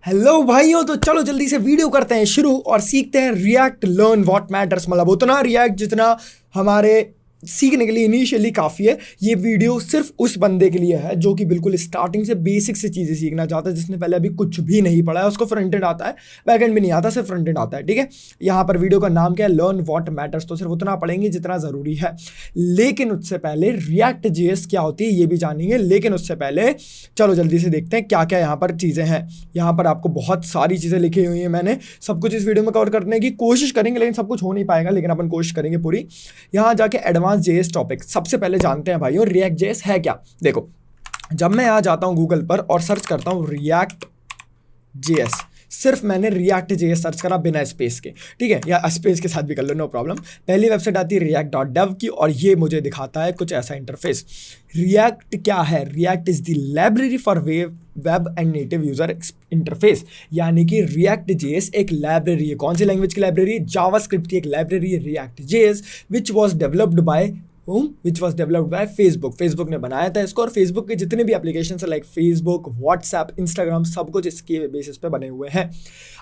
Hello भाइयों, तो चलो जल्दी से वीडियो करते हैं शुरू और सीखते हैं रिएक्ट लर्न व्हाट मैटर्स। मतलब उतना रिएक्ट जितना हमारे सीखने के लिए इनिशियली काफ़ी है। ये वीडियो सिर्फ उस बंदे के लिए है जो कि बिल्कुल स्टार्टिंग से बेसिक से चीज़ें सीखना चाहता है, जिसने पहले अभी कुछ भी नहीं पढ़ा है। उसको फ्रंट एंड आता है, बैक एंड भी नहीं आता, सिर्फ फ्रंट एंड आता है। ठीक है, यहाँ पर वीडियो का नाम क्या है, लर्न व्हाट मैटर्स। तो सिर्फ उतना पढ़ेंगे जितना ज़रूरी है, लेकिन उससे पहले रिएक्ट जेएस क्या होती है ये भी जानेंगे। लेकिन उससे पहले चलो जल्दी से देखते हैं क्या क्या यहाँ पर चीज़ें हैं। यहाँ पर आपको बहुत सारी चीज़ें लिखी हुई हैं, मैंने सब कुछ इस वीडियो में कवर करने की कोशिश करेंगे, लेकिन सब कुछ हो नहीं पाएगा, लेकिन अपन कोशिश करेंगे पूरी। यहाँ जाके एडवांस जेएस टॉपिक सबसे पहले जानते हैं भाइयों, रिएक्ट जेएस है क्या। देखो, जब मैं आ जाता हूँ गूगल पर और सर्च करता हूँ रिएक्ट जेएस, सिर्फ मैंने रिएक्ट जेएस सर्च करा बिना स्पेस के, ठीक है, या स्पेस के साथ भी कर लो, नो प्रॉब्लम। पहली वेबसाइट आती है react.dev की और ये मुझे दिखाता है कुछ ऐसा इंटरफेस। रिएक्ट क्या है? React is the library for web and native user interface. यानी कि रिएक्ट जेएस एक लाइब्रेरी है। कौन सी लैंग्वेज की लाइब्रेरी? जावास्क्रिप्ट की एक लाइब्रेरी है react JS, which was developed by Facebook. Facebook ने बनाया था इसको, और फेसबुक के जितने भी एप्लीकेशन है लाइक फेसबुक, व्हाट्सएप, इंस्टाग्राम, सब कुछ इसके बेसिस पे बने हुए हैं।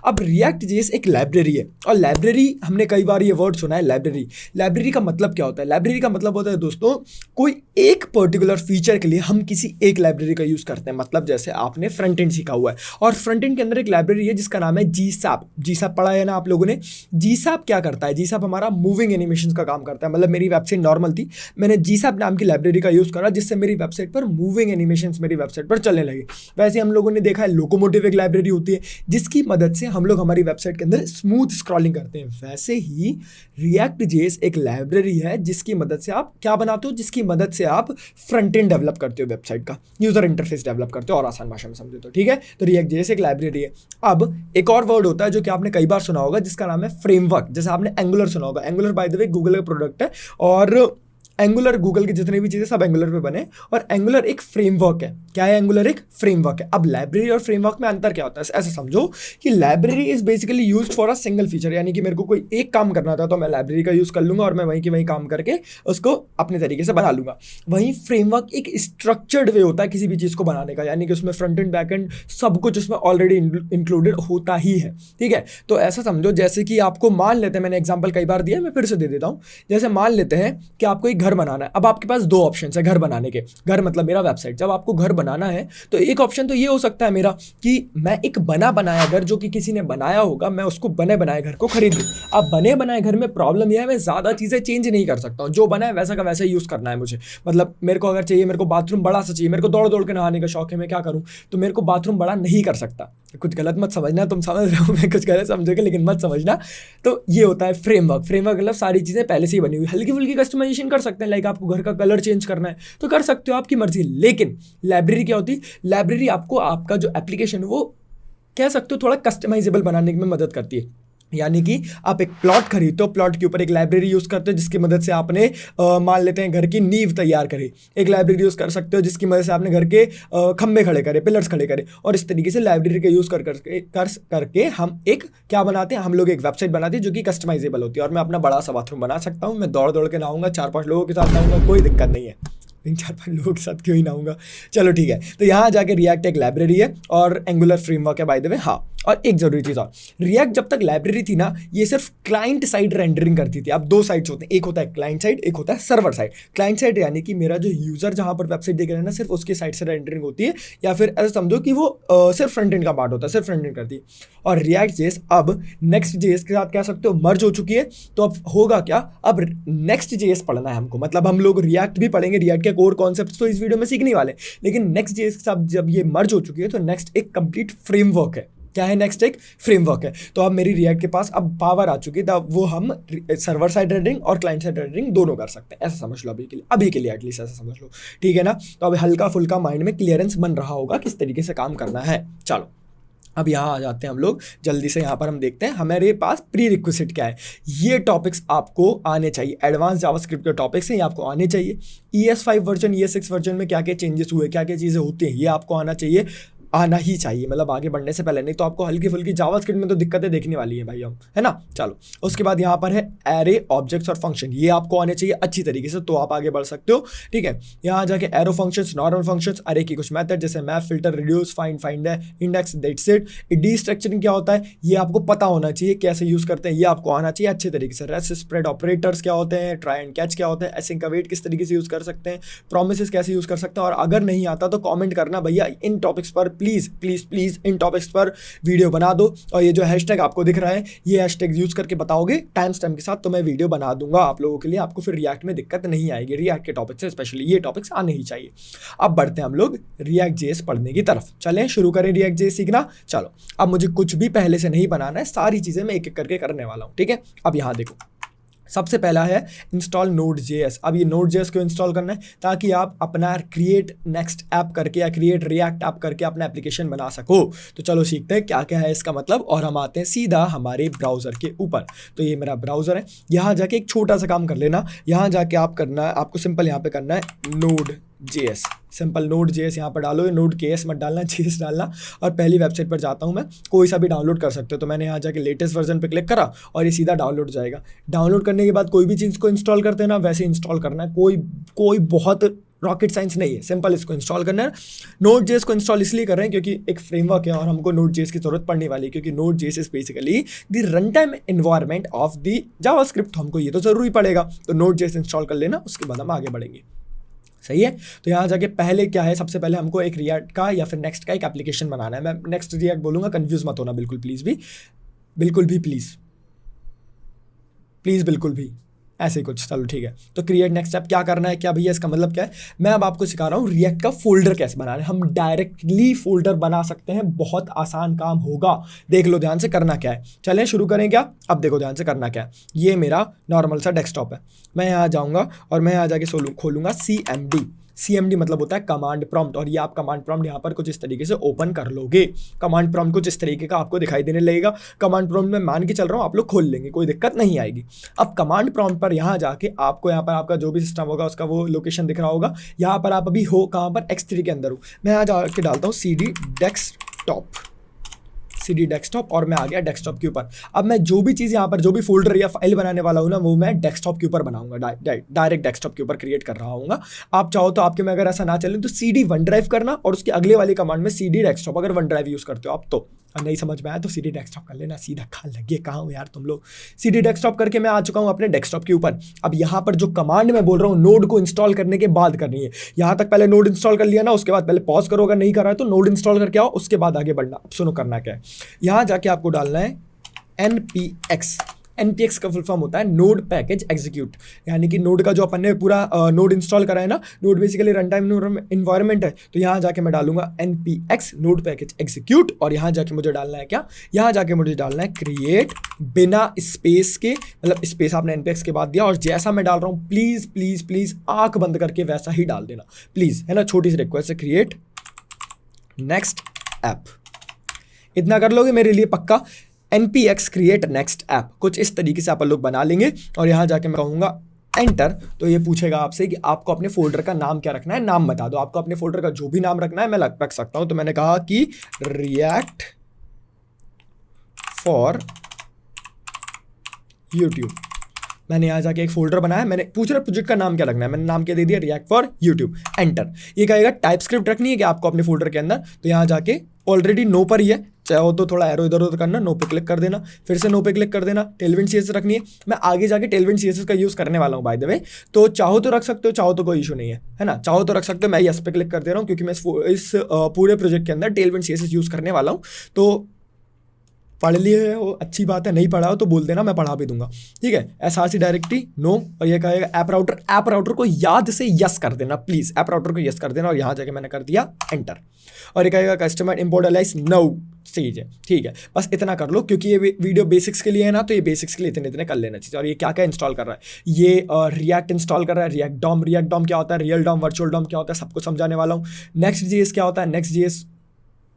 अब रिएक्ट जेएस एक लाइब्रेरी है, और लाइब्रेरी हमने कई बार ये वर्ड सुना है, लाइब्रेरी। लाइब्रेरी का मतलब क्या होता है? लाइब्रेरी का मतलब होता है दोस्तों, कोई एक पर्टिकुलर फीचर के लिए हम किसी एक लाइब्रेरी का यूज़ करते हैं। मतलब जैसे आपने फ्रंट एंड सीखा हुआ है, और फ्रंट एंड के अंदर एक लाइब्रेरी है जिसका नाम है जीसैप। जीसैप पढ़ा है ना आप लोगों ने? जीसैप क्या करता है? जीसैप हमारा मूविंग एनिमेशन का काम करता है। मतलब मेरी वेबसाइट नॉर्मल थी, मैंने जीसैप नाम की लाइब्रेरी का यूज़ करा, जिससे मेरी वेबसाइट पर मूविंग एनिमेशंस मेरी वेबसाइट पर चलने लगे। वैसे हम लोगों ने देखा है लोकोमोटिव एक लाइब्रेरी होती है, जिसकी मदद से हम लोग हमारी वेबसाइट के अंदर स्मूथ स्क्रॉलिंग करते हैं। वैसे ही रिएक्ट जेएस एक लाइब्रेरी है जिसकी मदद से आप क्या बनाते हो? जिसकी मदद से आप फ्रंट एंड डेवलप करते हो, वेबसाइट का यूजर इंटरफेस डेवलप करते हो, और आसान भाषा में समझे तो। ठीक है, तो रिएक्ट जेएस एक लाइब्रेरी है। अब एक और वर्ड होता है जो कि आपने कई बार सुना होगा, जिसका नाम है फ्रेमवर्क। जैसे आपने एंगुलर सुना होगा। Angular by the way Google का प्रोडक्ट है, और एंगुलर गूगल की जितनी भी चीज़ें सब एंगुलर पे बने, और एंगुलर एक फ्रेमवर्क है। क्या है? एंगुलर एक फ्रेमवर्क है। अब लाइब्रेरी और फ्रेमवर्क में अंतर क्या होता है? ऐसे समझो कि library is basically used for a single feature, यानी कि मेरे को कोई एक काम करना था तो मैं लाइब्रेरी का यूज़ कर लूंगा और मैं वहीं की वहीं काम करके उसको अपने तरीके से बना लूंगा। वहीं फ्रेमवर्क एक स्ट्रक्चर्ड वे होता है किसी भी चीज़ को बनाने का, यानी कि उसमें फ्रंट एंड बैक एंड सब कुछ उसमें ऑलरेडी इंक्लूडेड होता ही है। ठीक है, तो ऐसा समझो जैसे कि आपको, मान लेते हैं, मैंने एग्जाम्पल कई बार दिया, मैं फिर से दे देता हूँ। जैसे मान लेते हैं कि आपको एक घर बनाना है। अब आपके पास दो ऑप्शन है घर बनाने के। घर मतलब मेरा वेबसाइट। जब आपको घर बनाना है तो एक ऑप्शन तो ये हो सकता है मेरा कि मैं एक बना बनाया घर जो कि किसी ने बनाया होगा, मैं उसको बने बनाए घर को खरीद लूं। अब बने बनाए घर में प्रॉब्लम यह है, मैं ज़्यादा चीज़ें चेंज नहीं कर सकता हूँ। जो बना है वैसा का वैसा यूज़ करना है मुझे। मतलब मेरे को अगर चाहिए, मेरे को बाथरूम बड़ा सा चाहिए, मेरे को दौड़ दौड़ के नहाने का शौक है, मैं क्या करूँ? तो मेरे को बाथरूम बड़ा नहीं कर सकता। कुछ गलत मत समझना, तुम समझ रहे हो, मैं कुछ गलत समझोगे लेकिन मत समझना। तो ये होता है फ्रेमवर्क। फ्रेमवर्क मतलब सारी चीज़ें पहले से ही बनी हुई। हल्की फुल्की कस्टमाइजेशन कर सकते हैं, लाइक आपको घर का कलर चेंज करना है तो कर सकते हो, आपकी मर्जी। लेकिन लाइब्रेरी क्या होती है? लाइब्रेरी आपको आपका जो एप्लीकेशन है वो कह सकते हो थोड़ा कस्टमाइजेबल बनाने में मदद करती है। यानी कि आप एक प्लॉट खरीदते हो, प्लॉट के ऊपर एक लाइब्रेरी यूज़ करते हो जिसकी मदद से आपने मान लेते हैं घर की नींव तैयार करी। एक लाइब्रेरी यूज़ कर सकते हो जिसकी मदद से आपने घर के खंभे खड़े करे, पिलर्स खड़े करे। और इस तरीके से लाइब्रेरी का यूज़ करके हम एक क्या बनाते हैं? हम लोग एक वेबसाइट बनाते हैं जो कि कस्टमाइजेबल होती है। और मैं अपना बड़ा सा बाथरूम बना सकता हूँ। मैं दौड़ दौड़ के नहाऊंगा, 4-5 लोगों के साथ नहाऊंगा, कोई दिक्कत नहीं है। 3-4-5 लोगों के साथ क्यों ही नहाऊंगा। चलो ठीक है, तो यहाँ जाके रिएक्ट एक लाइब्रेरी है और एंगुलर फ्रेमवर्क है बाय द वे। हाँ, और एक जरूरी चीज़ और, रिएक्ट जब तक लाइब्रेरी थी ना, ये सिर्फ क्लाइंट साइड रेंडरिंग करती थी। अब दो साइड्स होते हैं, एक होता है क्लाइंट साइड, एक होता है सर्वर साइड। क्लाइंट साइड यानी कि मेरा जो यूजर जहाँ पर वेबसाइट देख रहा है ना, सिर्फ उसके साइड से रेंडरिंग होती है, या फिर ऐसा समझो कि वो सिर्फ फ्रंट एंड का पार्ट होता है, सिर्फ फ्रंट एंड करती है। और रिएक्ट जेएस अब नेक्स्ट जेएस के साथ कह सकते हो मर्ज हो चुकी है। तो अब होगा क्या? अब नेक्स्ट जेएस पढ़ना है हमको। मतलब हम लोग रिएक्ट भी पढ़ेंगे, रिएक्ट के कोर कॉन्सेप्ट्स तो इस वीडियो में सीखने वाले, लेकिन नेक्स्ट जेएस के साथ जब ये मर्ज हो चुकी है तो नेक्स्ट एक कंप्लीट फ्रेमवर्क है। क्या है? नेक्स्ट एक फ्रेमवर्क है। तो अब मेरी रिएक्ट के पास अब पावर आ चुकी है, तब वो हम सर्वर साइड रेंडरिंग और क्लाइंट साइड रेंडरिंग दोनों कर सकते हैं। ऐसा समझ लो अभी के लिए एटलीस्ट ऐसा समझ लो। ठीक है ना? तो अभी हल्का फुल्का माइंड में क्लियरेंस बन रहा होगा किस तरीके से काम करना है। चलो अब यहाँ आ जाते हैं हम लोग जल्दी से। यहाँ पर हम देखते हैं हमारे पास प्री रिक्विजिट क्या है। ये टॉपिक्स आपको आने चाहिए। एडवांस जावास्क्रिप्ट के टॉपिक्स हैं, ये आपको आने चाहिए। ES5 वर्जन, ES6 वर्जन में क्या क्या चेंजेस हुए, क्या क्या चीज़ें होती हैं, ये आपको आना चाहिए। आना ही चाहिए, मतलब आगे बढ़ने से पहले, नहीं तो आपको हल्की फुल्की जावास्क्रिप्ट में तो दिक्कतें देखने वाली है भाई हम, है ना। चलो उसके बाद यहाँ पर है एरे, ऑब्जेक्ट्स और फंक्शन, ये आपको आने चाहिए अच्छी तरीके से, तो आप आगे बढ़ सकते हो, ठीक है। यहाँ जाके एरो फंक्शंस, नॉर्मल फंक्शंस, अरे की कुछ मेथड जैसे map, filter, reduce, find index, that's it. Destructuring क्या होता है ये आपको पता होना चाहिए, कैसे यूज करते हैं ये आपको आना चाहिए अच्छे तरीके से। रेस्ट स्प्रेड ऑपरेटर्स क्या होते हैं, ट्राई एंड कैच क्या होते हैं, एसिंक अवेट किस तरीके से यूज कर सकते हैं, प्रोमिसेस कैसे यूज कर सकते हैं। और अगर नहीं आता तो कमेंट करना भैया, इन टॉपिक्स पर please please please in topics पर वीडियो बना दो। और ये जो हैशटैग आपको दिख रहा है ये हैशटैग यूज करके बताओगे टाइम स्टैम्प के साथ, तो मैं वीडियो बना दूंगा आप लोगों के लिए, आपको फिर रिएक्ट में दिक्कत नहीं आएगी। रिएक्ट के टॉपिक से स्पेशली ये टॉपिक्स आने ही चाहिए। अब बढ़ते हैं हम लोग रिएक्ट जेएस पढ़ने की तरफ, चलें शुरू करें रिएक्ट जेएस सीखना। चलो अब मुझे कुछ भी पहले से नहीं बनाना है, सारी चीजें मैं एक एक करके करने वाला हूं, ठीक है। अब यहां देखो, सबसे पहला है इंस्टॉल Node.js। अब ये Node.js को इंस्टॉल करना है ताकि आप अपना क्रिएट नेक्स्ट ऐप करके या क्रिएट रिएक्ट ऐप करके अपना एप्लीकेशन बना सको। तो चलो सीखते हैं क्या क्या है इसका मतलब, और हम आते हैं सीधा हमारे ब्राउज़र के ऊपर। तो ये मेरा ब्राउज़र है, यहाँ जाके एक छोटा सा काम कर लेना, यहाँ जाके आप करना है, आपको सिंपल यहाँ पे करना है Node.js, सिंपल Node.js यहाँ पर डालो, Node.js मत डालना, JS डालना। और पहली वेबसाइट पर जाता हूँ मैं, कोई सा भी डाउनलोड कर सकते हो, तो मैंने यहाँ जाके लेटेस्ट वर्जन पे क्लिक करा और ये सीधा डाउनलोड जाएगा। डाउनलोड करने के बाद कोई भी चीज़ को इंस्टॉल करते हैं ना वैसे इंस्टॉल करना है, कोई बहुत रॉकेट साइंस नहीं है, सिंपल इसको इंस्टॉल करना है। Node.js को इंस्टॉल इसलिए कर रहे हैं क्योंकि एक फ्रेमवर्क है और हमको Node.js की जरूरत पड़ने वाली है, क्योंकि Node.js is basically the run time environment of the JavaScript, तो हमको ये तो जरूरी पड़ेगा। तो Node.js इंस्टॉल कर लेना, उसके बाद हम आगे बढ़ेंगे, सही है। तो यहाँ जाके पहले क्या है, सबसे पहले हमको एक रिएक्ट का या फिर नेक्स्ट का एक एप्लीकेशन बनाना है। मैं नेक्स्ट रिएक्ट बोलूँगा, कंफ्यूज मत होना बिल्कुल प्लीज़ भी, बिल्कुल भी प्लीज़ बिल्कुल भी ऐसे ही कुछ, चलो ठीक है। तो क्रिएट नेक्स्ट ऐप क्या करना है, क्या भैया इसका मतलब क्या है, मैं अब आपको सिखा रहा हूँ रिएक्ट का फोल्डर कैसे बनाना है। हम डायरेक्टली फोल्डर बना सकते हैं, बहुत आसान काम होगा, देख लो ध्यान से करना क्या है। चलें शुरू करें क्या, अब देखो ध्यान से करना क्या है। ये मेरा नॉर्मल सा डेस्कटॉप है, मैं यहाँ जाऊँगा और मैं यहाँ जाके खोलूँगा CMD मतलब होता है कमांड प्रॉम्प्ट, और ये आप कमांड प्रॉम्प्ट यहाँ पर कुछ इस तरीके से ओपन कर लोगे। कमांड प्रॉम्प्ट कुछ इस तरीके का आपको दिखाई देने लगेगा। कमांड प्रॉम्प्ट में मान के चल रहा हूँ आप लोग खोल लेंगे, कोई दिक्कत नहीं आएगी। अब कमांड प्रॉम्प्ट पर यहाँ जाके आपको यहाँ पर आपका जो भी सिस्टम होगा उसका वो लोकेशन दिख रहा होगा। यहाँ पर आप अभी हो कहाँ पर, X3 के अंदर हूँ। मैं यहाँ जाके डालता हूँ CD डेस्कटॉप और मैं आ गया डेस्कटॉप के ऊपर। अब मैं जो भी चीज़ यहाँ पर, जो भी फोल्डर या फाइल बनाने वाला हूँ ना, वो मैं डेस्कटॉप के ऊपर बनाऊंगा, डायरेक्ट डेस्कटॉप के ऊपर क्रिएट कर रहा हूँ। आप चाहो तो आपके में अगर ऐसा ना चले तो CD OneDrive करना और उसके अगले वाली कमांड में CD डेस्कटॉप, अगर OneDrive यूज़ करते हो आप तो। नहीं समझ में आया तो CD डेस्कटॉप कर लेना, सीधा खा लगे कहाँ हो यार तुम लोग। CD डेस्कटॉप करके मैं आ चुका हूँ अपने डेस्कटॉप के ऊपर। अब यहाँ पर जो कमांड मैं बोल रहा हूँ नोड को इंस्टॉल करने के बाद करनी है। यहाँ तक पहले नोड इंस्टॉल कर लिया ना, उसके बाद पहले पॉज करो, अगर नहीं कर रहा है तो नोड इंस्टॉल करके आओ, उसके बाद आगे बढ़ना। अब सुनो करना क्या है, यहाँ जाके आपको डालना है NPX का फुल फॉर्म होता है नोड पैकेज एग्जीक्यूट, यानी कि नोड का जो अपन ने पूरा नोड इंस्टॉल करा है ना, node basically run time environment है। तो यहाँ जाके मैं डालूंगा NPX नोड पैकेज एग्जीक्यूट, और यहाँ जाके मुझे डालना है क्या, यहाँ जाके मुझे डालना है क्रिएट बिना स्पेस के, मतलब स्पेस आपने NPX के बाद दिया और जैसा मैं डाल रहा हूँ प्लीज प्लीज प्लीज आंख बंद करके वैसा ही डाल देना प्लीज, है ना। छोटी सी रिक्वेस्ट है, क्रिएट नेक्स्ट ऐप, इतना कर लोगे मेरे लिए पक्का। NPX क्रिएट नेक्स्ट ऐप, कुछ इस तरीके से आप लोग बना लेंगे। और यहाँ जाके मैं कहूँगा एंटर, तो ये पूछेगा आपसे कि आपको अपने फोल्डर का नाम क्या रखना है, नाम बता दो। आपको अपने फोल्डर का जो भी नाम रखना है मैं रख सकता हूँ। तो मैंने कहा कि रिएक्ट फॉर यूट्यूब। मैंने यहाँ जाके एक फोल्डर बनाया, मैंने पूछ रहा प्रोजेक्ट का नाम क्या रखना है, मैंने नाम क्या दे दिया, रिएक्ट फॉर यूट्यूब। एंटर। ये कहेगा टाइप स्क्रिप्ट रखनी है कि आपको अपने फोल्डर के अंदर, तो यहाँ जाके ऑलरेडी नो पर ही है, चाहो तो थोड़ा एरो इधर उधर करना, नो पे क्लिक कर देना, फिर से नो पे क्लिक कर देना। टेलविंड CSS रखनी है, मैं आगे जाके टेलविंड CSS का यूज़ करने वाला हूँ बाय द वे, तो चाहो तो रख सकते हो, चाहो तो कोई इशू नहीं है ना, चाहो तो रख सकते हो। मैं यस पे क्लिक कर दे रहा हूँ क्योंकि मैं इस पूरे प्रोजेक्ट के अंदर टेलविंड CSS यूज़ करने वाला हूँ। तो पढ़ लिए हो अच्छी बात है, नहीं पढ़ा हो तो बोल देना, मैं पढ़ा भी दूंगा, ठीक है। SRC डायरेक्टरी नो, और ये कहेगा ऐप राउटर को याद से यस कर देना प्लीज, ऐप राउटर को यस कर देना, और यहाँ जाके मैंने कर दिया एंटर। और ये कहेगा कस्टमर इंपोर्ट अलाइज नो स्टेज है, ठीक है। बस इतना कर लो क्योंकि ये वीडियो बेसिक्स के लिए है ना, तो ये बेसिक्स के लिए इतने कर लेना चाहिए। और ये क्या क्या इंस्टॉल कर रहा है, ये रिएक्ट इंस्टॉल कर रहा है, रिएक्ट डॉम क्या होता है, रियल डॉम वर्चुअल डॉम क्या होता है, सबको समझाने वाला हूँ। Next.js क्या होता है, Next.js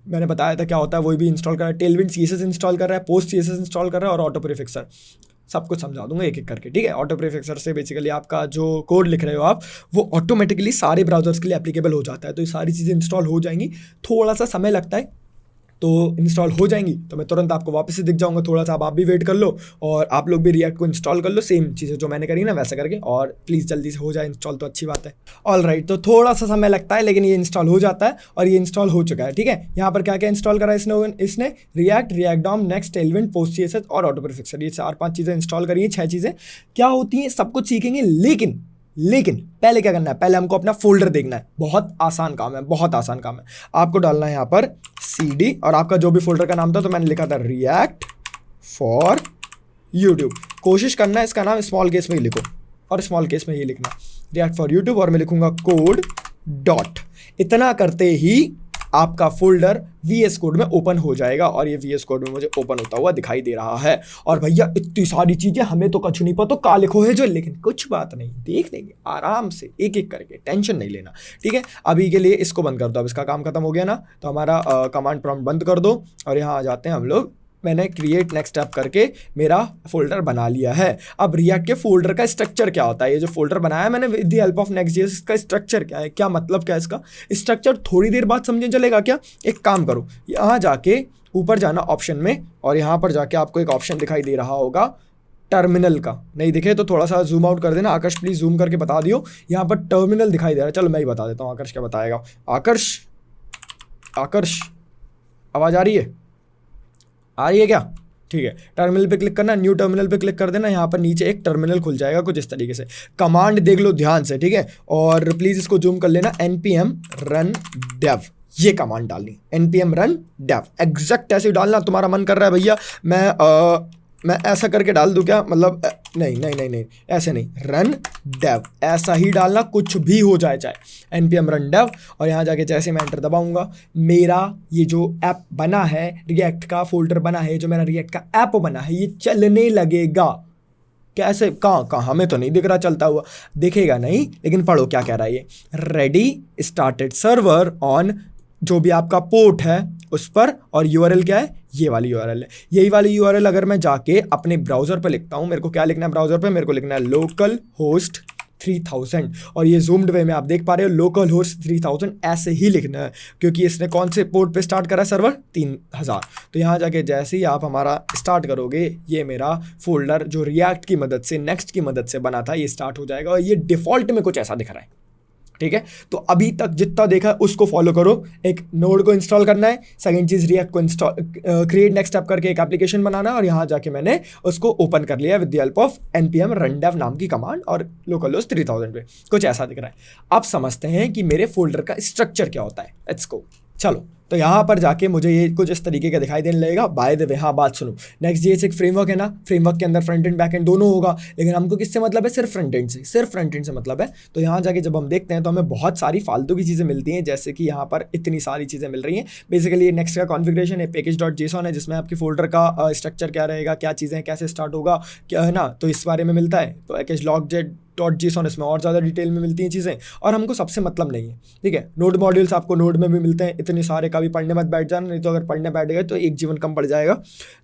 मैंने बताया था क्या होता है, वही भी इंस्टॉल कर रहा है। टेलविंड CSS इंस्टॉल कर रहा है, पोस्ट CSS इंस्टॉल कर रहा है, और ऑटो प्रीफिक्सर सब कुछ समझा दूंगा एक एक करके, ठीक है। ऑटो प्रीफिक्सर से बेसिकली आपका जो कोड लिख रहे हो आप वो ऑटोमेटिकली सारे ब्राउजर्स के लिए एप्लीकेबल हो जाता है। तो ये सारी चीज़ें इंस्टॉल हो जाएंगी, थोड़ा सा समय लगता है, तो इंस्टॉल हो जाएंगी तो मैं तुरंत आपको वापस से दिख जाऊंगा। थोड़ा सा आप भी वेट कर लो और आप लोग भी रिएक्ट को इंस्टॉल कर लो, सेम चीज़ें जो मैंने करी ना वैसा करके, और प्लीज़ जल्दी से हो जाए इंस्टॉल तो अच्छी बात है। ऑल राइट, तो थोड़ा सा समय लगता है लेकिन ये इंस्टॉल हो जाता है और ये इंस्टॉल हो चुका है, ठीक है। यहाँ पर क्या क्या इंस्टॉल करा इसने React, React DOM, Next, Tailwind, PostCSS और ऑटो प्रीफिक्सर, ये 4-5 चीज़ें इंस्टॉल करी हैं। 6 चीज़ें क्या होती हैं सब कुछ सीखेंगे, लेकिन पहले क्या करना है, पहले हमको अपना फोल्डर देखना है। बहुत आसान काम है, बहुत आसान काम है। आपको डालना है यहाँ पर cd और आपका जो भी फोल्डर का नाम था, तो मैंने लिखा था रिएक्ट फॉर यूट्यूब। कोशिश करना है इसका नाम स्मॉल केस में ही लिखो और स्मॉल केस में ही लिखना रिएक्ट फॉर यूट्यूब, और मैं लिखूंगा कोड डॉट। इतना करते ही आपका फोल्डर VS कोड में ओपन हो जाएगा और ये VS कोड में मुझे ओपन होता हुआ दिखाई दे रहा है। और भैया इतनी सारी चीज़ें हमें तो कुछ नहीं पता, का लिखो है जो, लेकिन कुछ बात नहीं, देख लेंगे आराम से एक एक करके, टेंशन नहीं लेना, ठीक है। अभी के लिए इसको बंद कर दो, अब इसका काम खत्म हो गया ना, तो हमारा कमांड प्रॉम्प्ट बंद कर दो और यहाँ आ जाते हैं हम लोग। मैंने क्रिएट नेक्स्ट ऐप करके मेरा फोल्डर बना लिया है। अब रिएक्ट के फोल्डर का स्ट्रक्चर क्या होता है, ये जो फोल्डर बनाया मैंने with the help of Next.js, का स्ट्रक्चर क्या है, क्या मतलब क्या है इसका स्ट्रक्चर, थोड़ी देर बाद समझे चलेगा क्या। एक काम करो, यहाँ जाके ऊपर जाना ऑप्शन में और यहाँ पर जाके आपको एक ऑप्शन दिखाई दे रहा होगा टर्मिनल का, नहीं दिखे तो थोड़ा सा जूम आउट कर देना। आकर्ष प्लीज जूम करके बता दियो, यहाँ पर टर्मिनल दिखाई दे रहा है। चलो मैं ही बता देता हूँ, आकर्ष क्या बताएगा। आकर्ष आवाज़ आ रही है क्या, ठीक है। टर्मिनल पे क्लिक करना, न्यू टर्मिनल पे क्लिक कर देना। यहाँ पर नीचे एक टर्मिनल खुल जाएगा कुछ इस तरीके से। कमांड देख लो ध्यान से, ठीक है, और प्लीज़ इसको जूम कर लेना। npm run dev, ये कमांड डालनी, npm run dev, एग्जैक्ट ऐसे डालना। तुम्हारा मन कर रहा है भैया मैं ऐसा करके डाल दूँ क्या, मतलब नहीं ऐसे नहीं, रन डेव ऐसा ही डालना, कुछ भी हो जाए चाहे npm run dev। और यहाँ जाके जैसे मैं एंटर दबाऊंगा, मेरा ये जो ऐप बना है, रिएक्ट का फोल्डर बना है, जो मेरा रिएक्ट का ऐप बना है, ये चलने लगेगा। कैसे, कहाँ हमें तो नहीं दिख रहा चलता हुआ, दिखेगा नहीं, लेकिन पढ़ो क्या कह रहा है ये, रेडी स्टार्टेड सर्वर ऑन, जो भी आपका पोर्ट है उस पर, और यूआरएल क्या है, ये वाली यूआरएल है। यही वाली यूआरएल अगर मैं जाके अपने ब्राउज़र पर लिखता हूँ, मेरे को क्या लिखना है ब्राउज़र पे, मेरे को लिखना है लोकल होस्ट 3000, और ये जूम्ड वे में आप देख पा रहे हो लोकल होस्ट 3000 ऐसे ही लिखना है, क्योंकि इसने कौन से पोर्ट पे स्टार्ट करा सर्वर, 3000। तो यहाँ जाके जैसे ही आप हमारा स्टार्ट करोगे, ये मेरा फोल्डर जो रिएक्ट की मदद से, नेक्स्ट की मदद से बना था, ये स्टार्ट हो जाएगा और ये डिफ़ॉल्ट में कुछ ऐसा दिख रहा है, ठीक है। तो अभी तक जितना देखा उसको फॉलो करो। एक नोड को इंस्टॉल करना है, सेकंड चीज रिएक्ट को इंस्टॉल, क्रिएट नेक्स्ट ऐप करके एक एप्लीकेशन बनाना है, और यहाँ जाके मैंने उसको ओपन कर लिया with the help of npm run dev नाम की कमांड, और लोकल होस्ट 3000 पे कुछ ऐसा दिख रहा है। अब समझते हैं कि मेरे फोल्डर का स्ट्रक्चर क्या होता है, लेट्स गो। चलो, तो यहाँ पर जाके मुझे ये कुछ इस तरीके का दिखाई देने लगेगा। बाय द वे, हाँ बात सुनो, नेक्स्ट.js एक फ्रेमवर्क है ना, फ्रेमवर्क के अंदर फ्रंट एंड बैक एंड दोनों होगा, लेकिन हमको किससे मतलब है, सिर्फ फ्रंट एंड से मतलब है। तो यहाँ जाके जब हम देखते हैं तो हमें बहुत सारी फालतू की चीज़ें मिलती हैं, जैसे कि यहाँ पर इतनी सारी चीज़ें मिल रही हैं। बेसिकली ये नेक्स्ट का कॉन्फ़िगरेशन है, पैकेज.json है, जिसमें आपके फोल्डर का स्ट्रक्चर क्या रहेगा, क्या चीज़ें कैसे स्टार्ट होगा, क्या है ना, तो इस बारे में मिलता है। तो पैकेज log.json, इसमें और ज़्यादा डिटेल में मिलती हैं चीज़ें, और हमको सबसे मतलब नहीं है, ठीक है। नोड मॉड्यूल्स आपको नोड में भी मिलते हैं, इतने सारे का भी पढ़ने मत बैठ जाना, नहीं तो अगर पढ़ने बैठ गए तो एक जीवन कम पड़ जाएगा,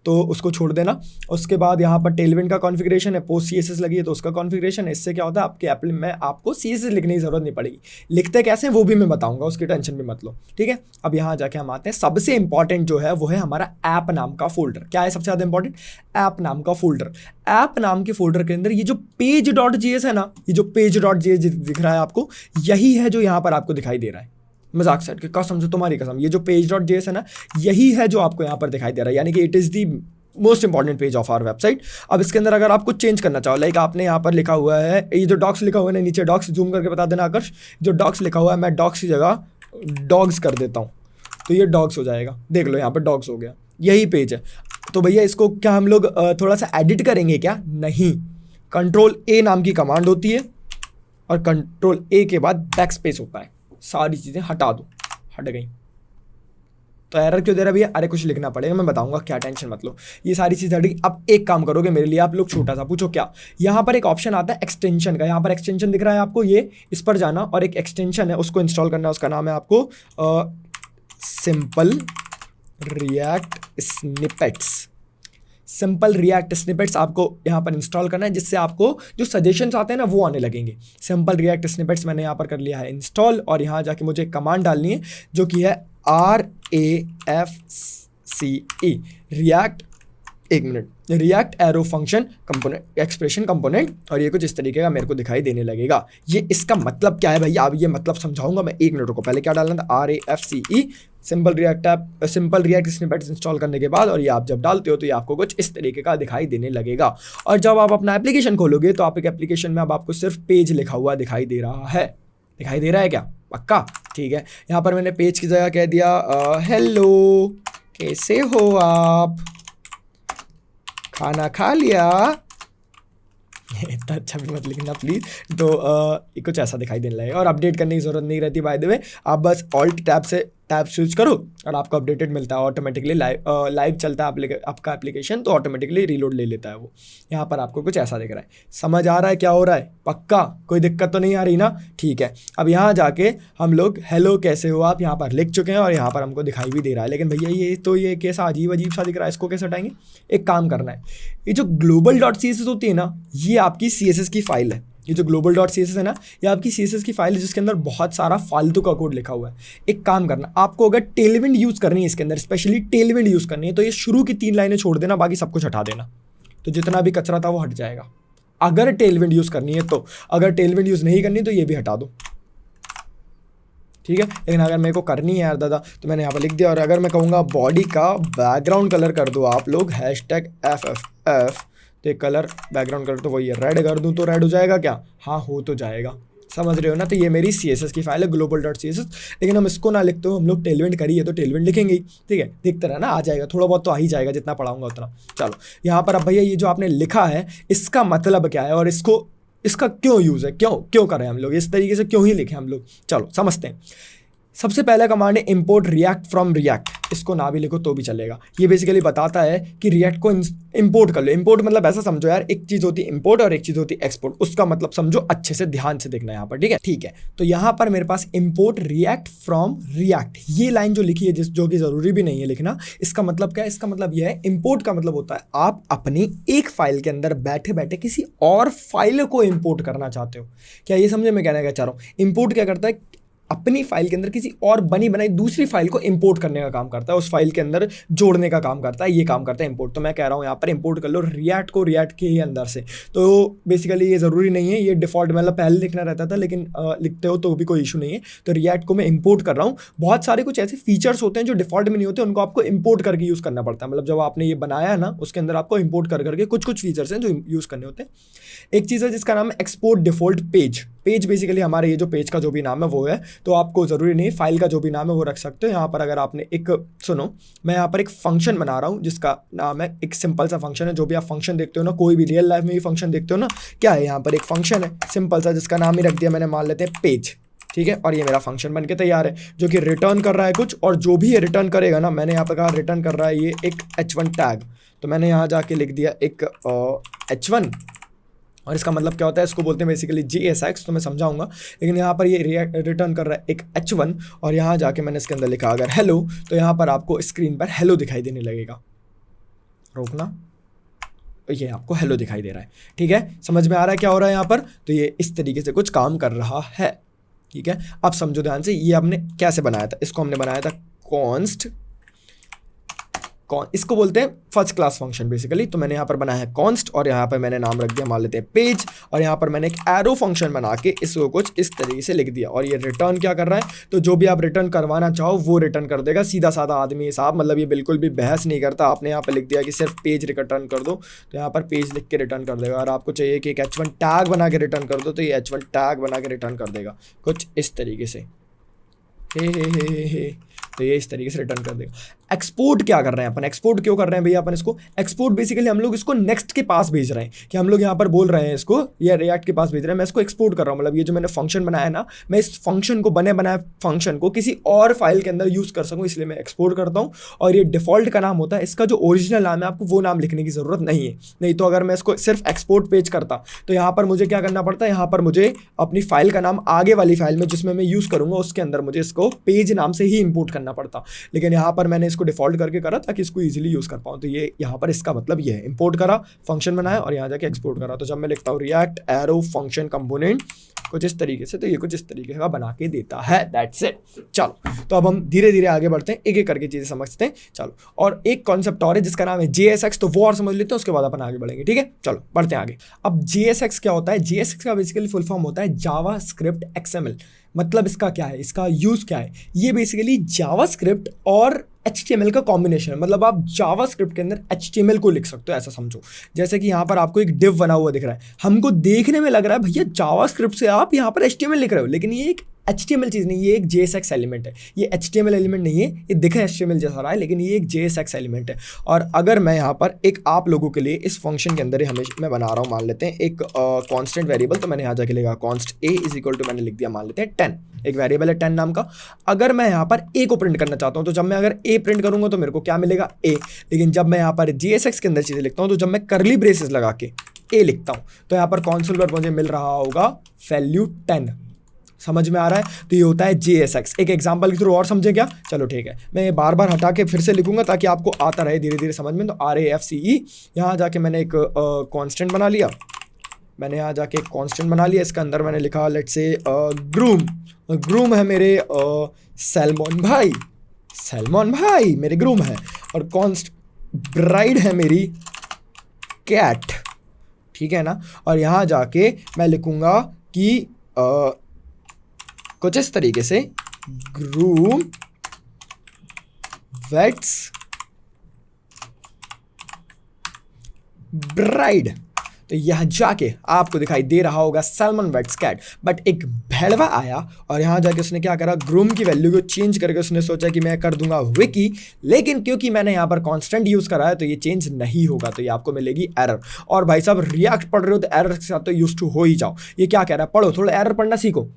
तो उसको छोड़ देना। उसके बाद यहाँ पर टेलविंड का कॉन्फ़िगरेशन है, पोस्ट सीएसएस लगी है तो उसका कॉन्फ़िगरेशन है। इससे क्या होता है, आपके ऐप में आपको सीएसएस लिखने की ज़रूरत नहीं पड़ेगी, लिखते कैसे वो भी मैं बताऊँगा, उसकी टेंशन भी मत लो, ठीक है। अब यहाँ जाके हम आते हैं, सबसे इंपॉर्टेंट जो है वो है हमारा ऐप नाम का फोल्डर। क्या है सबसे ज़्यादा इंपॉर्टेंट, ऐप नाम का फोल्डर। ऐप नाम के फोल्डर के अंदर ये जो page.js है ना, ये जो page.js दिख रहा है आपको, यही है जो यहाँ पर आपको दिखाई दे रहा है। मजाक साइड के कसम से, तुम्हारी कसम, ये जो page.js है ना, यही है जो आपको यहाँ पर दिखाई दे रहा है, यानी कि it is the most important page of our website. अब इसके अंदर अगर आप कुछ चेंज करना चाहो, लाइक आपने यहाँ पर लिखा हुआ है, ये जो डॉक्स लिखा हुआ है ना नीचे, डॉक्स जूम करके बता देना आकर्ष, जो डॉक्स लिखा हुआ है मैं डॉक्स की जगह डॉग्स कर देता हूँ, तो ये डॉग्स हो जाएगा। देख लो यहाँ पर डॉग्स हो गया, यही पेज है। तो भैया इसको क्या हम लोग थोड़ा सा एडिट करेंगे क्या, नहीं, Ctrl+A नाम की कमांड होती है, और Ctrl+A के बाद बैकस्पेस होता है, सारी चीज़ें हटा दो, हट गई। तो एरर क्यों दे रहा है भैया, अरे कुछ लिखना पड़ेगा, मैं बताऊंगा, क्या टेंशन मत लो, ये सारी चीज़ें हट गई। अब एक काम करोगे मेरे लिए आप लोग, छोटा सा, पूछो क्या। यहाँ पर एक ऑप्शन आता है एक्सटेंशन का, यहाँ पर एक्सटेंशन दिख रहा है आपको, ये इस पर जाना और एक एक्सटेंशन है उसको इंस्टॉल करना है, उसका नाम है आपको simple react snippets. Simple react snippets आपको यहाँ पर इंस्टॉल करना है, जिससे आपको जो सजेशंस आते हैं ना वो आने लगेंगे। सिंपल रिएक्ट स्निपेट्स मैंने यहाँ पर कर लिया है इंस्टॉल, और यहाँ जाके मुझे कमांड डालनी है जो कि है RAFCE रिएक्ट, एक minute, react arrow function component expression component, और ये कुछ इस तरीके का मेरे को दिखाई देने लगेगा। ये इसका मतलब क्या है भैया, अब ये मतलब समझाऊंगा मैं, एक मिनट को पहले क्या डालना था, RAFCE simple react snippets install करने के बाद, और ये आप जब डालते हो तो ये आपको कुछ इस तरीके का दिखाई देने लगेगा। और जब आप अपना एप्लीकेशन खोलोगे तो आप एक एप्लीकेशन में अब आपको सिर्फ पेज लिखा हुआ दिखाई दे रहा है। दिखाई दे रहा है क्या, पक्का? ठीक है, यहाँ पर मैंने पेज की जगह कह दिया हेलो कैसे हो आप, खाना खा लिया, इतना अच्छा भी मत लिखना प्लीज़। तो ये कुछ ऐसा दिखाई देने लगेगा, और अपडेट करने की ज़रूरत नहीं रहती बाय द वे, आप बस ऑल्ट टैब से टैब स्विच करो और आपको अपडेटेड मिलता है ऑटोमेटिकली। लाइव चलता है आपका एप्लीकेशन, तो ऑटोमेटिकली रीलोड ले लेता है वो। यहाँ पर आपको कुछ ऐसा दिख रहा है, समझ आ रहा है क्या हो रहा है? पक्का कोई दिक्कत तो नहीं आ रही ना? ठीक है, अब यहाँ जाके हम लोग हेलो कैसे हो आप यहाँ पर लिख चुके हैं, और यहाँ पर हमको दिखाई भी दे रहा है। लेकिन भैया ये कैसा अजीब सा दिख रहा है, इसको कैसे हटाएंगे? एक काम करना है, ये जो global.css होती है ना, ये आपकी CSS की फाइल है। ये जो global.css है ना, ये आपकी CSS की फाइल है जिसके अंदर बहुत सारा फालतू का कोड लिखा हुआ है। एक काम करना, आपको अगर टेलविंड यूज़ करनी है इसके अंदर, स्पेशली टेलविंड यूज़ करनी है, तो ये शुरू की 3 लाइनें छोड़ देना, बाकी सब कुछ हटा देना, तो जितना भी कचरा था वो हट जाएगा। अगर टेलविंड यूज़ करनी है तो, अगर टेलविंड यूज़ नहीं करनी तो ये भी हटा दो, ठीक है। लेकिन अगर मेरे को करनी है यार दादा, तो मैंने यहाँ पर लिख दिया। और अगर मैं कहूँगा बॉडी का बैकग्राउंड कलर कर दो आप लोग #FFF, तो एक कलर बैकग्राउंड कर दो, वही रेड कर दूँ तो रेड हो जाएगा क्या? हाँ, हो तो जाएगा, समझ रहे हो ना? तो ये मेरी CSS की फाइल है global.css, लेकिन हम इसको ना लिखते हो, हम लोग टेलविंड करिए तो टेलविंड लिखेंगे ही, ठीक है। देखते रहना, आ जाएगा, थोड़ा बहुत तो आ ही जाएगा, जितना पढ़ाऊंगा उतना। चलो यहाँ पर अब भैया ये जो आपने लिखा है इसका मतलब क्या है, और इसका क्यों यूज़ है, क्यों कर रहे हैं हम लोग, इस तरीके से क्यों ही लिखे हम लोग, चलो समझते हैं। सबसे पहला कमांड है इंपोर्ट रिएक्ट फ्रॉम रिएक्ट, इसको ना भी लिखो तो भी चलेगा। ये बेसिकली बताता है कि रिएक्ट को इंपोर्ट कर लो। इंपोर्ट मतलब ऐसा समझो यार, एक चीज़ होती है इंपोर्ट और एक चीज़ होती है एक्सपोर्ट, उसका मतलब समझो अच्छे से, ध्यान से देखना यहाँ पर, ठीक है। तो यहाँ पर मेरे पास इंपोर्ट रिएक्ट फ्रॉम रिएक्ट, ये लाइन जो लिखी है जो कि ज़रूरी भी नहीं है लिखना, इसका मतलब क्या है? इसका मतलब यह है, इंपोर्ट का मतलब होता है आप अपनी एक फाइल के अंदर बैठे बैठे किसी और फाइल को इंपोर्ट करना चाहते हो। क्या ये समझे मैं कहना क्या चाह रहा हूँ? इंपोर्ट क्या करता है, अपनी फाइल के अंदर किसी और बनी बनाई दूसरी फाइल को इंपोर्ट करने का काम करता है, उस फाइल के अंदर जोड़ने का काम करता है, ये काम करता है इंपोर्ट। तो मैं कह रहा हूँ यहाँ पर इंपोर्ट कर लो रिएक्ट को रिएक्ट के ही अंदर से। तो बेसिकली ये ज़रूरी नहीं है, ये डिफ़ॉल्ट मतलब पहले लिखना रहता था, लेकिन लिखते हो तो भी कोई इशू नहीं है। तो रिएक्ट को मैं इंपोर्ट कर रहा हूँ। बहुत सारे कुछ ऐसे फीचर्स होते हैं जो डिफ़ॉल्ट में नहीं होते, उनको आपको इंपोर्ट करके यूज़ करना पड़ता है। मतलब जब आपने ये बनाया है ना, उसके अंदर आपको इंपोर्ट करके कुछ फीचर्स हैं जो यूज़ करने होते हैं। एक चीज़ है जिसका नाम है एक्सपोर्ट डिफ़ॉल्ट पेज बेसिकली हमारे ये जो पेज का जो भी नाम है वो है, तो आपको ज़रूरी नहीं फाइल का जो भी नाम है वो रख सकते हो। यहाँ पर अगर आपने सुनो, मैं यहाँ पर एक फंक्शन बना रहा हूँ जिसका नाम है, एक सिंपल सा फंक्शन है, जो भी आप फंक्शन देखते हो ना, कोई भी रियल लाइफ में भी फंक्शन देखते हो ना, क्या है यहाँ पर एक फंक्शन है सिंपल सा जिसका नाम ही रख दिया मैंने, मान लेते हैं पेज, ठीक है। और ये मेरा फंक्शन बन के तैयार है जो कि रिटर्न कर रहा है कुछ, और जो भी ये रिटर्न करेगा ना, मैंने यहाँ पर कहा रिटर्न कर रहा है ये एक H1 टैग, तो मैंने यहाँ जाके लिख दिया एक H1, और इसका मतलब क्या होता है, इसको बोलते हैं बेसिकली JSX, तो मैं समझाऊंगा। लेकिन यहाँ पर ये रिटर्न कर रहा है एक H1, और यहाँ जाके मैंने इसके अंदर लिखा अगर हेलो, तो यहाँ पर आपको स्क्रीन पर हेलो दिखाई देने लगेगा। रोकना, ये आपको हेलो दिखाई दे रहा है, ठीक है। समझ में आ रहा है क्या हो रहा है यहाँ पर? तो ये इस तरीके से कुछ काम कर रहा है, ठीक है। अब समझो ध्यान से, ये हमने कैसे बनाया था, इसको हमने बनाया था कॉन्स्ट, इसको बोलते हैं फर्स्ट क्लास फंक्शन बेसिकली। तो मैंने यहाँ पर बनाया है कॉन्स्ट, और यहाँ पर मैंने नाम रख दिया, मान लेते हैं पेज, और यहाँ पर मैंने एक एरो फंक्शन बना के इसको कुछ इस तरीके से लिख दिया। और ये रिटर्न क्या कर रहा है, तो जो भी आप रिटर्न करवाना चाहो वो रिटर्न कर देगा, सीधा साधा आदमी साहब, मतलब ये बिल्कुल भी बहस नहीं करता। आपने यहाँ पर लिख दिया कि सिर्फ पेज रिटर्न कर दो, तो यहाँ पर पेज लिख के रिटर्न कर देगा। और आपको चाहिए कि एक H1 टैग बना के रिटर्न कर दो, तो ये H1 टैग बना के रिटर्न कर देगा कुछ इस तरीके से, हे। तो ये इस तरीके से रिटर्न कर देगा। एक्सपोर्ट क्या कर रहे हैं अपन, एक्सपोर्ट क्यों कर रहे हैं भैया अपन इसको? एक्सपोर्ट बेसिकली हम लोग इसको नेक्स्ट के पास भेज रहे हैं, कि हम लोग यहाँ पर बोल रहे हैं इसको, या रिएक्ट के पास भेज रहे हैं, मैं इसको एक्सपोर्ट कर रहा हूँ। मतलब ये जो मैंने फंक्शन बनाया ना, मैं इस फंक्शन को बनाए फंक्शन को किसी और फाइल के अंदर यूज़ कर सकूँ, इसलिए मैं एक्सपोर्ट करता हूँ। और ये डिफ़ॉल्ट का नाम होता है, इसका जो ओरिजिनल नाम है आपको वो नाम लिखने की ज़रूरत नहीं है। नहीं तो अगर मैं इसको सिर्फ एक्सपोर्ट पेज करता तो यहाँ पर मुझे क्या करना पड़ता है, यहाँ पर मुझे अपनी फाइल का नाम आगे वाली फाइल में जिसमें मैं यूज़ करूँगा उसके अंदर मुझे इसको पेज नाम से ही इंपोर्ट करना पड़ता। लेकिन यहाँ पर मैंने इसको इसको डिफॉल्ट करके करा ताकि इसको ईजिली यूज़ कर पाऊँ। तो ये यहाँ पर इसका मतलब ये है, इंपोर्ट करा, फंक्शन बनाया और यहाँ जाके एक्सपोर्ट करा। तो जब मैं लिखता हूँ रिएक्ट एरो फंक्शन कंपोनेंट कुछ इस तरीके से, तो ये कुछ इस तरीके का बना के देता है। That's it. चलो तो अब हम धीरे धीरे आगे बढ़ते हैं, एक एक करके चीज़ें समझते हैं। चलो, और एक कॉन्सेप्ट और है जिसका नाम है JSX, तो वो और समझ लेते हैं, उसके बाद अपन आगे बढ़ेंगे। ठीक है, चलो बढ़ते हैं आगे। अब JSX क्या होता है? JSX का बेसिकली फुल फॉर्म होता है जावास्क्रिप्ट XML। मतलब इसका क्या है, इसका यूज़ क्या है? ये बेसिकली जावास्क्रिप्ट और HTML का कॉम्बिनेशन। मतलब आप जावास्क्रिप्ट के अंदर HTML को लिख सकते हो, ऐसा समझो। जैसे कि यहाँ पर आपको एक डिव बना हुआ दिख रहा है, हमको देखने में लग रहा है भैया जावास्क्रिप्ट से आप यहाँ पर HTML लिख रहे हो, लेकिन ये एक HTML चीज़ नहीं, ये एक JSX एलिमेंट है। ये HTML एलिमेंट नहीं है, ये दिखे HTML जैसा रहा है, लेकिन ये एक JSX एलिमेंट है। और अगर मैं यहाँ पर एक आप लोगों के लिए इस फंक्शन के अंदर ही हमेशा मैं बना रहा हूँ, मान लेते हैं एक कांस्टेंट वेरिएबल, तो मैंने यहाँ जाके लिखा const a is equal to, मैंने लिख दिया मान लेते हैं 10, एक वेरिएबल है 10 नाम का। अगर मैं यहाँ पर a को प्रिंट करना चाहता हूँ, तो जब मैं अगर a प्रिंट करूँगा तो मेरे को क्या मिलेगा? a। लेकिन जब मैं यहाँ पर JSX के अंदर चीज़ें लिखता हूँ, तो जब मैं करली ब्रेसेस लगा के a लिखता हूँ, तो यहाँ पर कॉन्सोल पर मुझे मिल रहा होगा वैल्यू 10। समझ में आ रहा है? तो ये होता है JSX। एक एग्जांपल के थ्रू और समझे क्या? चलो ठीक है, मैं ये बार बार हटा के फिर से लिखूंगा ताकि आपको आता रहे धीरे धीरे समझ में। तो RAFCE, यहाँ जाके मैंने एक कांस्टेंट बना लिया, मैंने यहाँ जाके एक कांस्टेंट बना लिया, इसके अंदर मैंने लिखा लेट्स से ग्रूम। ग्रूम है मेरे सैल्मन भाई, सैल्मन भाई मेरे ग्रूम है, और कॉन्स्ट ब्राइड है मेरी कैट। ठीक है ना? और यहाँ जाके मैं लिखूंगा कि कुछ इस तरीके से ग्रूम वेट्स ब्राइड। तो यहाँ जाके आपको दिखाई दे रहा होगा सैल्मन वेट्स कैट। बट एक भेड़वा आया और यहाँ जाके उसने क्या करा, ग्रूम की वैल्यू को चेंज करके उसने सोचा कि मैं कर दूंगा विकी, लेकिन क्योंकि मैंने यहाँ पर कांस्टेंट यूज़ करा है तो ये चेंज नहीं होगा, तो ये आपको मिलेगी एरर। और भाई साहब रिएक्ट पढ़ रहे हो तो एरर के साथ तो यूज टू हो ही जाओ। ये क्या कह रहा है, पढ़ो, थोड़ा एरर पढ़ना सीखो।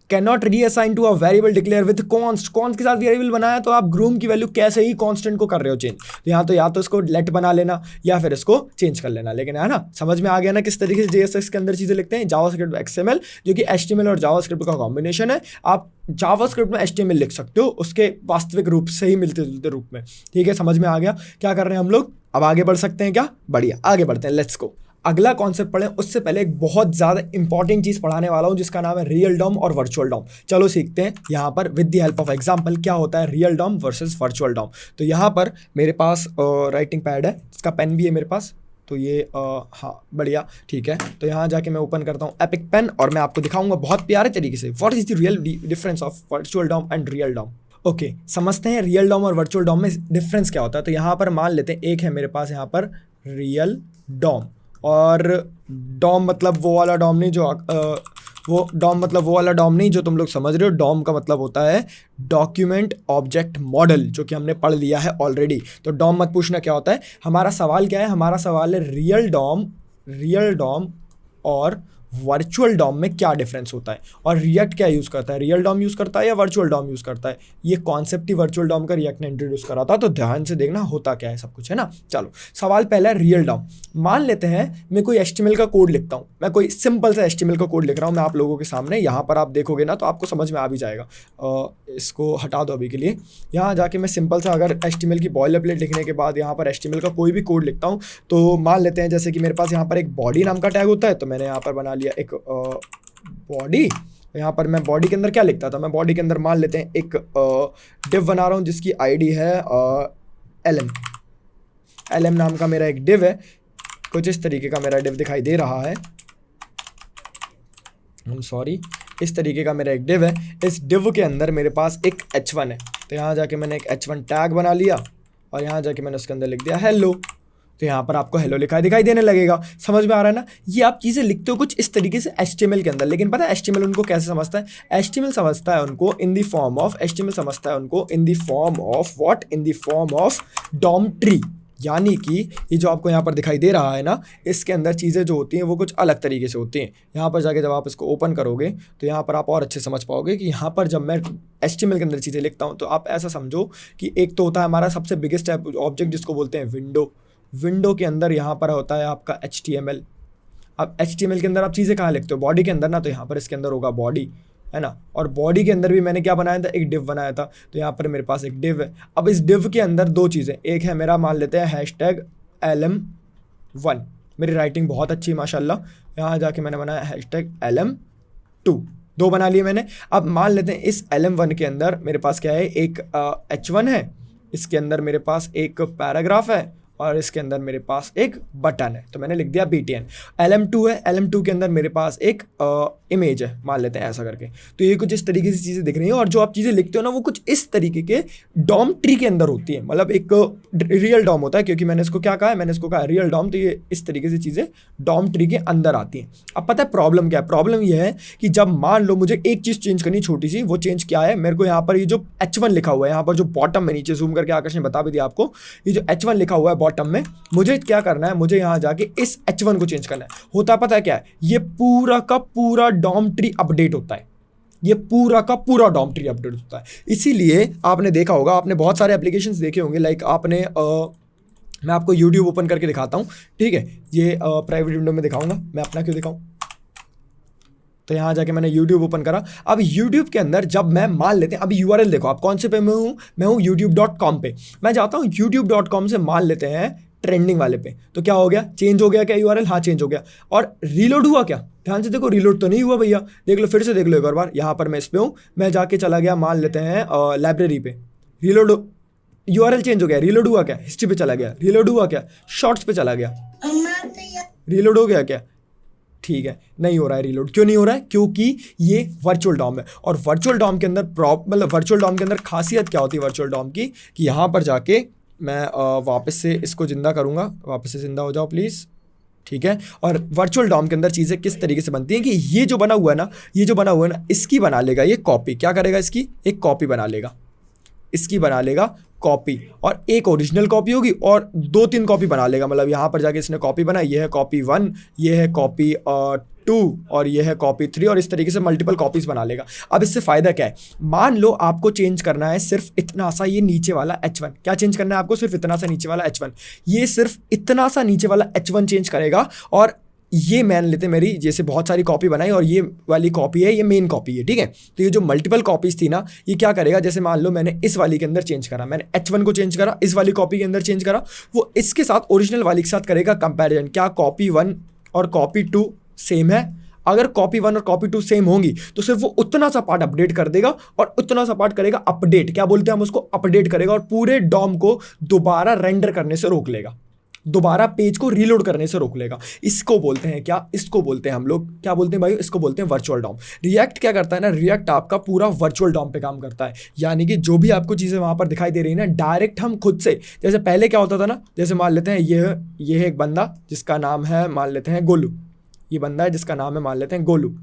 Cannot reassign to a variable declare with const. Const के साथ वेरिएबल बनाया तो आप ग्रूम की वैल्यू कैसे ही कांस्टेंट को कर रहे हो चेंज। तो यहाँ तो या तो इसको लेट बना लेना या फिर इसको चेंज कर लेना। लेकिन है ना, समझ में आ गया ना किस तरीके से JSX के अंदर चीज़ें लिखते हैं। जावास्क्रिप्ट XML जो कि HTML और जावास्क्रिप्ट का कॉम्बिनेशन है। आप जावास्क्रिप्ट में HTML लिख सकते हो उसके वास्तविक रूप से ही मिलते जुलते रूप में। ठीक है, समझ में आ गया क्या कर रहे हैं हम लोग? अब आगे बढ़ सकते हैं क्या? बढ़िया, आगे बढ़ते हैं, लेट्स गो। अगला कॉन्सेप्ट पढ़ें उससे पहले एक बहुत ज़्यादा इंपॉर्टेंट चीज़ पढ़ाने वाला हूँ जिसका नाम है रियल डॉम और वर्चुअल डॉम। चलो सीखते हैं यहाँ पर with the help of example क्या होता है real DOM versus virtual DOM. तो यहाँ पर मेरे पास राइटिंग पैड है, इसका पेन भी है मेरे पास, तो ये हाँ बढ़िया ठीक है। तो यहाँ जाके मैं ओपन करता हूँ एपिक पेन और मैं आपको दिखाऊंगा बहुत प्यारे तरीके से what is the real difference of virtual DOM and real DOM. Okay, समझते हैं रियल डॉम और वर्चुअल डॉम में डिफरेंस क्या होता है। तो यहाँ पर मान लेते हैं एक है मेरे पास यहाँ पर रियल डॉम, और डॉम मतलब वो वाला डॉम नहीं जो वो डॉम मतलब वो वाला डॉम नहीं जो तुम लोग समझ रहे हो। डॉम का मतलब होता है डॉक्यूमेंट ऑब्जेक्ट मॉडल, जो कि हमने पढ़ लिया है ऑलरेडी। तो डॉम मत पूछना क्या होता है। हमारा सवाल क्या है, हमारा सवाल है रियल डॉम और वर्चुअल डॉम में क्या डिफरेंस होता है, और रिएक्ट क्या यूज़ करता है, रियल डॉम यूज़ करता है या वर्चुअल डॉम यूज़ करता है। ये कॉन्सेप्ट ही वर्चुअल डॉम का रिएक्ट ने इंट्रोड्यूस करा था, तो ध्यान से देखना होता क्या है सब कुछ, है ना। चलो सवाल पहला है रियल डॉम। मान लेते हैं मैं कोई HTML का कोड लिखता हूँ, मैं कोई सिंपल सा HTML का कोड लिख रहा हूँ मैं आप लोगों के सामने। यहाँ पर आप देखोगे ना तो आपको समझ में आ भी जाएगा। इसको हटा दो अभी के लिए। यहाँ जाके मैं सिंपल सा अगर HTML की बॉयलर प्लेट लिखने के बाद यहाँ पर HTML का कोई भी कोड लिखता हूँ, तो मान लेते हैं जैसे कि मेरे पास यहाँ पर एक बॉडी नाम का टैग होता है, तो मैंने यहाँ पर बना लिया एक बॉडी। यहाँ पर मैं बॉडी के अंदर क्या लिखता था, मैं बॉडी के अंदर मान लेते हैं एक डिव बना रहा हूँ जिसकी ID है LM नाम का मेरा एक डिव है। कुछ इस तरीके का मेरा डिव दिखाई दे रहा है, सॉरी, इस तरीके का मेरा एक डिव है। इस डिव के अंदर मेरे पास एक H1 है, तो यहाँ जाके मैंने एक H1 टैग बना लिया और यहाँ जाके मैंने उसके अंदर लिख दिया हेलो। तो यहाँ पर आपको हेलो लिखा दिखाई देने लगेगा। समझ में आ रहा है ना। ये आप चीज़ें लिखते हो कुछ इस तरीके से HTML के अंदर, लेकिन पता है HTML उनको कैसे समझता है, HTML समझता है उनको in the form of what, in the form of DOM tree. यानी कि ये जो आपको यहाँ पर दिखाई दे रहा है ना, इसके अंदर चीज़ें जो होती हैं वो कुछ अलग तरीके से होती हैं। यहाँ पर जाके जब आप इसको ओपन करोगे तो यहाँ पर आप और अच्छे समझ पाओगे कि यहाँ पर जब मैं HTML के अंदर चीज़ें लिखता हूँ तो आप ऐसा समझो कि एक तो होता है हमारा सबसे बिगेस्ट ऑब्जेक्ट जिसको बोलते हैं विंडो के अंदर यहाँ पर होता है आपका HTML। अब HTML के अंदर आप चीज़ें कहाँ लिखते हो, बॉडी के अंदर ना, तो यहाँ पर इसके अंदर होगा बॉडी, है ना। और बॉडी के अंदर भी मैंने क्या बनाया था, एक डिव बनाया था। तो यहाँ पर मेरे पास एक डिव है। अब इस डिव के अंदर दो चीज़ें, एक है मेरा मान लेते हैं #LM1, मेरी राइटिंग बहुत अच्छी है माशाल्लाह। यहाँ जाके मैंने बनाया #LM2, दो बना लिए मैंने। अब मान लेते हैं इस LM1 के अंदर मेरे पास क्या है, एक H1 है, इसके अंदर मेरे पास एक पैराग्राफ है और इसके अंदर मेरे पास एक बटन है, तो मैंने लिख दिया BTN। LM2 है, LM2 के अंदर मेरे पास एक इमेज है, मान लेते हैं ऐसा करके। तो ये कुछ इस तरीके से चीज़ें दिख रही हैं, और जो आप चीज़ें लिखते हो ना वो कुछ इस तरीके के डॉम ट्री के अंदर होती है, मतलब एक रियल डॉम होता है, क्योंकि मैंने इसको क्या कहा है, मैंने इसको कहा रियल डॉम। तो ये इस तरीके से चीज़ें डॉम ट्री के अंदर आती हैं। अब पता है प्रॉब्लम क्या है, प्रॉब्लम ये है कि जब मान लो मुझे एक चीज़ चेंज करनी छोटी सी, वो चेंज क्या है, मेरे को यहाँ पर ये जो H1 लिखा हुआ है, यहाँ पर जो बॉटम में, नीचे जूम करके आकाश ने बता भी दिया आपको, ये जो H1 लिखा हुआ है बॉटम में, मुझे क्या करना है, मुझे यहाँ जाके इस H1 को चेंज करना है। होता पता है क्या है, ये पूरा का पूरा डॉम ट्री अपडेट होता है, ये पूरा का पूरा डॉम ट्री अपडेट होता है। इसीलिए आपने देखा होगा, आपने बहुत सारे एप्लीकेशंस देखे होंगे, लाइक आपने मैं आपको YouTube ओपन करके दिखाता हूँ, ठीक है। ये प्राइवेट विंडो में दिखाऊंगा, मैं अपना क्यों दिखाऊँ। तो यहाँ जाके मैंने YouTube ओपन करा। अब YouTube के अंदर जब मैं मान लेते हैं, अभी URL देखो आप कौन से पे मैं हूँ youtube.com पे। मैं जाता हूँ youtube.com से मान लेते हैं ट्रेंडिंग वाले पे, तो क्या हो गया, चेंज हो गया क्या URL, हाँ चेंज हो गया। और रीलोड हुआ क्या, ध्यान से देखो, रीलोड तो नहीं हुआ भैया, देख लो, फिर से देख लो एक बार। यहाँ पर मैं इस पे हूँ, मैं जाके चला गया मान लेते हैं लाइब्रेरी पे, रीलोड, URL चेंज हो गया, रीलोड हुआ क्या, हिस्ट्री पे चला गया, रीलोड हुआ क्या, शॉर्ट्स पे चला गया, रीलोड हो गया क्या, ठीक है, नहीं हो रहा है रीलोड। क्यों नहीं हो रहा है, क्योंकि ये वर्चुअल डॉम है। और वर्चुअल डॉम के अंदर मतलब वर्चुअल डॉम के अंदर खासियत क्या होती है वर्चुअल डॉम की, कि यहाँ पर जाके मैं वापस से इसको जिंदा करूँगा, वापस से जिंदा हो जाओ प्लीज़, ठीक है। और वर्चुअल डॉम के अंदर चीज़ें किस तरीके से बनती हैं कि ये जो बना हुआ है ना, ये जो बना हुआ है ना, इसकी बना लेगा ये कॉपी, क्या करेगा, इसकी एक कॉपी बना लेगा, इसकी बना लेगा कॉपी, और एक ओरिजिनल कॉपी होगी और 2-3 कॉपी बना लेगा। मतलब यहाँ पर जाके इसने कॉपी बनाई, ये है कॉपी 1, ये है कॉपी 2 और ये है कॉपी 3, और इस तरीके से मल्टीपल कॉपीज बना लेगा। अब इससे फ़ायदा क्या है, मान लो आपको चेंज करना है सिर्फ इतना सा ये नीचे वाला H1, क्या चेंज करना है आपको, सिर्फ इतना सा नीचे वाला H1, ये सिर्फ इतना सा नीचे वाला H1 चेंज करेगा। और ये मान लेते मेरी जैसे बहुत सारी कॉपी बनाई, और ये वाली कॉपी है, ये मेन कॉपी है, ठीक है। तो ये जो मल्टीपल कॉपीज थी ना, ये क्या करेगा, जैसे मान लो मैंने इस वाली के अंदर चेंज करा, मैंने H1 को चेंज करा, इस वाली कॉपी के अंदर चेंज करा, वो इसके साथ ओरिजिनल वाली के साथ करेगा कंपैरिजन, क्या कॉपी 1 और कॉपी 2 सेम है। अगर कॉपी 1 और कॉपी 2 सेम होंगी तो सिर्फ वो उतना सा पार्ट अपडेट कर देगा, और उतना सा पार्ट करेगा अपडेट, क्या बोलते हैं हम उसको, अपडेट करेगा, और पूरे डॉम को दोबारा रेंडर करने से रोक लेगा, दोबारा पेज को रीलोड करने से रोक लेगा। इसको बोलते हैं क्या, इसको बोलते हैं हम लोग, क्या बोलते हैं भाई, इसको बोलते हैं वर्चुअल डॉम। रिएक्ट क्या करता है ना, रिएक्ट आपका पूरा वर्चुअल डॉम पे काम करता है, यानी कि जो भी आपको चीज़ें वहाँ पर दिखाई दे रही है ना, डायरेक्ट हम खुद से, जैसे पहले क्या होता था ना, जैसे मान लेते हैं ये है एक बंदा जिसका नाम है मान लेते हैं गोलू, ये बंदा है जिसका नाम है मान लेते हैं गोलू,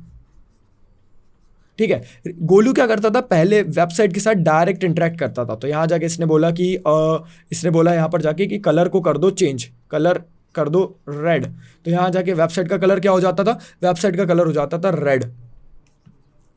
ठीक है। गोलू क्या करता था, पहले वेबसाइट के साथ डायरेक्ट इंटरेक्ट करता था। तो यहाँ जाके इसने बोला कि इसने बोला यहाँ पर जाके कि कलर को कर दो चेंज, कलर कर दो रेड। तो यहाँ जाके वेबसाइट का कलर क्या हो जाता था, वेबसाइट का कलर हो जाता था रेड,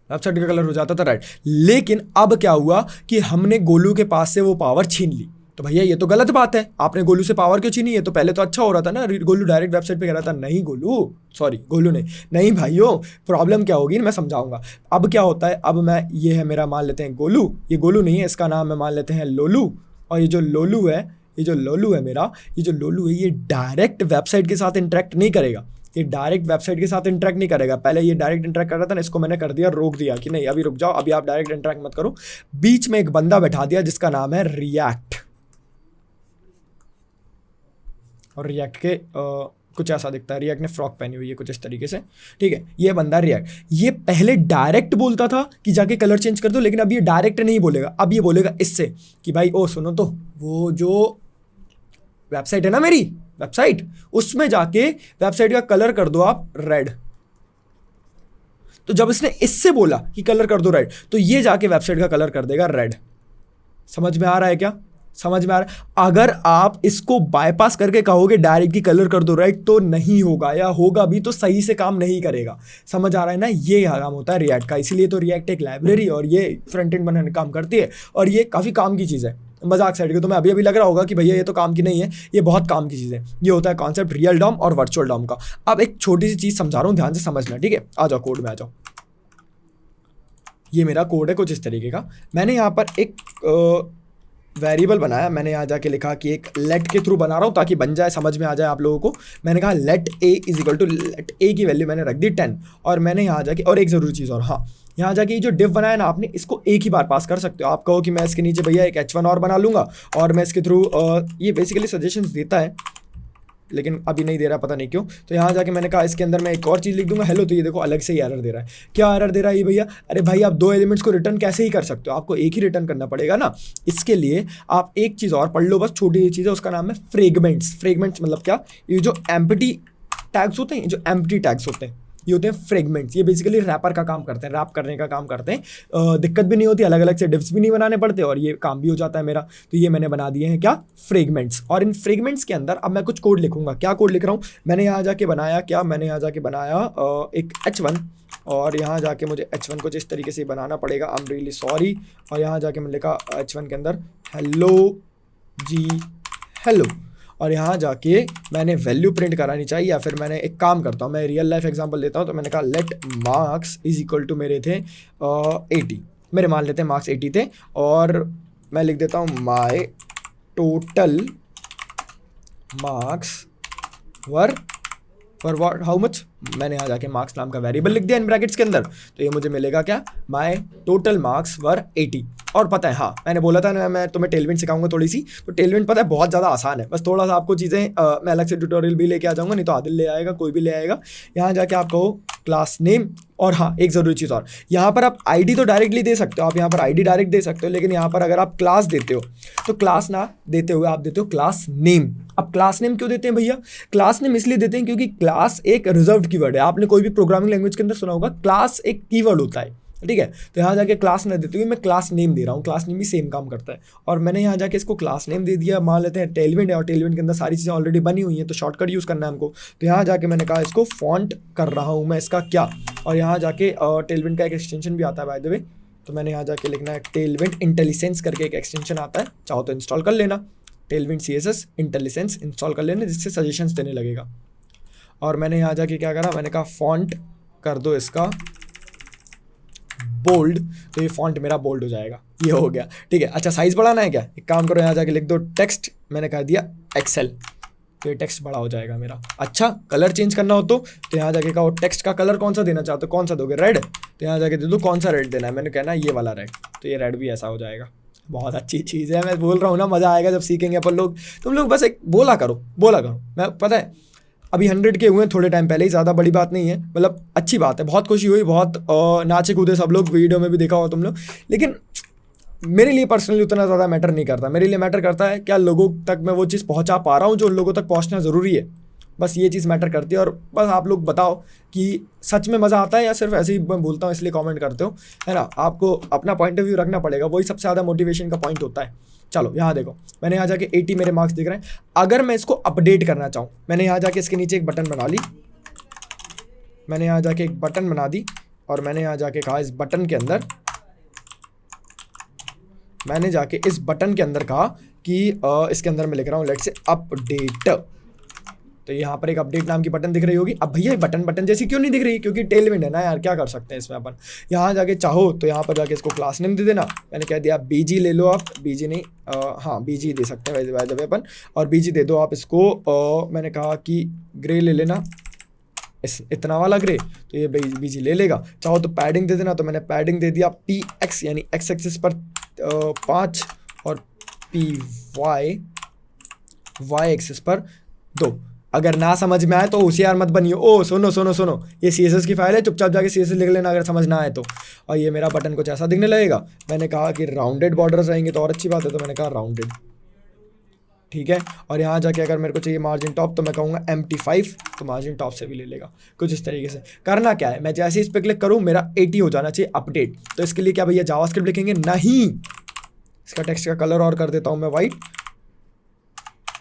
वेबसाइट का कलर हो जाता था रेड। लेकिन अब क्या हुआ कि हमने गोलू के पास से वो पावर छीन ली। तो भैया ये तो गलत बात है, आपने गोलू से पावर क्यों छीनी है, तो पहले तो अच्छा हो रहा था ना, गोलू डायरेक्ट वेबसाइट पे कह रहा था, नहीं गोलू, सॉरी गोलू नहीं भाइयों, प्रॉब्लम क्या होगी मैं समझाऊंगा। अब क्या होता है, अब मैं, ये है मेरा मान लेते हैं गोलू, ये गोलू नहीं है, इसका नाम है मान लेते हैं लोलू, और ये जो लोलू है, ये जो लोलू है मेरा, ये जो लोलू है, ये डायरेक्ट वेबसाइट के साथ इंटरेक्ट नहीं करेगा, ये डायरेक्ट वेबसाइट के साथ इंटरेक्ट नहीं करेगा। पहले ये डायरेक्ट इंटरेक्ट कर रहा था ना, इसको मैंने कर दिया, रोक दिया कि नहीं अभी रुक जाओ, अभी आप डायरेक्ट इंटरेक्ट मत करो। बीच में एक बंदा बैठा दिया जिसका नाम है रिएक्ट, और रिएक्ट के कुछ ऐसा दिखता है, रिएक्ट ने फ्रॉक पहनी हुई है कुछ इस तरीके से, ठीक है। ये बंदा रिएक्ट, ये पहले डायरेक्ट बोलता था कि जाके कलर चेंज कर दो, लेकिन अब ये डायरेक्ट नहीं बोलेगा, अब ये बोलेगा इससे कि भाई ओ सुनो, तो वो जो वेबसाइट है ना मेरी वेबसाइट, उसमें जाके वेबसाइट का कलर कर दो आप रेड। तो जब इसने इससे बोला कि कलर कर दो रेड, तो ये जाके वेबसाइट का कलर कर देगा रेड। समझ में आ रहा है क्या, समझ में आ रहा है। अगर आप इसको बाईपास करके कहोगे डायरेक्ट की कलर कर दो राइट, तो नहीं होगा, या होगा भी तो सही से काम नहीं करेगा। समझ आ रहा है ना, ये काम होता है रिएक्ट का। इसीलिए तो रिएक्ट एक लाइब्रेरी और ये फ्रंट एंड बनाने काम करती है, और ये काफ़ी काम की चीज़ है। मजाक साइड के तो मैं अभी लग रहा होगा कि भैया ये तो काम की नहीं है, ये बहुत काम की चीज़ है। ये होता है कॉन्सेप्ट रियल डॉम और वर्चुअल डॉम का। अब एक छोटी सी चीज़ समझा रहा हूँ, ध्यान से समझना, ठीक है। आ जाओ कोड में आ जाओ। ये मेरा कोड है कुछ इस तरीके का। मैंने यहाँ पर एक वेरिएबल बनाया, मैंने यहाँ जाके लिखा कि एक लेट के थ्रू बना रहा हूँ ताकि बन जाए, समझ में आ जाए आप लोगों को। मैंने कहा let a is equal to let a की वैल्यू मैंने रख दी 10। और मैंने यहाँ जाके और एक ज़रूरी चीज़ और, हाँ यहाँ जाके ये जो डिव बनाया ना आपने, इसको एक ही बार पास कर सकते हो। आप कहो कि मैं इसके नीचे भैया एक h1 और बना लूँगा और मैं इसके थ्रू ये बेसिकली सजेशंस देता है लेकिन अभी नहीं दे रहा, पता नहीं क्यों। तो यहाँ जाके मैंने कहा इसके अंदर मैं एक और चीज़ लिख दूंगा हेलो, तो ये देखो अलग से ही एरर दे रहा है। क्या एरर दे रहा है ये भैया? अरे भाई आप 2 एलिमेंट्स को रिटर्न कैसे ही कर सकते हो, आपको एक ही रिटर्न करना पड़ेगा ना। इसके लिए आप एक चीज़ और पढ़ लो, बस छोटी सी चीज़ है, उसका नाम है फ्रेगमेंट्स। फ्रेगमेंट्स मतलब क्या? ये जो एम्प्टी टैग्स होते हैं, जो एम्प्टी टैग्स होते हैं ये होते हैं फ्रेगमेंट्स। ये बेसिकली रैपर का काम करते हैं, रैप करने का काम करते हैं। दिक्कत भी नहीं होती, अलग अलग से डिव्स भी नहीं बनाने पड़ते और ये काम भी हो जाता है मेरा। तो ये मैंने बना दिए हैं क्या? फ्रेगमेंट्स। और इन फ्रेगमेंट्स के अंदर अब मैं कुछ कोड लिखूंगा। क्या कोड लिख रहा हूँ मैंने यहाँ जाके बनाया? क्या मैंने यहाँ जाके बनाया एक h1 और यहाँ जाके मुझे h1 को जिस तरीके से बनाना पड़ेगा, आई एम रियली सॉरी। और यहाँ जाके मैंने लिखा h1 के अंदर हेलो जी हेलो। और यहाँ जाके मैंने वैल्यू प्रिंट करानी चाहिए, या फिर मैंने एक काम करता हूँ, मैं रियल लाइफ एग्जांपल लेता हूँ। तो मैंने कहा let marks is equal to मेरे थे 80, मेरे मान लेते हैं मार्क्स 80 थे, और मैं लिख देता हूँ my total marks were what how much. मैंने यहाँ जाके मार्क्स नाम का वेरिएबल लिख दिया इन ब्रैकेट्स के अंदर। तो ये मुझे मिलेगा क्या? माय टोटल मार्क्स वर 80। और पता है, हाँ मैंने बोला था ना मैं तुम्हें टेलविंड सिखाऊंगा थोड़ी सी, तो टेलविंड पता है बहुत ज़्यादा आसान है, बस थोड़ा सा आपको चीज़ें मैं अलग से ट्यूटोरियल भी लेके आ जाऊँगा, नहीं तो आदिल ले आएगा, कोई भी ले आएगा। यहाँ जाके आप कहो क्लास नेम, और हाँ एक ज़रूरी चीज़ और, यहाँ पर आप आईडी तो डायरेक्टली दे सकते हो, आप यहाँ पर आईडी डायरेक्ट दे सकते हो, लेकिन यहाँ पर अगर आप क्लास देते हो तो क्लास ना देते हुए आप देते हो क्लास नेम। अब क्लास नेम क्यों देते हैं भैया? क्लास नेम इसलिए देते हैं क्योंकि क्लास एक रिजर्व्ड कीवर्ड है। आपने कोई भी प्रोग्रामिंग लैंग्वेज के अंदर सुना होगा क्लास एक कीवर्ड होता है, ठीक है। तो यहाँ जाके क्लास ना देते हुए मैं क्लास नेम दे रहा हूँ, क्लास नेम भी सेम काम करता है। और मैंने यहाँ जाके इसको क्लास नेम दे दिया, मान लेते हैं टेलविंड है और टेलविंड के अंदर सारी चीज़ें ऑलरेडी बनी हुई हैं, तो शॉर्टकट यूज़ करना है हमको। तो यहाँ जाके मैंने कहा इसको फॉन्ट कर रहा हूँ मैं इसका क्या, और यहाँ जाके टेलविंड का एक एक्सटेंशन भी आता है बाय द वे, तो मैंने यहाँ जाके लिखना है टेलविंड इंटेलिसेंस करके एक एक्सटेंशन आता है, चाहो तो इंस्टॉल कर लेना, टेलविंड CSS इंटेलिसेंस इंस्टॉल कर लेना, जिससे सजेशंस देने लगेगा। और मैंने यहाँ जाके क्या करा, मैंने कहा फॉन्ट कर दो इसका बोल्ड, तो ये फॉन्ट मेरा बोल्ड हो जाएगा, ये हो गया, ठीक है। अच्छा साइज़ बढ़ाना है क्या? एक काम करो, यहाँ जाके लिख दो टेक्स्ट, मैंने कह दिया एक्सेल, तो ये टेक्स्ट बड़ा हो जाएगा मेरा। अच्छा कलर चेंज करना हो तो यहाँ जाके कहो टेक्स्ट का कलर कौन सा देना चाहते हो, कौन सा दोगे? रेड, तो यहाँ जाके दे दो कौन सा रेड देना है, मैंने कहना ये वाला रेड, तो ये रेड भी ऐसा हो जाएगा। बहुत अच्छी चीज़ है, मैं बोल रहा हूँ ना, मज़ा आएगा जब सीखेंगे अपन लोग। तुम लोग बस एक बोला करो। मैं पता है अभी 100 के हुए हैं थोड़े टाइम पहले ही, ज़्यादा बड़ी बात नहीं है, मतलब अच्छी बात है, बहुत खुशी हुई, बहुत नाचे कूदे सब लोग, वीडियो में भी देखा हो तुम लोग। लेकिन मेरे लिए पर्सनली उतना ज़्यादा मैटर नहीं करता, मेरे लिए मैटर करता है क्या लोगों तक मैं वो चीज़ पहुंचा पा रहा हूं जो उन लोगों तक पहुंचना ज़रूरी है, बस ये चीज़ मैटर करती है। और बस आप लोग बताओ कि सच में मज़ा आता है या सिर्फ ऐसे ही मैं बोलता हूँ इसलिए कमेंट करते हो, है ना। आपको अपना पॉइंट ऑफ व्यू रखना पड़ेगा, वही सबसे ज़्यादा मोटिवेशन का पॉइंट होता है। चलो यहाँ देखो, मैंने यहाँ जाके 80 मेरे मार्क्स दिख रहे हैं। अगर मैं इसको अपडेट करना चाहूँ, मैंने यहाँ जाके इसके नीचे एक बटन बना ली, मैंने यहाँ जाके एक बटन बना दी, और मैंने यहाँ जाके कहा इस बटन के अंदर, मैंने जाके इस बटन के अंदर कहा कि इसके अंदर मैं लिख रहा हूँ लेट्स से अपडेट। तो यहाँ पर एक अपडेट नाम की बटन दिख रही होगी। अब भैया बटन जैसी क्यों नहीं दिख रही? क्योंकि टेलविंड है ना यार, क्या कर सकते हैं इसमें अपन। यहाँ जाके चाहो तो यहाँ पर जाके इसको क्लास नेम दे देना, मैंने कह दिया BG ले लो आप, BG नहीं हाँ BG दे सकते हैं बाय द वे अपन, और BG दे दो आप इसको। मैंने कहा कि ग्रे ले लेना, इतना वाला ग्रे, तो ये BG ले लेगा। चाहो तो पैडिंग दे देना, तो मैंने पैडिंग दे दिया PX यानी X एक्सिस पर 5 और PY Y एक्सिस पर 2। अगर ना समझ में आए तो होशियार मत बनिए। ओ सुनो, ये CSS की फाइल है, चुपचाप जाके CSS लिख लेना अगर समझ ना आए तो। और ये मेरा बटन कुछ ऐसा दिखने लगेगा। मैंने कहा कि राउंडेड बॉर्डर्स रहेंगे तो और अच्छी बात है, तो मैंने कहा राउंडेड, ठीक है। और यहाँ जाके अगर मेरे को चाहिए मार्जिन टॉप, तो मैं कहूँगा MT5, तो मार्जिन टॉप से भी ले लेगा। कुछ इस तरीके से करना क्या है, मैं जैसे इस पर क्लिक करूँ मेरा 80 हो जाना चाहिए अपडेट। तो इसके लिए क्या भैया जावास्क्रिप्ट लिखेंगे? नहीं, इसका टेक्स्ट का कलर और कर देता हूँ मैं वाइट,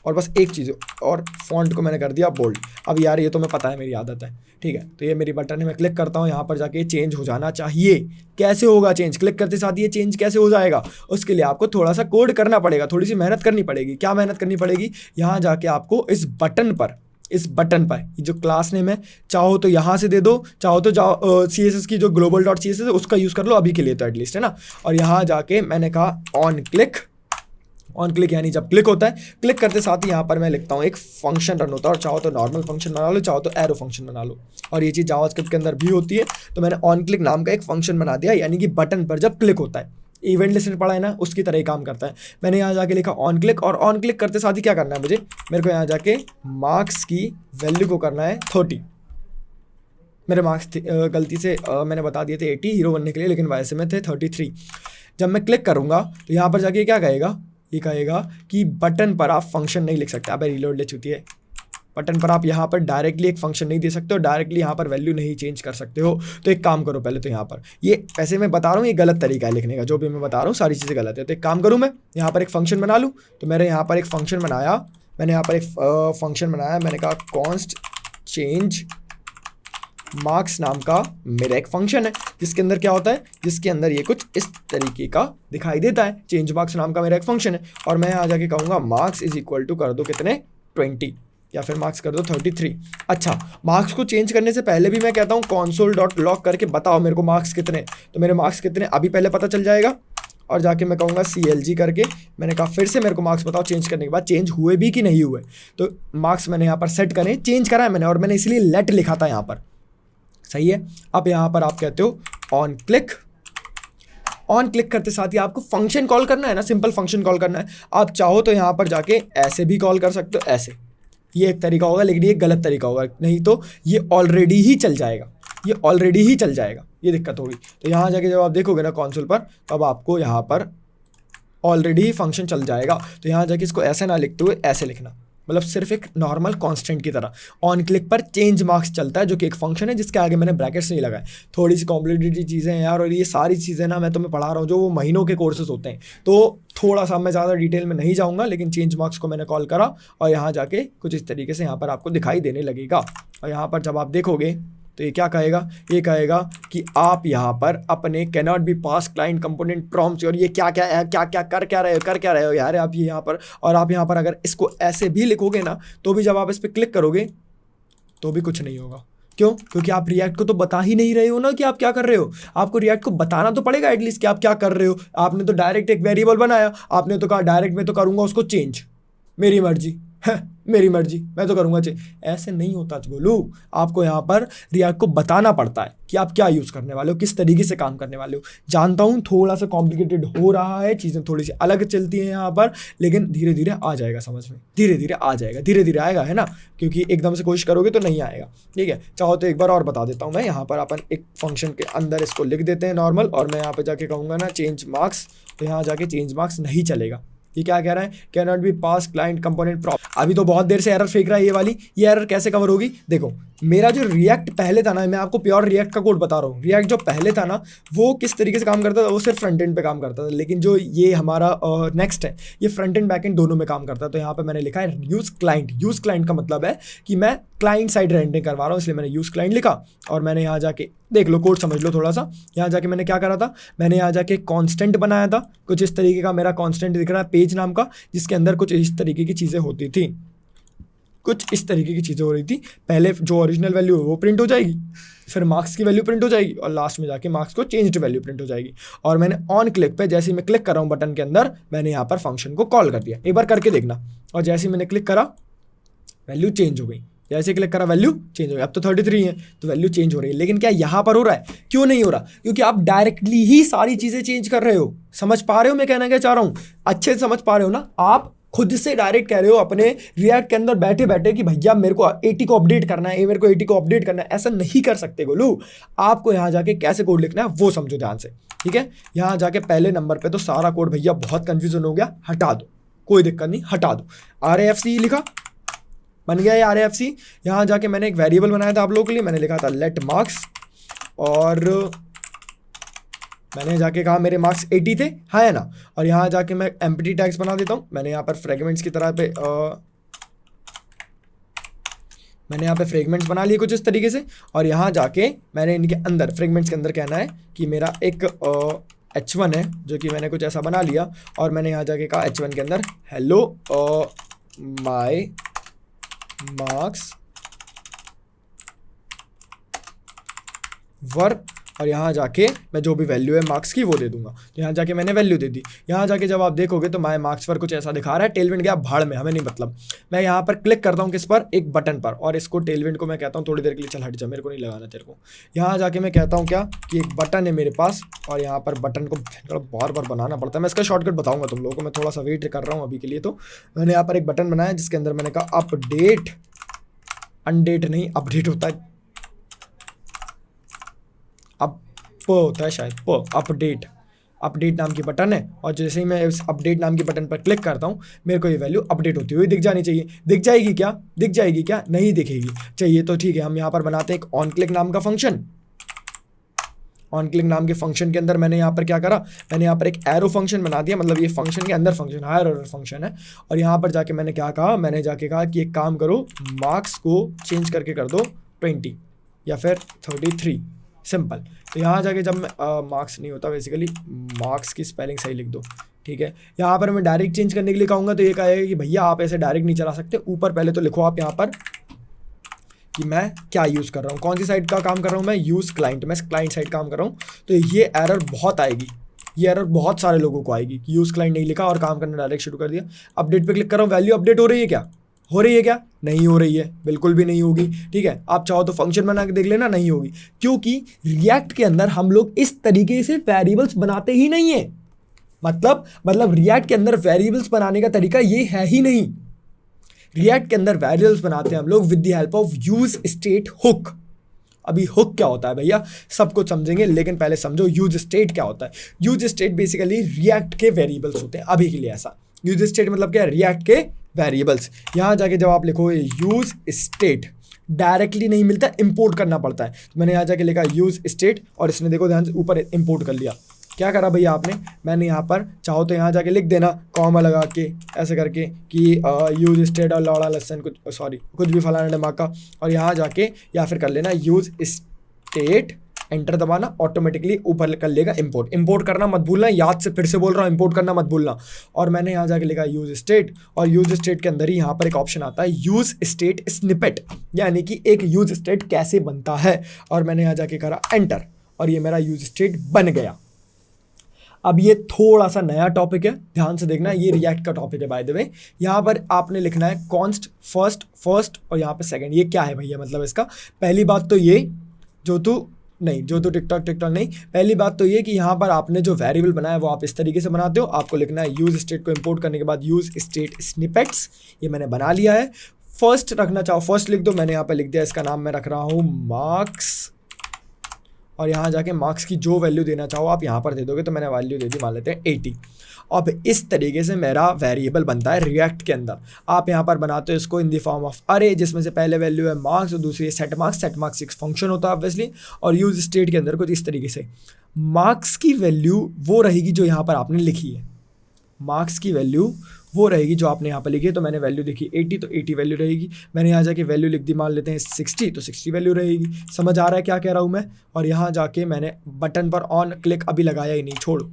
और बस एक चीज़, और फॉन्ट को मैंने कर दिया बोल्ड। अब यार ये तो मैं पता है, मेरी आदत है, ठीक है। तो ये मेरी बटन है, मैं क्लिक करता हूँ, यहाँ पर जाके चेंज हो जाना चाहिए। कैसे होगा चेंज? क्लिक करते साथ ये चेंज कैसे हो जाएगा? उसके लिए आपको थोड़ा सा कोड करना पड़ेगा, थोड़ी सी मेहनत करनी पड़ेगी। क्या मेहनत करनी पड़ेगी? यहाँ जाके आपको इस बटन पर इस बटन पर, ये जो क्लास नेम है, चाहो तो यहाँ से दे दो, चाहो तो जाओ CSS की जो global.css है उसका यूज़ कर लो अभी के लिए तो एटलीस्ट, है ना। और यहाँ जाके मैंने कहा ऑन क्लिक यानी जब क्लिक होता है, क्लिक करते साथ ही यहाँ पर मैं लिखता हूँ एक फंक्शन रन होता है, और चाहो तो नॉर्मल फंक्शन बना लो, चाहो तो एरो फंक्शन बना लो, और ये चीज़ जावास्क्रिप्ट के अंदर भी होती है। तो मैंने ऑन क्लिक नाम का एक फंक्शन बना दिया, यानी कि बटन पर जब क्लिक होता है, इवेंट लिस्टेड पड़ा है ना, उसकी तरह ही काम करता है। मैंने यहाँ जाके लिखा ऑन क्लिक, और ऑन क्लिक करते साथ ही क्या करना है मुझे, मेरे को यहाँ जाके मार्क्स की वैल्यू को करना है 30। मेरे मार्क्स गलती से मैंने बता दिए थे 80 हीरो बनने के लिए, लेकिन वैसे में थे 33। जब मैं क्लिक करूँगा तो यहाँ पर जाके क्या कहेगा, ये कहेगा कि बटन पर आप फंक्शन नहीं लिख सकते। अबे रीलोड ले चुकी है। बटन पर आप यहाँ पर डायरेक्टली एक फंक्शन नहीं दे सकते हो, डायरेक्टली यहाँ पर वैल्यू नहीं चेंज कर सकते हो। तो एक काम करो, पहले तो यहाँ पर, ये वैसे मैं बता रहा हूँ ये गलत तरीका है लिखने का, जो भी मैं बता रहा हूँ सारी चीज़ें गलत है। तो एक काम करूँ, मैं यहाँ पर एक फंक्शन बना लूँ। तो मैंने यहाँ पर एक फंक्शन बनाया, मैंने कहा कॉन्स्ट चेंज मार्क्स नाम का मेरा एक फंक्शन है, जिसके अंदर क्या होता है, जिसके अंदर ये कुछ इस तरीके का दिखाई देता है। चेंज मार्क्स नाम का मेरा एक फंक्शन है, और मैं यहाँ जाके कहूँगा मार्क्स इज इक्वल टू कर दो कितने 20, या फिर मार्क्स कर दो 33। अच्छा, मार्क्स को चेंज करने से पहले भी मैं कहता हूँ console.log करके बताओ मेरे को मार्क्स कितने, तो मेरे मार्क्स कितने अभी पहले पता चल जाएगा। और जाके मैं कहूँगा CLG करके, मैंने कहा फिर से मेरे को मार्क्स बताओ चेंज करने के बाद चेंज हुए भी कि नहीं हुए। तो मार्क्स मैंने यहाँ पर सेट करें, चेंज करा है मैंने, और मैंने इसलिए लेट लिखा था यहाँ पर, सही है। अब यहाँ पर आप कहते हो ऑन क्लिक करते साथ ही आपको फंक्शन कॉल करना है ना, सिंपल फंक्शन कॉल करना है। आप चाहो तो यहाँ पर जाके ऐसे भी कॉल कर सकते हो, ऐसे, ये एक तरीका होगा, लेकिन ये गलत तरीका होगा, नहीं तो ये ऑलरेडी ही चल जाएगा, ये दिक्कत होगी। तो यहाँ जाके जब आप देखोगे ना कंसोल पर, तब आपको यहाँ पर ऑलरेडी ही फंक्शन चल जाएगा। तो यहाँ जाके इसको ऐसे ना लिखते हुए ऐसे लिखना, मतलब सिर्फ एक नॉर्मल कांस्टेंट की तरह। ऑन क्लिक पर चेंज मार्क्स चलता है, जो कि एक फंक्शन है जिसके आगे मैंने ब्रैकेट्स नहीं लगाए। थोड़ी सी कॉम्प्लिकेटेड चीज़ें हैं यार, और ये सारी चीज़ें ना मैं तुम्हें पढ़ा रहा हूँ जो वो महीनों के कोर्सेज होते हैं, तो थोड़ा सा मैं ज़्यादा डिटेल में नहीं जाऊँगा। लेकिन चेंज मार्क्स को मैंने कॉल करा, और यहाँ जाके कुछ इस तरीके से यहाँ पर आपको दिखाई देने लगेगा। और यहाँ पर जब आप देखोगे तो ये क्या कहेगा, ये कहेगा कि आप यहाँ पर अपने cannot be pass client component prompts, और ये क्या कर क्या रहे हो यार आप ये यहाँ पर। और आप यहाँ पर अगर इसको ऐसे भी लिखोगे ना, तो भी जब आप इस पर क्लिक करोगे तो भी कुछ नहीं होगा। क्यों? क्योंकि आप रिएक्ट को तो बता ही नहीं रहे हो ना कि आप क्या कर रहे हो। आपको रिएक्ट को बताना तो पड़ेगा एटलीस्ट कि आप क्या कर रहे हो। आपने तो डायरेक्ट एक वेरिएबल बनाया, आपने तो कहा डायरेक्ट मैं तो करूँगा उसको चेंज, मेरी मर्जी है, मेरी मर्जी, मैं तो करूँगा चेंज। ऐसे नहीं होता बोलू, आपको यहाँ पर रिएक्ट को बताना पड़ता है कि आप क्या यूज़ करने वाले हो, किस तरीके से काम करने वाले हो। जानता हूँ थोड़ा सा कॉम्प्लिकेटेड हो रहा है, चीज़ें थोड़ी सी अलग चलती हैं यहाँ पर, लेकिन धीरे धीरे आ जाएगा समझ में, धीरे धीरे आएगा, है ना, क्योंकि एकदम से कोशिश करोगे तो नहीं आएगा। ठीक है, चाहो तो एक बार और बता देता हूँ मैं। यहाँ पर अपन एक फंक्शन के अंदर इसको लिख देते हैं नॉर्मल, और मैं यहाँ पर जाके कहूँगा ना चेंज मार्क्स, तो यहाँ जाके चेंज मार्क्स नहीं चलेगा। ये क्या कह रहा है, can not be pass client component prop. अभी तो बहुत देर से एरर फेंक रहा है ये वाली, ये एरर कैसे कवर होगी। देखो मेरा जो रिएक्ट पहले था ना, मैं आपको प्योर रिएक्ट का कोड बता रहा हूँ। रिएक्ट जो पहले था ना, वो किस तरीके से काम करता था, वो सिर्फ फ्रंट एंड पे काम करता था। लेकिन जो ये हमारा नेक्स्ट है, ये फ्रंट एंड बैक एंड दोनों में काम करता है। तो यहाँ पे मैंने लिखा है यूज क्लाइंट का मतलब है कि मैं क्लाइंट साइड रेंडरिंग करवा रहा हूँ, इसलिए मैंने यूज क्लाइंट लिखा। और मैंने यहाँ जाके देख लो, कोड समझ लो थोड़ा सा। यहाँ जाके मैंने क्या करा था, मैंने यहाँ जाके कांस्टेंट बनाया था, कुछ इस तरीके का मेरा कांस्टेंट दिख रहा है पेज नाम का, जिसके अंदर कुछ इस तरीके की चीज़ें होती थी, कुछ इस तरीके की चीज़ें हो रही थी। पहले जो ओरिजिनल वैल्यू है वो प्रिंट हो जाएगी, फिर मार्क्स की वैल्यू प्रिंट हो जाएगी, और लास्ट में जाके मार्क्स को चेंज्ड वैल्यू प्रिंट हो जाएगी। और मैंने ऑन क्लिक पे, जैसे ही मैं क्लिक कर रहा हूँ बटन के अंदर, मैंने यहाँ पर फंक्शन को कॉल कर दिया। एक बार करके देखना। और जैसे ही मैंने क्लिक करा, वैल्यू चेंज हो गई। जैसे क्लिक करा, वैल्यू चेंज हो गई। अब तो 33 है, तो वैल्यू चेंज हो रही है। लेकिन क्या यहाँ पर हो रहा है? क्यों नहीं हो रहा? क्योंकि आप डायरेक्टली ही सारी चीज़ें चेंज कर रहे हो। समझ पा रहे हो मैं कहना क्या चाह रहा हूँ? अच्छे से समझ पा रहे हो ना? आप खुद से डायरेक्ट कह रहे हो अपने रिएक्ट के अंदर बैठे बैठे कि भैया मेरे को 80 को अपडेट करना है, मेरे को 80 को अपडेट करना है। ऐसा नहीं कर सकते गोलू। आपको यहाँ जाके कैसे कोड लिखना है वो समझो ध्यान से, ठीक है। यहाँ जाके पहले नंबर पे तो सारा कोड भैया बहुत कंफ्यूजन हो गया, हटा दो, कोई दिक्कत नहीं, हटा दो। RAFC लिखा, बन गया ये RAFC। यहाँ जाके मैंने एक वेरिएबल बनाया था आप लोगों के लिए, मैंने लिखा था लेट मार्क्स, और मैंने जाके कहा मेरे मार्क्स 80 थे, हाँ है ना। और यहाँ जाके मैं एम्प्टी टैग्स बना देता हूँ। मैंने यहाँ पर फ्रेगमेंट्स की तरह पे मैंने यहाँ पे फ्रेगमेंट्स बना लिए कुछ इस तरीके से। और यहाँ जाके मैंने इनके अंदर फ्रेगमेंट्स के अंदर कहना है कि मेरा एक H1 है, जो कि मैंने कुछ ऐसा बना लिया। और मैंने यहाँ जाके कहा H1 के अंदर हेलो माय मार्क्स वर, और यहाँ जाके मैं जो भी वैल्यू है मार्क्स की वो दे दूंगा। तो यहाँ जाके मैंने वैल्यू दे दी। यहाँ जाके जब आप देखोगे तो माय मार्क्स पर कुछ ऐसा दिखा रहा है, टेलविंड गया भाड़ में, हमें नहीं मतलब। मैं यहाँ पर क्लिक करता हूँ किस पर, एक बटन पर, और इसको टेलविंड को मैं कहता हूँ थोड़ी देर के लिए चल हट जा, मेरे को नहीं लगाना तेरे को। यहाँ जाके मैं कहता हूँ क्या कि एक बटन है मेरे पास, और यहाँ पर बटन को बार बार बनाना पड़ता है। मैं इसका शॉर्टकट बताऊँगा तुम लोगों को, मैं थोड़ा सा वेट कर रहा हूँ अभी के लिए। तो मैंने यहाँ पर एक बटन बनाया जिसके अंदर मैंने कहा अपडेट, अनडेट नहीं अपडेट होता है, होता है शायद अपडेट, अपडेट नाम की बटन है। और जैसे ही मैं इस अपडेट नाम की बटन पर क्लिक करता हूँ मेरे को ये वैल्यू अपडेट होती हुई दिख जानी चाहिए। दिख जाएगी क्या, दिख जाएगी क्या, नहीं दिखेगी। चाहिए तो ठीक है, हम यहाँ पर बनाते हैं एक ऑन क्लिक नाम का फंक्शन। ऑन क्लिक नाम के फंक्शन के अंदर मैंने यहाँ पर क्या करा, मैंने यहाँ पर एक एरो फंक्शन बना दिया, मतलब ये फंक्शन के अंदर फंक्शन, हायर ऑर्डर फंक्शन है। और यहाँ पर जाके मैंने क्या कहा, मैंने जाके कहा कि एक काम करो, मार्क्स को चेंज करके कर दो 20 या फिर 33, सिंपल। तो यहाँ जाके जब मैं मार्क्स नहीं होता बेसिकली, मार्क्स की स्पेलिंग सही लिख दो, ठीक है। यहाँ पर मैं डायरेक्ट चेंज करने के लिए कहूँगा तो ये कहेगा कि भैया आप ऐसे डायरेक्ट नहीं चला सकते, ऊपर पहले तो लिखो आप यहाँ पर कि मैं क्या यूज़ कर रहा हूँ, कौन सी साइड का काम कर रहा हूँ मैं, यूज़ क्लाइंट, मैं क्लाइंट साइड काम कर रहा हूँ। तो ये एरर बहुत आएगी, ये एरर बहुत सारे लोगों को आएगी कि यूज़ क्लाइंट नहीं लिखा और काम करना डायरेक्ट शुरू कर दिया। अपडेट पे क्लिक कर रहा हूँ, वैल्यू अपडेट हो रही है क्या, हो रही है क्या, नहीं हो रही है, बिल्कुल भी नहीं होगी, ठीक है। आप चाहो तो फंक्शन बना के देख लेना, नहीं होगी, क्योंकि रिएक्ट के अंदर हम लोग इस तरीके से वेरिएबल्स बनाते ही नहीं है। मतलब रिएक्ट के अंदर वेरिएबल्स बनाने का तरीका ये है ही नहीं। रिएक्ट के अंदर वेरिएबल्स बनाते हैं हम लोग with the help of use state hook. अभी हुक क्या होता है भैया, सब कुछ समझेंगे, लेकिन पहले समझो यूज स्टेट क्या होता है। यूज स्टेट बेसिकली रिएक्ट के वेरिएबल्स होते हैं अभी के लिए। ऐसा यूज स्टेट मतलब क्या है, रिएक्ट के वेरिएबल्स। यहाँ जाके जब आप लिखो यूज स्टेट, डायरेक्टली नहीं मिलता, इंपोर्ट करना पड़ता है। तो मैंने यहाँ जाके लिखा यूज स्टेट, और इसने देखो ध्यान से ऊपर इंपोर्ट कर लिया। क्या करा भैया आपने, मैंने यहाँ पर चाहो तो यहाँ जाके लिख देना कॉमा लगा के ऐसे करके कि यूज स्टेट और लौड़ा लसन कुछ भी फलाना दिमाग का, और यहाँ जाके या फिर कर लेना यूज स्टेट, एंटर दबाना, ऑटोमेटिकली ऊपर कर लेगा इंपोर्ट। इंपोर्ट करना मत भूलना, याद से फिर से बोल रहा हूँ, इंपोर्ट करना मत भूलना। और मैंने यहाँ जाके लिखा यूज स्टेट, और यूज स्टेट के अंदर ही यहाँ पर एक ऑप्शन आता है यूज स्टेट स्निपेट, यानी कि एक यूज स्टेट कैसे बनता है। और मैंने यहाँ जाके करा एंटर, और ये मेरा यूज स्टेट बन गया। अब ये थोड़ा सा नया टॉपिक है, ध्यान से देखना, ये रिएक्ट का टॉपिक है बाय द वे। यहाँ पर आपने लिखना है कॉन्स्ट फर्स्ट और यहाँ पे सेकंड। ये क्या है भैया, मतलब इसका पहली बात तो ये जो तू टिकटॉक नहीं, पहली बात तो ये कि यहाँ पर आपने जो वेरिएबल बनाया वो आप इस तरीके से बनाते हो। आपको लिखना है यूज स्टेट को इंपोर्ट करने के बाद यूज स्टेट स्निपेट्स, ये मैंने बना लिया है। फर्स्ट रखना चाहो फर्स्ट लिख दो, मैंने यहाँ पे लिख दिया, इसका नाम मैं रख रहा हूँ मार्क्स, और यहाँ जाके मार्क्स की जो वैल्यू देना चाहो आप यहाँ पर दे दोगे। तो मैंने वैल्यू दे दी, मान लेते हैं 80। अब इस तरीके से मेरा वेरिएबल बनता है रिएक्ट के अंदर। आप यहाँ पर बनाते हो इसको इन द फॉर्म ऑफ अरे, जिसमें से पहले वैल्यू है मार्क्स और दूसरी है सेट मार्क्स एक फंक्शन होता है ऑब्वियसली। और यूज स्टेट के अंदर कुछ इस तरीके से मार्क्स की वैल्यू वो रहेगी जो यहाँ पर आपने लिखी है, मार्क्स की वैल्यू वो रहेगी जो आपने यहाँ पर लिखी है। तो मैंने वैल्यू लिखी 80, तो 80 वैल्यू रहेगी। मैंने यहाँ जाके वैल्यू लिख दी, मान लेते हैं 60, तो 60 वैल्यू रहेगी। समझ आ रहा है क्या कह रहा हूँ मैं। और यहाँ जाके मैंने बटन पर ऑन क्लिक अभी लगाया ही नहीं, छोड़ो,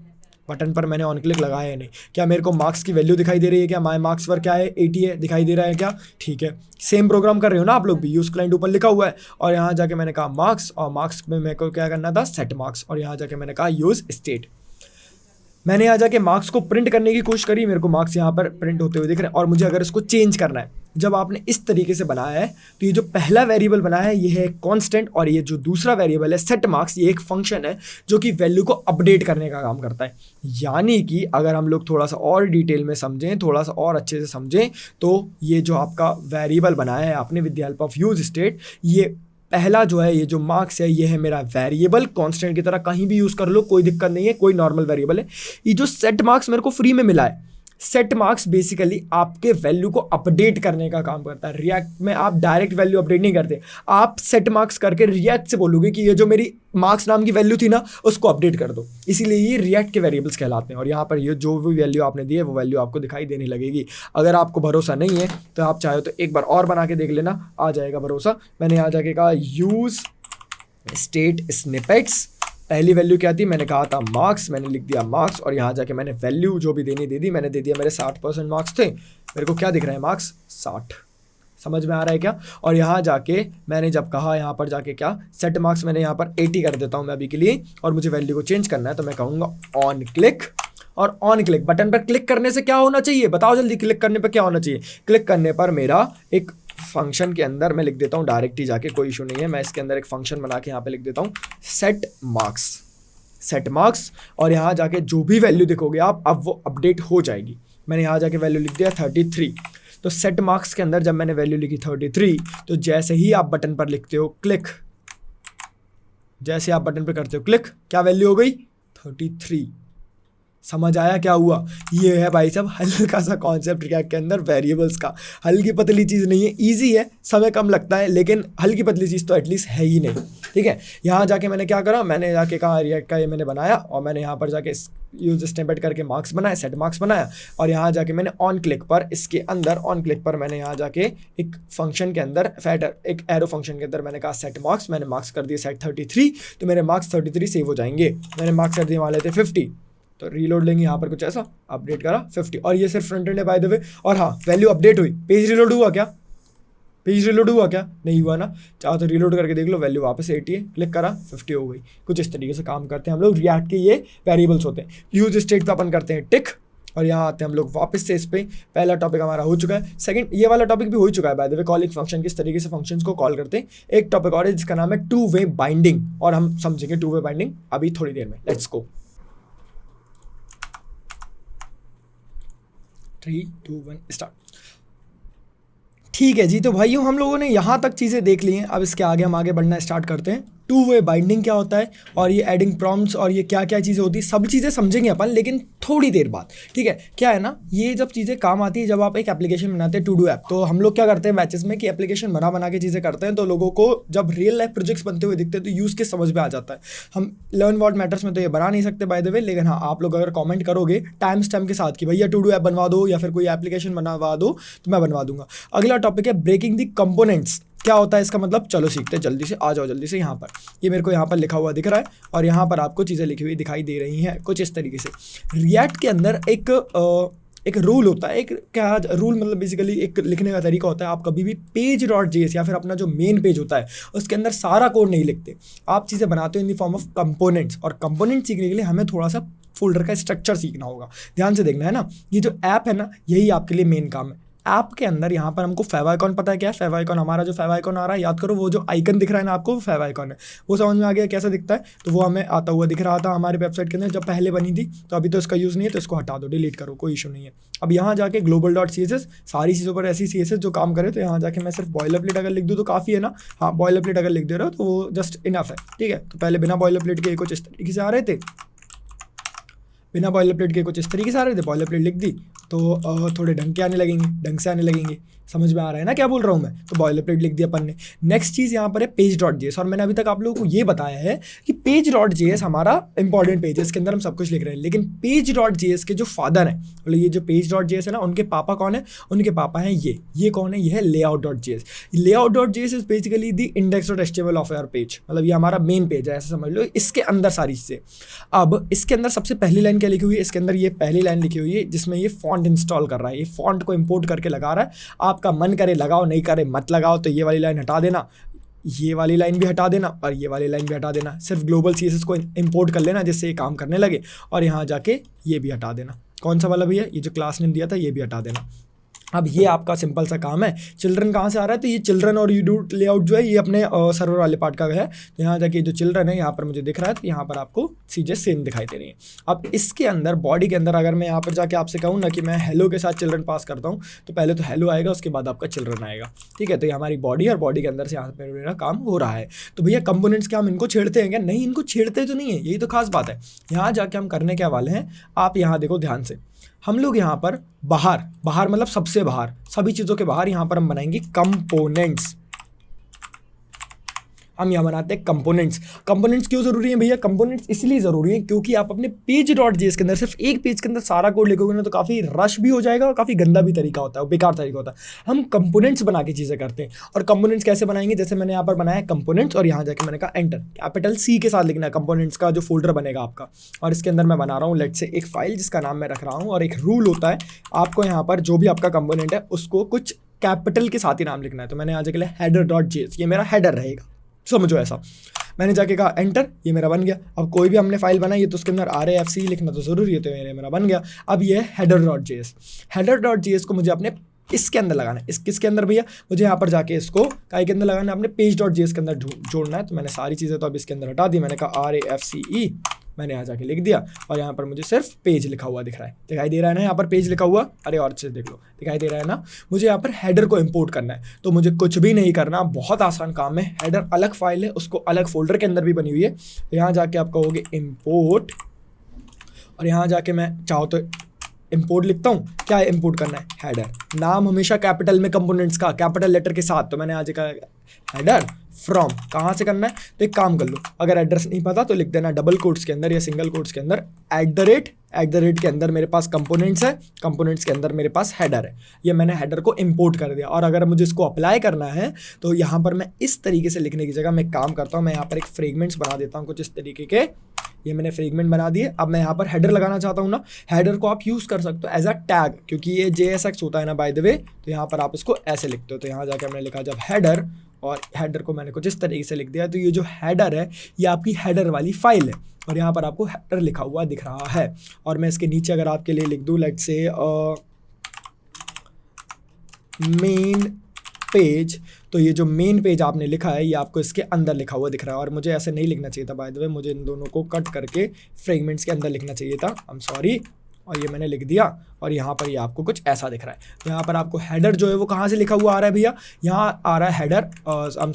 बटन पर मैंने ऑन क्लिक लगाया ही नहीं। क्या मेरे को मार्क्स की वैल्यू दिखाई दे रही है क्या, माय मार्क्स पर क्या है 80 है, दिखाई दे रहा है क्या, ठीक है। सेम प्रोग्राम कर रहे हो ना आप लोग भी, यूज क्लाइंट ऊपर लिखा हुआ है। और यहाँ जाके मैंने कहा मार्क्स, और मार्क्स में मेरे को क्या करना था, सेट मार्क्स, और यहाँ जाके मैंने कहा यूज स्टेट। मैंने यहाँ जाके मार्क्स को प्रिंट करने की कोशिश करी, मेरे को मार्क्स यहाँ पर प्रिंट होते हुए दिख रहे हैं। और मुझे अगर इसको चेंज करना है, जब आपने इस तरीके से बनाया है, तो ये जो पहला वेरिएबल बनाया है ये है कांस्टेंट, और ये जो दूसरा वेरिएबल है सेट मार्क्स, ये एक फंक्शन है जो कि वैल्यू को अपडेट करने का काम करता है। यानी कि अगर हम लोग थोड़ा सा और डिटेल में समझें, थोड़ा सा और अच्छे से समझें, तो ये जो आपका वेरिएबल बनाया है आपने with the help of use state, ये पहला जो है, ये जो मार्क्स है, ये है मेरा वेरिएबल, कांस्टेंट की तरह कहीं भी यूज़ कर लो, कोई दिक्कत नहीं है, कोई नॉर्मल वेरिएबल है। ये जो सेट मार्क्स मेरे को फ्री में मिला है, सेट मार्क्स बेसिकली आपके वैल्यू को अपडेट करने का काम करता है। रिएक्ट में आप डायरेक्ट वैल्यू अपडेट नहीं करते, आप सेट मार्क्स करके रिएक्ट से बोलोगे कि ये जो मेरी मार्क्स नाम की वैल्यू थी ना, उसको अपडेट कर दो। इसीलिए ये रिएक्ट के वेरिएबल्स कहलाते हैं। और यहाँ पर ये जो भी वैल्यू आपने दी है वो वैल्यू आपको दिखाई देने लगेगी। अगर आपको भरोसा नहीं है तो आप चाहे तो एक बार और बना के देख लेना, आ जाएगा भरोसा। मैंने यहाँ जाके कहा यूज स्टेट स्निपेट्स, पहली वैल्यू क्या थी, मैंने कहा था मार्क्स, मैंने लिख दिया मार्क्स, और यहाँ जाके मैंने वैल्यू जो भी देनी दे दी, मैंने दे दिया, मेरे 60% मार्क्स थे, मेरे को क्या दिख रहा है मार्क्स 60, समझ में आ रहा है क्या? और यहाँ जाके मैंने जब कहा यहाँ पर जाके क्या सेट मार्क्स मैंने यहाँ पर 80 कर देता हूँ मैं अभी के लिए, और मुझे वैल्यू को चेंज करना है तो मैं कहूँगा ऑन क्लिक। और ऑन क्लिक बटन पर क्लिक करने से क्या होना चाहिए बताओ जल्दी, क्लिक करने पर क्या होना चाहिए? क्लिक करने पर मेरा एक फंक्शन के अंदर मैं लिख देता हूँ डायरेक्ट ही जाके, कोई इशू नहीं है, मैं इसके अंदर एक फंक्शन बना के यहाँ पे लिख देता हूँ सेट मार्क्स, और यहाँ जाके जो भी वैल्यू देखोगे आप अब वो अपडेट हो जाएगी। मैंने यहाँ जाके वैल्यू लिख दिया 33, तो सेट मार्क्स के अंदर जब मैंने वैल्यू लिखी 33, तो जैसे ही आप बटन पर लिखते हो क्लिक, जैसे आप बटन पर करते हो क्लिक, क्या वैल्यू हो गई 33। समझ आया क्या हुआ? ये है भाई साहब हल्का सा कॉन्सेप्ट रिएक्ट के अंदर वेरिएबल्स का। हल्की पतली चीज़ नहीं है, इजी है, समय कम लगता है, लेकिन हल्की पतली चीज़ तो एटलीस्ट है ही नहीं। ठीक है, यहाँ जाके मैंने क्या करा, मैंने जाके कहा रिएक्ट का ये मैंने बनाया, और मैंने यहाँ पर जाके यूज स्निपेट करके मार्क्स बनाया, सेट मार्क्स बनाया, और यहाँ जाके मैंने ऑन क्लिक पर इसके अंदर ऑन क्लिक पर मैंने यहाँ जाके एक फंक्शन के अंदर एक एरो फंक्शन के अंदर मैंने कहा सेट मार्क्स, मैंने मार्क्स कर दिए सेट 33, तो मेरे मार्क्स 33 सेव हो जाएंगे। मैंने मार्क्स कर दिए वाले थे 50, तो रीलोड लेंगे यहाँ पर कुछ ऐसा, अपडेट करा 50, और ये सिर्फ फ्रंट एंड है बाय द वे। और हाँ, वैल्यू अपडेट हुई, पेज रीलोड हुआ क्या? पेज रीलोड हुआ क्या? नहीं हुआ ना? चाहो तो रीलोड करके देख लो, वैल्यू वापस 80 है, क्लिक करा 50 हो गई। कुछ इस तरीके से काम करते हैं हम लोग, रिएक्ट के ये वेरिएबल्स होते हैं। यूज स्टेट पे अपन करते हैं टिक, और यहाँ आते हैं हम लोग वापस से इस पे। पहला टॉपिक हमारा हो चुका है, सेकंड ये वाला टॉपिक भी हो चुका है by the way, calling function किस तरीके से फंक्शंस को कॉल करते हैं। एक टॉपिक और है जिसका नाम है टू वे बाइंडिंग, और हम समझेंगे टू वे बाइंडिंग अभी थोड़ी देर में। Let's go. 3, 2, 1 स्टार्ट। ठीक है जी, तो भाइयों हम लोगों ने यहाँ तक चीज़ें देख ली हैं, अब इसके आगे हम आगे बढ़ना स्टार्ट करते हैं। टू वे बाइंडिंग क्या होता है, और ये एडिंग प्रॉम्प्ट्स, और ये क्या क्या चीज़ें होती है, सब चीज़ें समझेंगे अपन, लेकिन थोड़ी देर बाद। ठीक है, क्या है ना, ये जब चीज़ें काम आती है जब आप एक एप्लीकेशन बनाते हैं टू डू ऐप, तो हम लोग क्या करते हैं बैचेस में कि एप्लीकेशन बना के चीज़ें करते हैं, तो लोगों को जब रियल लाइफ प्रोजेक्ट्स बनते हुए दिखते हैं तो यूज़ के समझ में आ जाता है। हम लर्न व्हाट मैटर्स में तो ये बना नहीं सकते बाय द वे, लेकिन हाँ आप लोग अगर कॉमेंट करोगे टाइम स्टैम्प के साथ कि भैया टू डू ऐप बनवा दो या फिर कोई एप्लीकेशन बनवा दो, तो मैं बनवा दूंगा। अगला टॉपिक है ब्रेकिंग द कंपोनेंट्स। क्या होता है इसका मतलब, चलो सीखते हैं जल्दी से, आ जाओ जल्दी से। यहाँ पर ये मेरे को यहाँ पर लिखा हुआ दिख रहा है, और यहाँ पर आपको चीज़ें लिखी हुई दिखाई दे रही हैं कुछ इस तरीके से। रिएक्ट के अंदर एक रूल होता है, एक क्या रूल मतलब बेसिकली एक लिखने का तरीका होता है। आप कभी भी page.js या फिर अपना जो मेन पेज होता है उसके अंदर सारा कोड नहीं लिखते, आप चीज़ें बनाते हो इन द फॉर्म ऑफ कंपोनेंट्स। और कंपोनेंट सीखने के लिए हमें थोड़ा सा फोल्डर का स्ट्रक्चर सीखना होगा, ध्यान से देखना है ना। ये जो ऐप है ना, यही आपके लिए मेन काम है। ऐप के अंदर यहाँ पर हमको फेवाइकॉन, पता है क्या है फेवाइकॉन? हमारा जो फेवाइकॉन आ रहा है, याद करो वो जो आइकन दिख रहा है ना आपको, वो फेवाइकॉन है। वो समझ में आ गया कैसा दिखता है? तो वो हमें आता हुआ दिख रहा था हमारे वेबसाइट के अंदर जब पहले बनी थी, तो अभी तो इसका यूज़ नहीं है, तो इसको हटा दो, डिलीट करो, कोई इशू नहीं है। अब यहाँ जाके global.css, सारी चीज़ों पर ऐसी CSS जो काम करे, तो यहाँ जाके मैं सिर्फ बॉयलरप्लेट अगर लिख दूँ तो काफ़ी है ना। हाँ, बॉयलरप्लेट अगर लिख दे रहे हो तो वो जस्ट इनफ है। ठीक है, तो पहले बिना बॉयलरप्लेट के कुछ इस तरीके से आ रहे थे, बिना बॉयलरप्लेट के कुछ इस तरीके से आ रहे थे, बॉयलरप्लेट लिख दी तो थोड़े ढंग के आने लगेंगे, ढंग से आने लगेंगे। समझ में आ रहा है ना क्या बोल रहा हूँ मैं? तो बॉयलरप्लेट लिख दिया अपन ने। नेक्स्ट चीज़ यहाँ पर है page.js, और मैंने अभी तक आप लोगों को ये बताया है कि page.js हमारा इंपॉर्टेंट पेज है, इसके अंदर हम सब कुछ लिख रहे हैं। लेकिन page.js के जो फादर हैं, मतलब ये जो page.js है ना, उनके पापा कौन है? उनके पापा हैं ये कौन है? ये है layout.js। layout.js is basically the index.html of your page, मतलब ये हमारा मेन पेज है, ऐसा समझ लो। इसके अंदर सारी चीज़ें, अब इसके अंदर सबसे पहली लाइन क्या लिखी हुई है? इसके अंदर ये पहली लाइन लिखी हुई है जिसमें ये फॉन्ट इंस्टॉल कर रहा है, ये फॉन्ट को इंपोर्ट करके लगा रहा है। आपका मन करे लगाओ, नहीं करे मत लगाओ। तो ये वाली लाइन हटा देना, ये वाली लाइन भी हटा देना, और ये वाली लाइन भी हटा देना। सिर्फ ग्लोबल CSS को इंपोर्ट कर लेना जिससे ये काम करने लगे, और यहाँ जाके ये भी हटा देना। कौन सा वाला भैया? ये जो क्लास नेम दिया था ये भी हटा देना। अब ये आपका सिंपल सा काम है। चिल्ड्रन कहाँ से आ रहा है? तो ये चिल्ड्रन और यू डू लेआउट जो है ये अपने सर्वर वाले पार्ट का है। तो यहाँ जाके जो चिल्ड्रन है यहाँ पर मुझे दिख रहा है, तो यहाँ पर आपको चीज़ें सेम दिखाई दे रही हैं। अब इसके अंदर बॉडी के अंदर अगर मैं यहाँ पर जाके आपसे कहूँ ना कि मैं हेलो के साथ चिल्ड्रन पास करता हूँ, तो पहले तो हेलो आएगा, उसके बाद आपका चिल्ड्रन आएगा। ठीक है, तो ये हमारी बॉडी, और बॉडी के अंदर से यहाँ पर मेरा काम हो रहा है। तो भैया कंपोनेंट्स क्या हम इनको छेड़ते हैं क्या? नहीं, इनको छेड़ते तो नहीं है, यही तो खास बात है। यहाँ जाके हम करने क्या वाले हैं, आप यहाँ देखो ध्यान से। हम लोग यहाँ पर बाहर मतलब सबसे बाहर, सभी चीज़ों के बाहर यहाँ पर हम बनाएंगे कंपोनेंट्स। हम यहाँ बनाते हैं कंपोनेंट्स। कंपोनेंट्स क्यों जरूरी है भैया? कंपोनेंट्स इसलिए जरूरी है क्योंकि आप अपने page.js के अंदर सिर्फ एक पेज के अंदर सारा कोड लिखोगे ना, तो काफ़ी रश भी हो जाएगा और काफ़ी गंदा भी तरीका होता है, बेकार तरीका होता है। हम कंपोनेंट्स बना के चीज़ें करते हैं। और कंपोनेंट्स कैसे बनाएंगे? जैसे मैंने यहाँ पर बनाया कंपोनेंट्स, और यहाँ जाके मैंने कहा एंटर, कैपिटल C के साथ लिखना है कंपोनेंट्स का जो फोल्डर बनेगा आपका। और इसके अंदर मैं बना रहा हूँ लेट से एक फाइल जिसका नाम मैं रख रहा हूँ, और एक रूल होता है आपको यहाँ पर जो भी आपका कंपोनेंट है उसको कुछ कैपिटल के साथ ही नाम लिखना है। तो मैंने यहाँ जाके लिया header.js, ये मेरा हेडर रहेगा, समझो ऐसा। मैंने जाके कहा एंटर, ये मेरा बन गया। अब कोई भी हमने फाइल बनाई है तो उसके अंदर RAFC लिखना तो ज़रूरी है, तो मेरा बन गया। अब ये header.js, header.js को मुझे अपने इसके अंदर लगाना है। इस किसके अंदर भैया, मुझे यहाँ पर जाके इसको काय के अंदर लगाना है, अपने page.js के अंदर जोड़ना है। तो मैंने सारी चीज़ें तो अब इसके अंदर हटा दी, मैंने कहा RAFCE, मैंने यहाँ जाके लिख दिया और यहाँ पर मुझे सिर्फ पेज लिखा हुआ दिख रहा है, दिखाई दे रहा है ना यहाँ पर पेज लिखा हुआ। अरे और अच्छे से देख लो, दिखाई दे रहा है ना। मुझे यहाँ पर हेडर को इंपोर्ट करना है, तो मुझे कुछ भी नहीं करना, बहुत आसान काम है। हेडर अलग फाइल है, उसको अलग फोल्डर के अंदर भी बनी हुई है। तो यहाँ जाके आप कहोगे इम्पोर्ट, और यहाँ जाके मैं चाहो तो इंपोर्ट लिखता हूँ। क्या इंपोर्ट करना है, हेडर। नाम हमेशा कैपिटल में कंपोनेंट्स का कैपिटल लेटर के साथ। तो मैंने आज कहा हेडर फ्रॉम, कहाँ से करना है, तो एक काम कर लो, अगर एड्रेस नहीं पता तो लिख देना डबल कोट्स के अंदर या सिंगल कोट्स के अंदर @ के अंदर मेरे पास कंपोनेंट्स है, कंपोनेंट्स के अंदर मेरे पास हेडर है। ये मैंने हेडर को इंपोर्ट कर दिया। और अगर मुझे इसको अप्लाई करना है तो यहाँ पर मैं इस तरीके से लिखने की जगह मैं काम करता हूँ, मैं यहाँ पर एक फ्रेगमेंट्स बना देता हूँ कुछ इस तरीके के। ये मैंने फ्रेगमेंट बना दिए। अब मैं यहाँ पर हेडर लगाना चाहता हूँ ना, हेडर को आप यूज़ कर सकते हो एज अ टैग, क्योंकि ये JSX होता है ना बाय द वे। तो यहाँ पर आप इसको ऐसे लिखते हो। तो यहाँ जाके हमने लिखा जब हेडर, और हेडर को मैंने कुछ इस तरीके से लिख दिया। तो ये जो हेडर है ये आपकी हेडर वाली फाइल है, और यहाँ पर आपको हेडर लिखा हुआ दिख रहा है। और मैं इसके नीचे अगर आपके लिए लिख दूँ, लेट्स से मेन पेज, तो ये जो मेन पेज आपने लिखा है ये आपको इसके अंदर लिखा हुआ दिख रहा है। और मुझे ऐसे नहीं लिखना चाहिए था बाय द वे, मुझे इन दोनों को कट करके फ्रेगमेंट्स के अंदर लिखना चाहिए था, आई एम सॉरी। और ये मैंने लिख दिया, और यहाँ पर ये आपको कुछ ऐसा दिख रहा है। तो यहाँ पर आपको हेडर जो है वो कहाँ से लिखा हुआ आ रहा है भैया, यहाँ आ रहा है हेडर, आई एम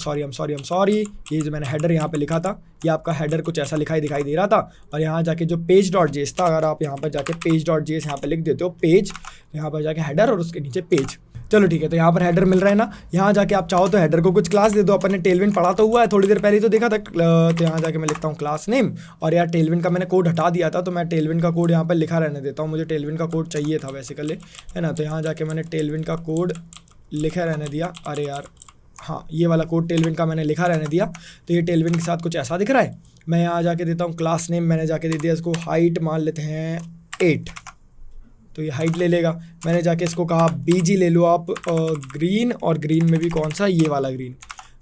सॉरी, ये जो मैंने हेडर यहाँ पे लिखा था ये आपका हेडर कुछ ऐसा दिखाई दे रहा था। और यहाँ जाके जो page.js था, अगर आप यहाँ पर जाके page.js यहाँ पे लिख देते हो पेज, यहाँ पर जाके हेडर और उसके नीचे पेज, चलो ठीक है। तो यहाँ पर हेडर मिल रहा है ना, यहाँ जाके आप चाहो तो हेडर को कुछ क्लास दे दो। अपन ने टेलविंड पढ़ा तो हुआ है, थोड़ी देर पहले तो देखा था। तो यहाँ जाके मैं लिखता हूँ क्लास नेम, और यार टेलविंड का मैंने कोड हटा दिया था, तो मैं टेलविंड का कोड यहाँ पर लिखा रहने देता हूँ। मुझे टेलविंड का कोड चाहिए था बेसिकली, है ना। तो यहाँ जाके मैंने टेलविंड का कोड लिखा रहने दिया। अरे यार हाँ, ये वाला कोड टेलविंड का मैंने लिखा रहने दिया। तो ये टेलविंड के साथ कुछ ऐसा दिख रहा है। मैं यहाँ जाके देता हूँ क्लास नेम, मैंने जाके दे दिया इसको हाइट, मान लेते हैं 8, तो ये हाइट ले लेगा। मैंने जाके इसको कहा BG ले लो आप ग्रीन, और ग्रीन में भी कौन सा, ये वाला ग्रीन,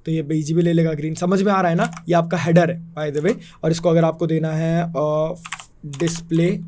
तो ये BG भी ले लेगा ग्रीन। समझ में आ रहा है ना, ये आपका हेडर है बाय द वे। और इसको अगर आपको देना है डिस्प्ले,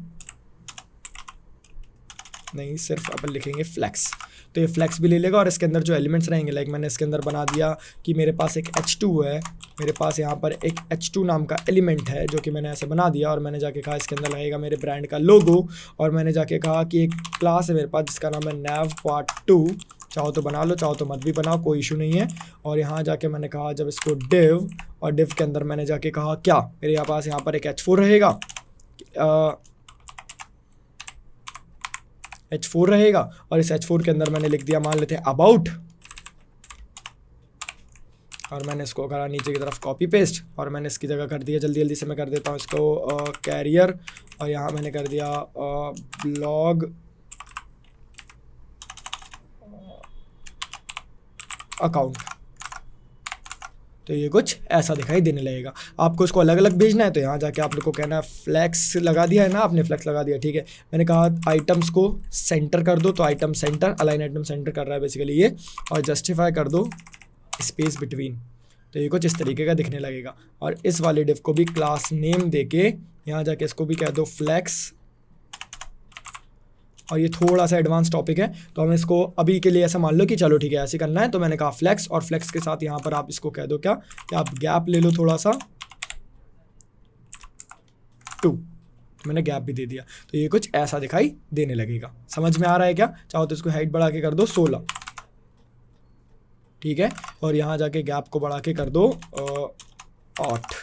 नहीं सिर्फ अपन लिखेंगे फ्लैक्स, तो ये फ्लैक्स भी ले लेगा। और इसके अंदर जो एलिमेंट्स रहेंगे, लाइक मैंने इसके अंदर बना दिया कि मेरे पास एक H2 है, मेरे पास यहाँ पर एक H2 नाम का एलिमेंट है जो कि मैंने ऐसे बना दिया। और मैंने जाके कहा इसके अंदर लगेगा मेरे ब्रांड का लोगो। और मैंने जाके कहा कि एक क्लास है मेरे पास जिसका नाम है nav_part2, चाहो तो बना लो, चाहो तो मत भी बनाओ, कोई इशू नहीं है। और यहाँ जाके मैंने कहा जब इसको div, और div के अंदर मैंने जाके कहा क्या, मेरे पास यहाँ पर एक H4 रहेगा, H4 रहेगा। और इस H4 के अंदर मैंने लिख दिया, मान लेते हैं अबाउट, और मैंने इसको करा नीचे की तरफ कॉपी पेस्ट, और मैंने इसकी जगह कर दिया, जल्दी से मैं कर देता हूँ इसको कैरियर, और यहाँ मैंने कर दिया ब्लॉग अकाउंट। तो ये कुछ ऐसा दिखाई देने लगेगा। आपको इसको अलग अलग भेजना है तो यहाँ जाके आप लोग को कहना है फ्लैक्स लगा दिया है ना, आपने फ्लैक्स लगा दिया, ठीक है। मैंने कहा आइटम्स को सेंटर कर दो, तो item centre, align item centre कर रहा है बेसिकली ये, और जस्टिफाई कर दो स्पेस बिटवीन। तो ये कुछ इस तरीके का दिखने लगेगा। और इस वाले डिव को भी क्लास नेम देके यहाँ जाके इसको भी कह दो फ्लैक्स। और ये थोड़ा सा एडवांस टॉपिक है, तो हम इसको अभी के लिए ऐसा मान लो कि चलो ठीक है ऐसे करना है। तो मैंने कहा फ्लैक्स, और फ्लैक्स के साथ यहाँ पर आप इसको कह दो क्या कि आप गैप ले लो थोड़ा सा 2, मैंने गैप भी दे दिया। तो ये कुछ ऐसा दिखाई देने लगेगा। समझ में आ रहा है क्या? चाहो तो इसको हाइट बढ़ा के कर दो 16, ठीक है। और यहाँ जाके गैप को बढ़ा के कर दो 8।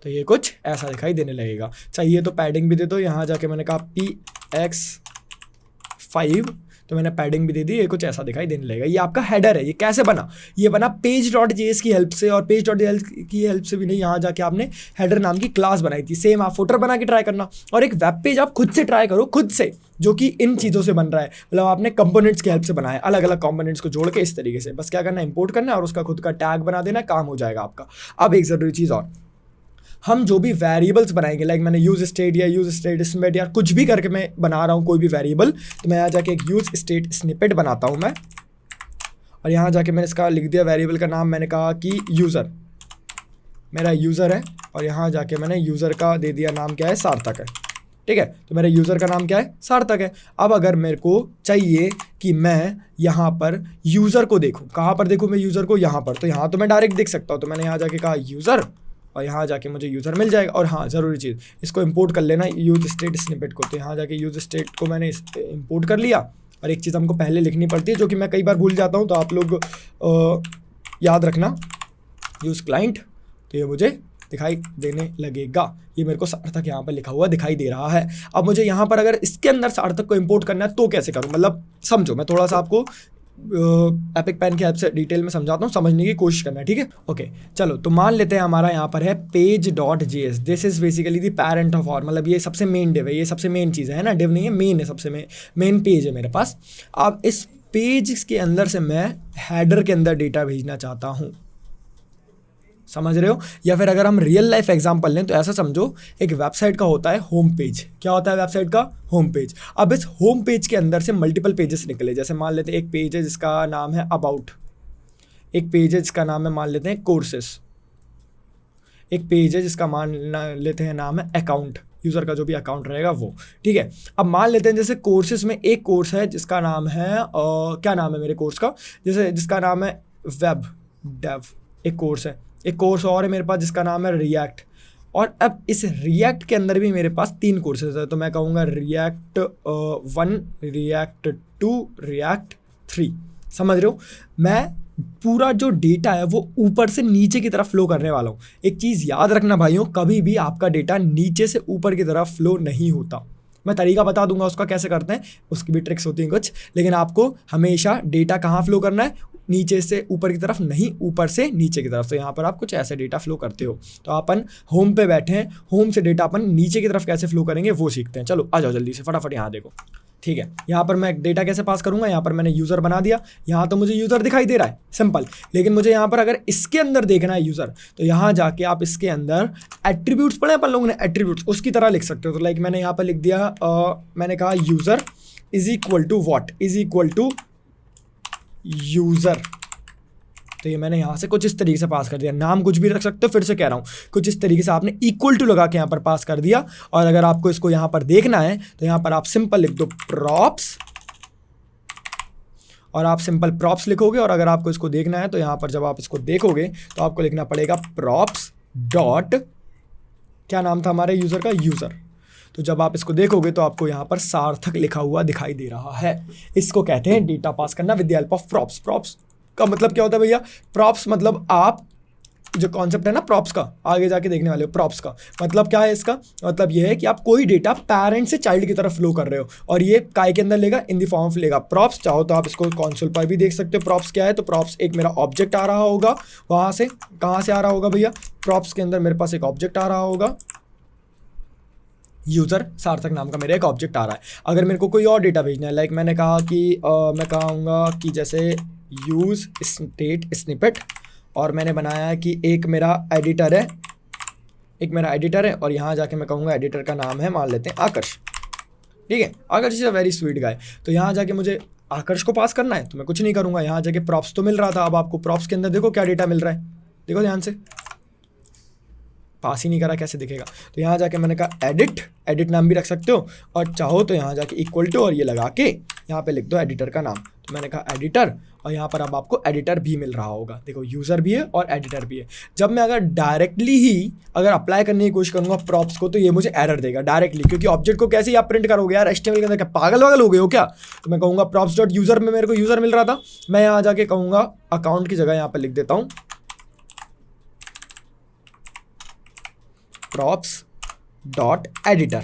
तो ये कुछ ऐसा दिखाई देने लगेगा। चाहिए तो पैडिंग भी दे दो। यहाँ जाके मैंने कहा px5, तो मैंने पैडिंग भी दे दी। ये कुछ ऐसा दिखाई देने लगेगा। ये आपका हेडर है। ये कैसे बना? ये बना page.js की हेल्प से, और page.js की हेल्प से भी नहीं, यहाँ जाके आपने हेडर नाम की क्लास बनाई थी। सेम आप फुटर बना के ट्राई करना, और एक वेब पेज आप खुद से ट्राई करो, खुद से, जो कि इन चीज़ों से बन रहा है। मतलब आपने कंपोनेंट्स की हेल्प से बनाया, अलग अलग कंपोनेंट्स को जोड़ के इस तरीके से। बस क्या करना है, इंपोर्ट करना है और उसका खुद का टैग बना देना, काम हो जाएगा आपका। अब एक ज़रूरी चीज़ और, हम जो भी वेरिएबल्स बनाएंगे, लाइक मैंने यूज स्टेट या यूज स्टेट स्निपेट या कुछ भी करके मैं बना रहा हूँ कोई भी वेरिएबल, तो मैं यहाँ जाके एक यूज स्टेट स्निपेट बनाता हूँ मैं। और यहाँ जाके मैंने इसका लिख दिया वेरिएबल का नाम, मैंने कहा कि यूज़र, मेरा यूज़र है, और यहाँ जाके मैंने यूज़र का दे दिया नाम क्या है, सार्थक है। ठीक है, तो मेरे यूज़र का नाम क्या है, सार्थक है। अब अगर मेरे को चाहिए कि मैं यहाँ पर यूज़र को देखूँ, कहाँ पर देखूँ मैं यूज़र को, यहाँ पर, तो यहाँ तो मैं डायरेक्ट देख सकता हूँ। तो मैंने यहाँ जाके कहा यूज़र, और यहाँ जाके मुझे यूज़र मिल जाएगा। और हाँ, ज़रूरी चीज़, इसको इंपोर्ट कर लेना यूज स्टेट स्निपेट को। तो यहाँ जाके यूज स्टेट को मैंने इंपोर्ट कर लिया। और एक चीज़ हमको पहले लिखनी पड़ती है जो कि मैं कई बार भूल जाता हूँ, तो आप लोग याद रखना, यूज़ क्लाइंट। तो ये मुझे दिखाई देने लगेगा, ये मेरे को सार्थक यहाँ पर लिखा हुआ दिखाई दे रहा है। अब मुझे यहाँ पर अगर इसके अंदर सार्थक को इंपोर्ट करना है तो कैसे करूँ, मतलब समझो, मैं थोड़ा सा आपको एपिक पेन की हेल्प से डिटेल में समझाता हूँ, समझने की कोशिश करना है। ठीक है, ओके चलो। तो मान लेते हैं हमारा यहाँ पर है page.js, this is basically the parent of और, मतलब ये सबसे मेन डिव है, ये सबसे मेन चीज़ है ना, डिव नहीं है, मेन है, सबसे मेन पेज है मेरे पास। अब इस पेज के अंदर से मैं हेडर के अंदर डेटा भेजना चाहता हूँ, समझ रहे हो। या फिर अगर हम रियल लाइफ एग्जांपल लें तो ऐसा समझो, एक वेबसाइट का होता है होम पेज। क्या होता है वेबसाइट का, होम पेज। अब इस होम पेज के अंदर से मल्टीपल पेजेस निकले, जैसे मान लेते हैं एक पेज है जिसका नाम है अबाउट, एक पेज है जिसका नाम है मान लेते हैं कोर्सेस, एक पेज है जिसका मान लेते हैं नाम है अकाउंट, यूज़र का जो भी अकाउंट रहेगा वो। ठीक है, अब मान लेते हैं जैसे कोर्सेस में एक कोर्स है जिसका नाम है क्या नाम है मेरे कोर्स का, जैसे जिसका नाम है वेब डेव, एक कोर्स है। एक कोर्स और है मेरे पास जिसका नाम है रिएक्ट। और अब इस रिएक्ट के अंदर भी मेरे पास 3 कोर्सेज है, तो मैं कहूँगा रिएक्ट 1, रिएक्ट 2, रिएक्ट 3। समझ रहे हो, मैं पूरा जो डेटा है वो ऊपर से नीचे की तरफ फ्लो करने वाला हूँ। एक चीज़ याद रखना भाइयों, कभी भी आपका डेटा नीचे से ऊपर की तरफ फ्लो नहीं होता। मैं तरीका बता दूंगा उसका कैसे करते हैं, उसकी भी ट्रिक्स होती हैं कुछ, लेकिन आपको हमेशा डेटा कहाँ फ्लो करना है, नीचे से ऊपर की तरफ नहीं, ऊपर से नीचे की तरफ। तो यहाँ पर आप कुछ ऐसे डेटा फ्लो करते हो। तो अपन होम पे बैठे हैं, होम से डेटा अपन नीचे की तरफ कैसे फ्लो करेंगे वो सीखते हैं। चलो आ जाओ जल्दी से, फटाफट यहाँ देखो। ठीक है, यहाँ पर मैं डेटा कैसे पास करूँगा, यहाँ पर मैंने यूज़र बना दिया, यहाँ तो मुझे यूज़र दिखाई दे रहा है, सिंपल। लेकिन मुझे यहाँ पर अगर इसके अंदर देखना है यूज़र, तो यहाँ जाके आप इसके अंदर एट्रीब्यूट्स पढ़े अपन लोगों ने, एट्रीब्यूट्स उसकी तरह लिख सकते हो। तो लाइक मैंने यहाँ पर लिख दिया, मैंने कहा user is equal to what, is equal to user. तो ये मैंने यहाँ से कुछ इस तरीके से पास कर दिया, नाम कुछ भी रख सकते हो, फिर से कह रहा हूँ, कुछ इस तरीके से आपने इक्वल टू लगा के यहाँ पर पास कर दिया। और अगर आपको इसको यहाँ पर देखना है तो यहाँ पर आप सिंपल लिख दो प्रॉप्स, और आप सिंपल प्रॉप्स लिखोगे। और अगर आपको इसको देखना है तो यहाँ पर जब आप इसको देखोगे तो आपको लिखना पड़ेगा प्रॉप्स डॉट, क्या नाम था हमारे यूज़र का, यूज़र। तो जब आप इसको देखोगे तो आपको यहाँ पर सार्थक लिखा हुआ दिखाई दे रहा है। इसको कहते हैं डेटा पास करना with the help of props. Props का मतलब क्या होता है भैया, प्रॉप्स मतलब आप जो कॉन्सेप्ट है ना प्रॉप्स का, आगे जाके देखने वाले हो। प्रॉप्स का मतलब क्या है, इसका मतलब ये है कि आप कोई डेटा पैरेंट से चाइल्ड की तरफ फ्लो कर रहे हो, और ये काय के अंदर लेगा, इन द फॉर्म ऑफ लेगा प्रॉप्स। चाहो तो आप इसको कंसोल पर भी देख सकते हो प्रॉप्स क्या है। तो प्रॉप्स एक मेरा ऑब्जेक्ट आ रहा होगा, वहाँ से कहाँ से आ रहा होगा भैया, प्रॉप्स के अंदर मेरे पास एक ऑब्जेक्ट आ रहा होगा, यूज़र सार्थक नाम का मेरा एक ऑब्जेक्ट आ रहा है। अगर मेरे को कोई और डेटा भेजना है, लाइक मैंने कहा कि मैं कहूँगा कि जैसे यूज़ स्टेट स्निपेट, और मैंने बनाया है कि एक मेरा एडिटर है, एक मेरा एडिटर है, और यहाँ जाके मैं कहूँगा एडिटर का नाम है मान लेते हैं आकर्ष। ठीक है, Aakarsh is a very sweet guy. तो यहाँ जाके मुझे आकर्ष को पास करना है, तो मैं कुछ नहीं करूँगा, यहाँ जाके प्रॉप्स तो मिल रहा था। अब आपको प्रॉप्स के अंदर देखो क्या डेटा मिल रहा है, देखो ध्यान से, पास ही नहीं करा कैसे दिखेगा। तो यहाँ जाके मैंने कहा एडिट नाम भी रख सकते हो, और चाहो तो यहाँ जाके इक्वल टू और ये लगा के यहाँ पे लिख दो एडिटर का नाम। तो मैंने कहा एडिटर, और यहाँ पर अब आपको एडिटर भी मिल रहा होगा, देखो यूज़र भी है और एडिटर भी है। जब मैं अगर डायरेक्टली ही अगर अप्लाई करने की कोशिश करूँगा प्रॉप्स को, तो ये मुझे एरर देगा डायरेक्टली, क्योंकि ऑब्जेक्ट को कैसे ही आप प्रिंट करोगे यार HTML के अंदर, क्या पागल वागल हो गए हो क्या। तो मैं कहूँगा प्रॉप्स डॉट यूज़र में मेरे को यूज़र मिल रहा था, मैं यहाँ जाके कहूँगा अकाउंट की जगह यहाँ पर लिख देता हूँ प्रॉप्स डॉट एडिटर।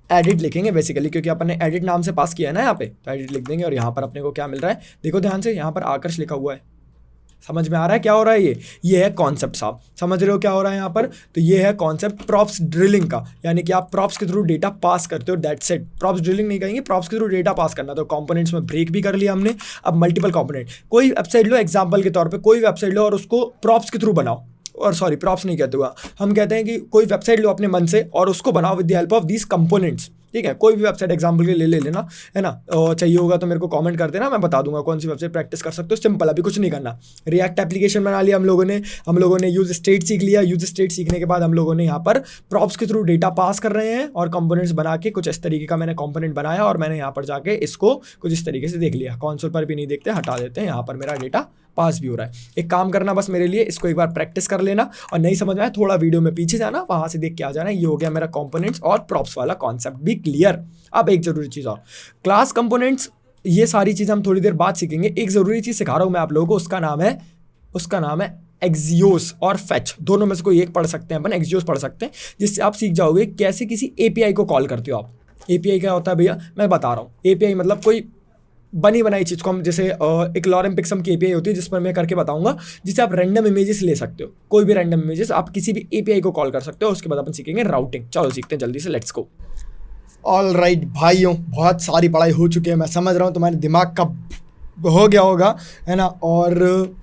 एडिट लिखेंगे बेसिकली, क्योंकि अपन ने एडिट नाम से पास किया है ना यहाँ पे, तो एडिट लिख देंगे। और यहाँ पर अपने को क्या मिल रहा है, देखो ध्यान से, यहाँ पर आकर्ष लिखा हुआ है। समझ में आ रहा है क्या हो रहा है, ये है कॉन्सेप्ट साहब, समझ रहे हो क्या हो रहा है यहाँ पर। तो ये है कॉन्सेप्ट प्रॉप्स ड्रिलिंग का, यानी कि आप प्रॉप्स के थ्रू डेटा पास करते हो, दैट्स इट। प्रॉप्स ड्रिलिंग नहीं कहेंगे, प्रॉप्स के थ्रू डेटा पास करना। तो कंपोनेंट्स में ब्रेक भी कर लिया हमने, अब मल्टीपल कंपोनेंट। कोई वेबसाइट लो एग्जाम्पल के तौर पर, कोई वेबसाइट लो और उसको प्रॉप्स के थ्रू बनाओ, और सॉरी प्रॉप्स नहीं कहते हुआ, हम कहते हैं कि कोई वेबसाइट लो अपने मन से और उसको बनाओ with the help of these components. ठीक है, कोई भी वेबसाइट एग्जाम्पल के लिए ले लेना, है ना, और चाहिए होगा तो मेरे को कमेंट कर देना, मैं बता दूंगा कौन सी वेबसाइट प्रैक्टिस कर सकते हो। सिंपल, अभी कुछ नहीं करना। रिएक्ट एप्लीकेशन बना लिया हम लोगों ने यूज स्टेट सीख लिया। यूज स्टेट सीखने के बाद हम लोगों ने यहाँ पर प्रॉप्स के थ्रू डेटा पास कर रहे हैं और कंपोनेंट्स बना के कुछ इस तरीके का मैंने कंपोनेंट बनाया और मैंने यहाँ पर जाके इसको कुछ इस तरीके से देख लिया। कंसोल पर भी नहीं देखते, हटा देते हैं, यहाँ पर मेरा डेटा पास भी हो रहा है। एक काम करना बस मेरे लिए, इसको एक बार प्रैक्टिस कर लेना और नहीं समझ में आया थोड़ा वीडियो में पीछे जाना, वहां से देख के आ जाना। ये हो गया मेरा कंपोनेंट्स और प्रॉप्स वाला कॉन्सेप्ट भी क्लियर। अब एक जरूरी चीज़ और, क्लास कंपोनेंट्स, ये सारी चीज़ हम थोड़ी देर बाद सीखेंगे। एक ज़रूरी चीज़ सिखा रहा हूँ मैं आप लोगों को, उसका नाम है एक्सियोस और फेच। दोनों में से कोई एक पढ़ सकते हैं अपन, एक्सियोस पढ़ सकते हैं, जिससे आप सीख जाओगे कैसे किसी एपीआई को कॉल करते हो आप। एपीआई क्या होता है भैया, मैं बता रहा हूँ। एपीआई मतलब कोई बनी बनाई चीज़ को हम, जैसे एक लॉरेम पिक्सम की एपीआई होती है जिस पर मैं करके बताऊंगा, जिससे आप रैंडम इमेजेस ले सकते हो। कोई भी रैंडम इमेजेस आप किसी भी एपीआई को कॉल कर सकते हो। उसके बाद अपन सीखेंगे राउटिंग। चलो सीखते हैं जल्दी से, लेट्स गो। ऑल राइट भाइयों, बहुत सारी पढ़ाई हो चुकी है, मैं समझ रहा हूँ तुम्हारे दिमाग का हो गया होगा, है ना, और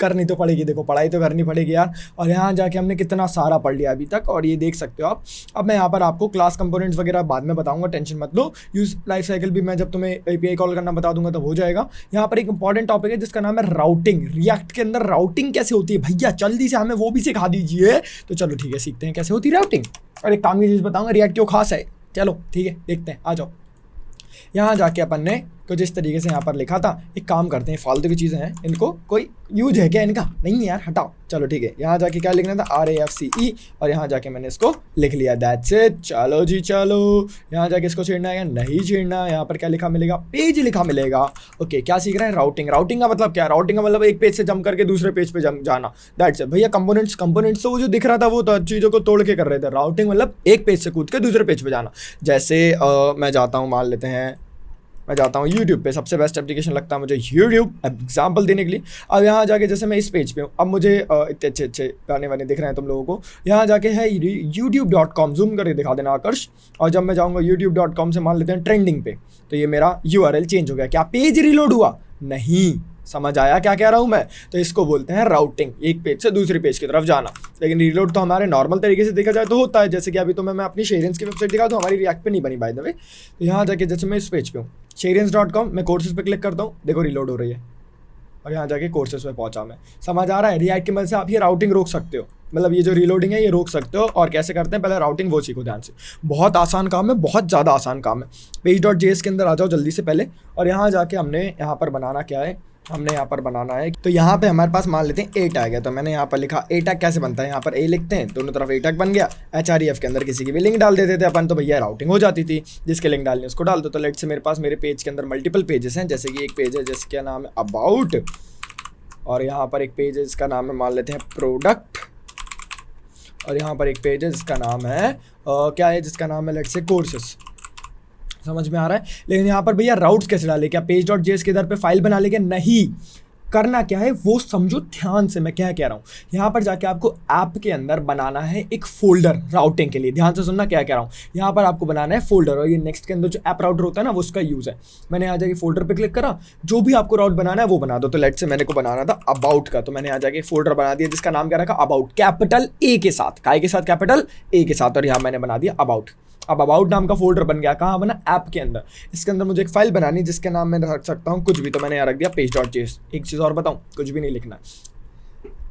करनी तो पड़ेगी। देखो पढ़ाई तो करनी पड़ेगी यार। और यहाँ जाके हमने कितना सारा पढ़ लिया अभी तक, और ये देख सकते हो आप। अब मैं यहाँ पर आपको क्लास कंपोनेंट्स वगैरह बाद में बताऊंगा, टेंशन मत लो। यूज लाइफ साइकिल भी मैं जब तुम्हें एपीआई कॉल करना बता दूंगा तब हो जाएगा। यहाँ पर एक इंपॉर्टेंट टॉपिक है जिसका नाम है राउटिंग। रिएक्ट के अंदर राउटिंग कैसे होती है भैया, जल्दी से हमें वो भी सिखा दीजिए। तो चलो ठीक है, सीखते हैं कैसे होती है राउटिंग। और एक काम की चीज़ बताऊँगा, रिएक्ट क्यों खास है। चलो ठीक है, देखते हैं, आ जाओ। यहाँ जाके अपन ने कुछ इस तरीके से यहाँ पर लिखा था। एक काम करते हैं, फालतू की चीज़ें हैं, इनको कोई यूज है क्या इनका, नहीं है यार, हटाओ। चलो ठीक है, यहाँ जाके क्या लिखना था, RAFCE, और यहाँ जाके मैंने इसको लिख लिया, दैट्स इट। चलो जी चलो, यहाँ जाके इसको छेड़ना है या नहीं छेड़ना। यहाँ पर क्या लिखा मिलेगा, पेज लिखा मिलेगा। ओके, क्या सीख रहे हैं, राउटिंग। राउटिंग का मतलब क्या है, राउटिंग का मतलब एक पेज से जंप करके दूसरे पेज पे जाना, दैट्स इट भैया। कंपोनेंट्स तो वो जो दिख रहा था वो तो चीज़ों को तोड़ के कर रहे थे। राउटिंग मतलब एक पेज से कूद के दूसरे पेज पे जाना। जैसे मैं जाता हूँ, मान लेते हैं मैं जाता हूँ यूट्यूब पे, सबसे बेस्ट एप्लीकेशन लगता है मुझे यूट्यूब, एग्जाम्पल देने के लिए। अब यहाँ जाके जैसे मैं इस पेज पे हूँ, अब मुझे इतने अच्छे अच्छे गाने वाने दिख रहे हैं तुम लोगों को। यहाँ जाके है youtube.com, जूम करके दिखा देना आकर्ष। और जब मैं जाऊँगा youtube.com से, मान लेते हैं ट्रेंडिंग पे, तो ये मेरा URL चेंज हो गया। क्या पेज रिलोड हुआ, नहीं। समझ आया क्या कह रहा हूँ मैं, तो इसको बोलते हैं राउटिंग, एक पेज से दूसरे पेज की तरफ जाना। लेकिन रिलोड तो हमारे नॉर्मल तरीके से देखा जाए तो होता है, जैसे कि अभी तो मैं अपनी शेयरेंस की वेबसाइट दिखा, तो हमारी रिएक्ट पे नहीं बनी बाय द वे। तो यहाँ जाके जैसे मैं इस पेज पे हूँ, शेयरेंस.com, मैं कोर्सेज पे क्लिक करता हूँ, देखो रिलोड हो रही है, और यहाँ जाके कोर्सेज पे पहुँचा मैं। समझ आ रहा है, रिएक्ट की मदद से आप ये राउटिंग रोक सकते हो, मतलब ये जो रीलोडिंग है ये रोक सकते हो। और कैसे करते हैं, पहले राउटिंग वो सीखो ध्यान से, बहुत आसान काम है, बहुत ज़्यादा आसान काम है। page.js के अंदर आ जाओ जल्दी से पहले, और यहाँ जाके हमने यहाँ पर बनाना क्या है, हमने यहाँ पर बनाना है, तो यहाँ पे हमारे पास मान लेते हैं A टैग है, तो मैंने यहाँ पर लिखा A टैग कैसे बनता है, यहाँ पर A लिखते हैं, दोनों तरफ A टैग बन गया। href के अंदर किसी की भी लिंक डाल देते थे अपन, तो भैया राउटिंग हो जाती थी, जिसके लिंक डालनी उसको डाल दो। तो लेट से मेरे पास मेरे पेज के अंदर मल्टीपल पेजेस हैं, जैसे कि एक पेज है जिसका नाम है अबाउट, और यहाँ पर एक पेज है जिसका नाम है, मान लेते हैं प्रोडक्ट, और यहाँ पर एक पेज है जिसका नाम है क्या है, जिसका नाम है लेट से कोर्सेस। समझ में आ रहा है। लेकिन यहाँ पर भैया राउट्स कैसे डाले, क्या page.js के इधर पे फाइल बना लेंगे, नहीं। करना क्या है वो समझो ध्यान से, मैं क्या कह रहा हूँ। यहाँ पर जाके आपको ऐप के अंदर बनाना है एक फोल्डर राउटिंग के लिए, ध्यान से सुनना क्या कह रहा हूँ। यहाँ पर आपको बनाना है फोल्डर, और ये नेक्स्ट के अंदर जो ऐप राउटर होता है ना वो उसका यूज़ है। मैंने यहाँ जाके फोल्डर पे क्लिक करा, जो भी आपको राउट बनाना है वो बना दो। तो लेट से मेरे को बनाना था अबाउट का, तो मैंने यहाँ जाके फोल्डर बना दिया जिसका नाम क्या रखा, अबाउट, कैपिटल A के साथ, काय के साथ, कैपिटल A के साथ, और यहाँ मैंने बना दिया अबाउट। अब अबाउट नाम का फोल्डर बन गया, कहाँ बना, ऐप के अंदर। इसके अंदर मुझे एक फाइल बनानी जिसके नाम मैं रख सकता हूँ कुछ भी, तो मैंने यहाँ रख दिया page.js। एक चीज़ और बताऊँ, कुछ भी नहीं लिखना,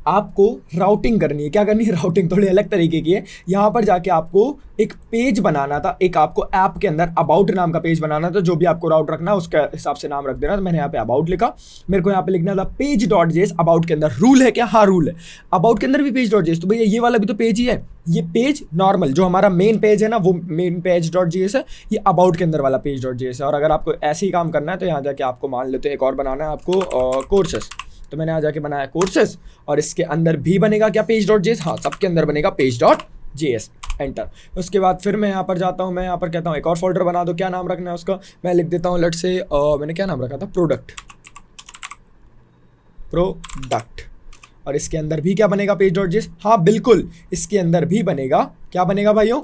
आपको राउटिंग करनी है। क्या करनी है, राउटिंग थोड़ी अलग तरीके की है। यहाँ पर जाके आपको एक पेज बनाना था, एक आपको ऐप के अंदर अबाउट नाम का पेज बनाना था, जो भी आपको राउट रखना है उसके हिसाब से नाम रख देना। तो मैंने यहाँ पे अबाउट लिखा, मेरे को यहाँ पे लिखना था page.js। अबाउट के अंदर रूल है क्या, हाँ रूल है, अबाउट के अंदर भी page.js। तो भैया ये वाला भी तो पेज ही है, ये पेज नॉर्मल जो हमारा मेन पेज है ना वो मेन page.js है, ये अबाउट के अंदर वाला page.js है। और अगर आपको ऐसे ही काम करना है तो यहाँ जाके आपको मान लेते हैं एक और बनाना है आपको कोर्सेस, तो मैंने यहाँ जाके बनाया कोर्सेस, और इसके अंदर भी बनेगा क्या, page.js, हाँ सबके अंदर बनेगा page.js, एंटर। उसके बाद फिर मैं यहाँ पर जाता हूँ, मैं यहाँ पर कहता हूँ एक और फोल्डर बना दो, क्या नाम रखना है उसका, मैं लिख देता हूँ लेट से मैंने क्या नाम रखा था, प्रोडक्ट, और इसके अंदर भी क्या बनेगा, page.js, हाँ बिल्कुल इसके अंदर भी बनेगा, क्या बनेगा भाइयों,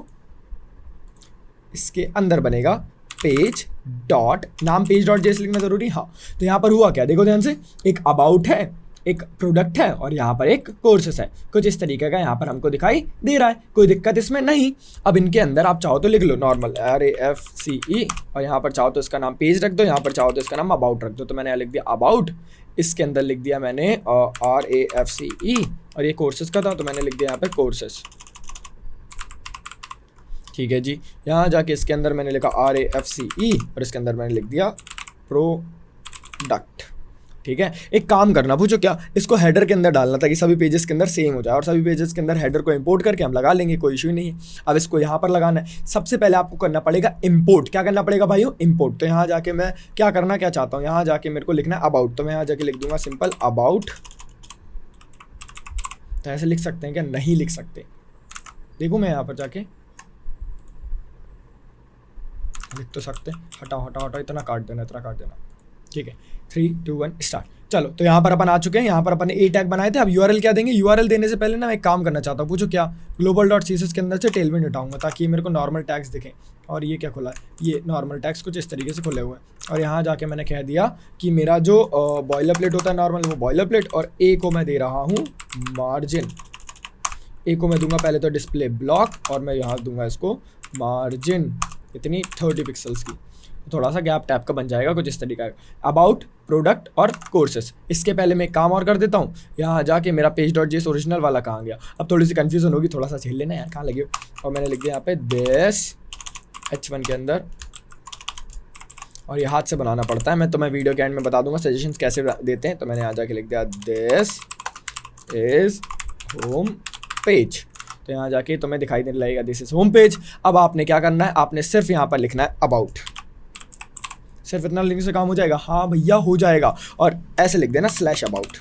इसके अंदर बनेगा पेज डॉट, नाम page.js लिखना जरूरी, हाँ। तो यहाँ पर हुआ क्या, देखो ध्यान से, एक अबाउट है, एक प्रोडक्ट है और यहाँ पर एक कोर्सेस है, कुछ इस तरीके का यहाँ पर हमको दिखाई दे रहा है, कोई दिक्कत इसमें नहीं। अब इनके अंदर आप चाहो तो लिख लो नॉर्मल RAFCE और यहाँ पर चाहो तो इसका नाम पेज रख दो, यहाँ पर चाहो तो इसका नाम अबाउट रख दो। तो मैंने लिख दिया अबाउट, इसके अंदर लिख दिया मैंने RAFCE और ये कोर्सेस का था तो मैंने लिख दिया यहाँ पे कोर्सेस। ठीक है जी, यहाँ जाके इसके अंदर मैंने लिखा RAFCE और इसके अंदर मैंने लिख दिया प्रोडक्ट। ठीक है, एक काम करना, पूछो क्या, इसको हेडर के अंदर डालना ताकि सभी पेजेस के अंदर सेम हो जाए और सभी पेजेस के अंदर हेडर को इंपोर्ट करके हम लगा लेंगे, कोई इशू नहीं है। अब इसको यहाँ पर लगाना है, सबसे पहले आपको करना पड़ेगा इंपोर्ट। क्या करना पड़ेगा भाइयों? इंपोर्ट। तो यहाँ जाके मैं क्या चाहता हूँ, यहाँ जाके मेरे को लिखना है अबाउट, तो मैं यहाँ जाके लिख दूंगा सिंपल अबाउट। तो ऐसे लिख सकते हैं क्या? नहीं लिख सकते, देखो मैं यहाँ पर जाके लिख तो सकते, हटाओ इतना काट देना। ठीक है, 3 2 1 स्टार्ट। चलो, तो यहाँ पर अपन आ चुके हैं, यहाँ पर अपन ने ए टैग बनाए थे। अब URL क्या देंगे? URL देने से पहले ना मैं एक काम करना चाहता हूँ, पूछो क्या, global.css के अंदर से टेलविंड हटाऊंगा ताकि मेरे को नॉर्मल टैग्स दिखें। और ये क्या खुला है? ये नॉर्मल टैग्स कुछ इस तरीके से खुले हुए हैं। और यहाँ जाके मैंने कह दिया कि मेरा जो बॉयलर प्लेट होता है नॉर्मल, वो बॉयलर प्लेट, और ए को मैं दे रहा हूँ मार्जिन। ए को मैं दूंगा पहले तो डिस्प्ले ब्लॉक और मैं यहाँ दूंगा इसको मार्जिन इतनी 30 पिक्सल्स की, थोड़ा सा गैप टैप का बन जाएगा कुछ इस तरीका का। अबाउट, प्रोडक्ट और कोर्सेस। इसके पहले मैं एक काम और कर देता हूँ, यहाँ जाके मेरा page.js ओरिजिनल वाला कहाँ गया? अब थोड़ी सी कंफ्यूजन होगी, थोड़ा सा झेल लेना यार, कहाँ लगे? और मैंने लिख दिया यहाँ पे दिस H1 के अंदर, और ये हाथ से बनाना पड़ता है, मैं तुम्हें वीडियो के एंड में बता दूंगा सजेशंस कैसे देते हैं। तो मैंने यहाँ जाके लिख दिया दिस इज होम पेज। तो यहाँ जाके तुम्हें दिखाई देने लगेगा दिस इज होम पेज। अब आपने क्या करना है, आपने सिर्फ यहाँ पर लिखना है अबाउट। सिर्फ इतना लिखने से काम हो जाएगा? हाँ भैया हो जाएगा। और ऐसे लिख देना /अबाउट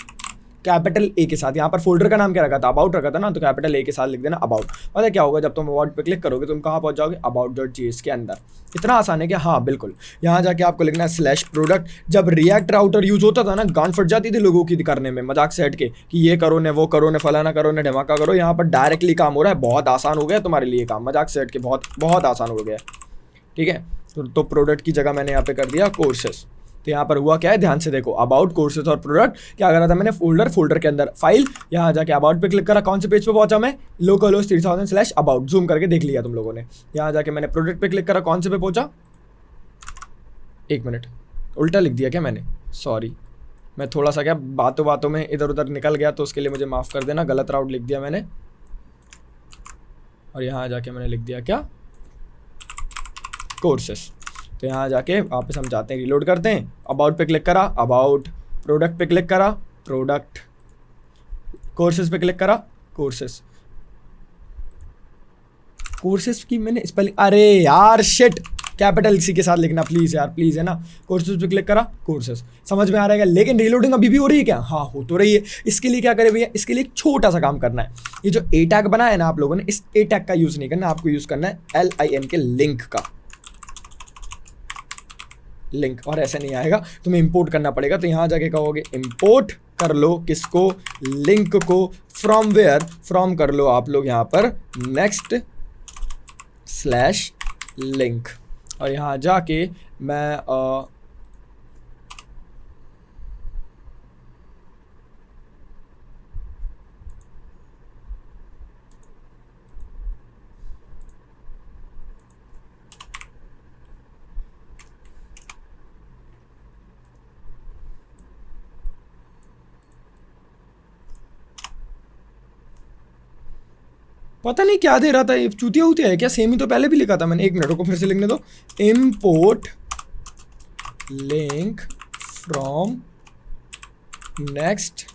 कैपिटल ए के साथ। यहाँ पर फोल्डर का नाम क्या रखा था? अबाउट रखा था ना, तो कैपिटल ए के साथ लिख देना अबाउट। पता है क्या होगा, जब तुम अबाउट पे क्लिक करोगे तुम कहाँ पहुँच जाओगे? about.js के अंदर। इतना आसान है क्या? हाँ बिल्कुल। यहाँ जाके आपको लिखना है /प्रोडक्ट। जब रिएक्ट राउटर यूज होता था ना, गांड फट जाती थी लोगों की करने में, मजाक से हट के कि ये करो ने वो करो ने फलाना करो ने धमाका करो। यहाँ पर डायरेक्टली काम हो रहा है, बहुत आसान हो गया तुम्हारे लिए काम, मजाक से हट के बहुत आसान हो गया। ठीक है, तो प्रोडक्ट की जगह मैंने यहाँ पे कर दिया कोर्सेस। तो यहाँ पर हुआ क्या है, ध्यान से देखो, अबाउट, कोर्सेस और प्रोडक्ट। क्या करा था मैंने? फोल्डर के अंदर फाइल, यहाँ जाके अबाउट पे क्लिक करा। कौन से पेज पे पहुंचा मैं? localhost 3000 /about. जूम करके देख लिया तुम लोगों ने। यहाँ जाके मैंने प्रोडक्ट पे क्लिक करा, कौन से पे पहुंचा? एक मिनट, उल्टा लिख दिया क्या मैंने? सॉरी, मैं थोड़ा सा क्या बातों में इधर उधर निकल गया, तो उसके लिए मुझे माफ़ कर देना, गलत राउट लिख दिया मैंने। और यहाँ जाके मैंने लिख दिया क्या? कोर्सेस। तो यहाँ जाके वापस हम जाते हैं, रिलोड करते हैं। अबाउट पे क्लिक करा, अबाउट, प्रोडक्ट पे क्लिक करा, प्रोडक्ट, कोर्सेज पे क्लिक करा, कोर्सेज। कोर्सेज की मैंने स्पेलिंग, अरे यार शिट, कैपिटल सी के साथ लिखना प्लीज़ यार, प्लीज़, है ना। कोर्सेज पे क्लिक करा, कोर्सेज। समझ में आ रहा है? लेकिन रिलोडिंग अभी भी हो रही है क्या? हाँ हो तो रही है। इसके लिए क्या करें भैया? इसके लिए एक छोटा सा काम करना है। ये जो ए टैग बनाया है ना आप लोगों ने, इस ए टैग का यूज़ नहीं करना, आपको यूज़ करना है LIN के लिंक का, लिंक। और ऐसे नहीं आएगा, तुम्हें इंपोर्ट करना पड़ेगा। तो यहाँ जाके कहोगे इंपोर्ट कर लो किसको? लिंक को। From where? फ्रॉम कर लो आप लोग यहाँ पर नेक्स्ट /लिंक। और यहाँ जाके मैं पता नहीं क्या दे रहा था, ये चूतिया है क्या? सेम ही तो पहले भी लिखा था मैंने। एक मिनट को फिर से लिखने दो, import link from next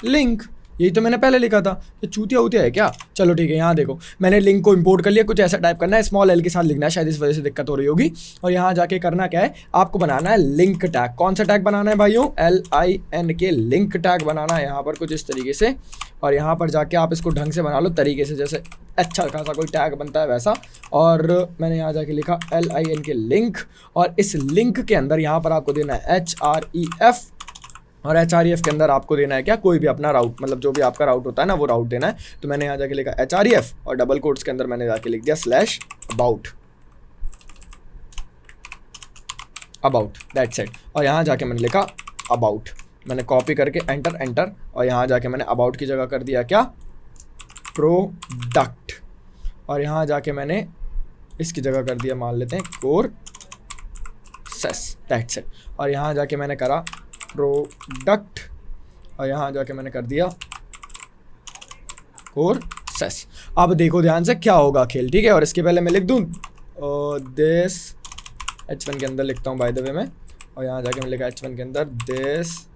/link. यही तो मैंने पहले लिखा था। ये चूतिया है क्या? चलो ठीक है, यहाँ देखो मैंने लिंक को इंपोर्ट कर लिया। कुछ ऐसा टाइप करना है, स्मॉल l के साथ लिखना है, शायद इस वजह से दिक्कत हो रही होगी। और यहाँ जाके करना क्या है, आपको बनाना है लिंक टैग। कौन सा टैग बनाना है भाइयों? LIN के लिंक टैग बनाना है यहाँ पर कुछ इस तरीके से। और यहाँ पर जाके आप इसको ढंग से बना लो तरीके से, जैसे अच्छा खासा कोई टैग बनता है वैसा। और मैंने यहाँ जाके लिखा LIN के लिंक, और इस लिंक के अंदर यहाँ पर आपको देना है HREF। और HREF के अंदर आपको देना है क्या? कोई भी अपना राउट, मतलब जो भी आपका राउट होता है ना, वो राउट देना है। तो मैंने यहाँ जाके लिखा HREF और डबल कोट्स के अंदर मैंने जाके लिख दिया /अबाउट। About, that's it. और यहाँ जाके मैंने लिखा अबाउट, मैंने कॉपी करके एंटर एंटर, और यहाँ जाके मैंने अबाउट की जगह कर दिया क्या, प्रोडक्ट। और यहाँ जाके मैंने इसकी जगह कर दिया, मान लेते हैं कोर्सेस, दैट्स इट। और यहाँ जाके मैंने करा प्रोडक्ट, और यहाँ जाके मैंने कर दिया कोर्सेस। अब देखो ध्यान से क्या होगा खेल, ठीक है। और इसके पहले मैं लिख दूँ दिस, H1 के अंदर लिखता हूँ बाय द वे में, और यहाँ जाके मैं लिखा H1 के अंदर दिस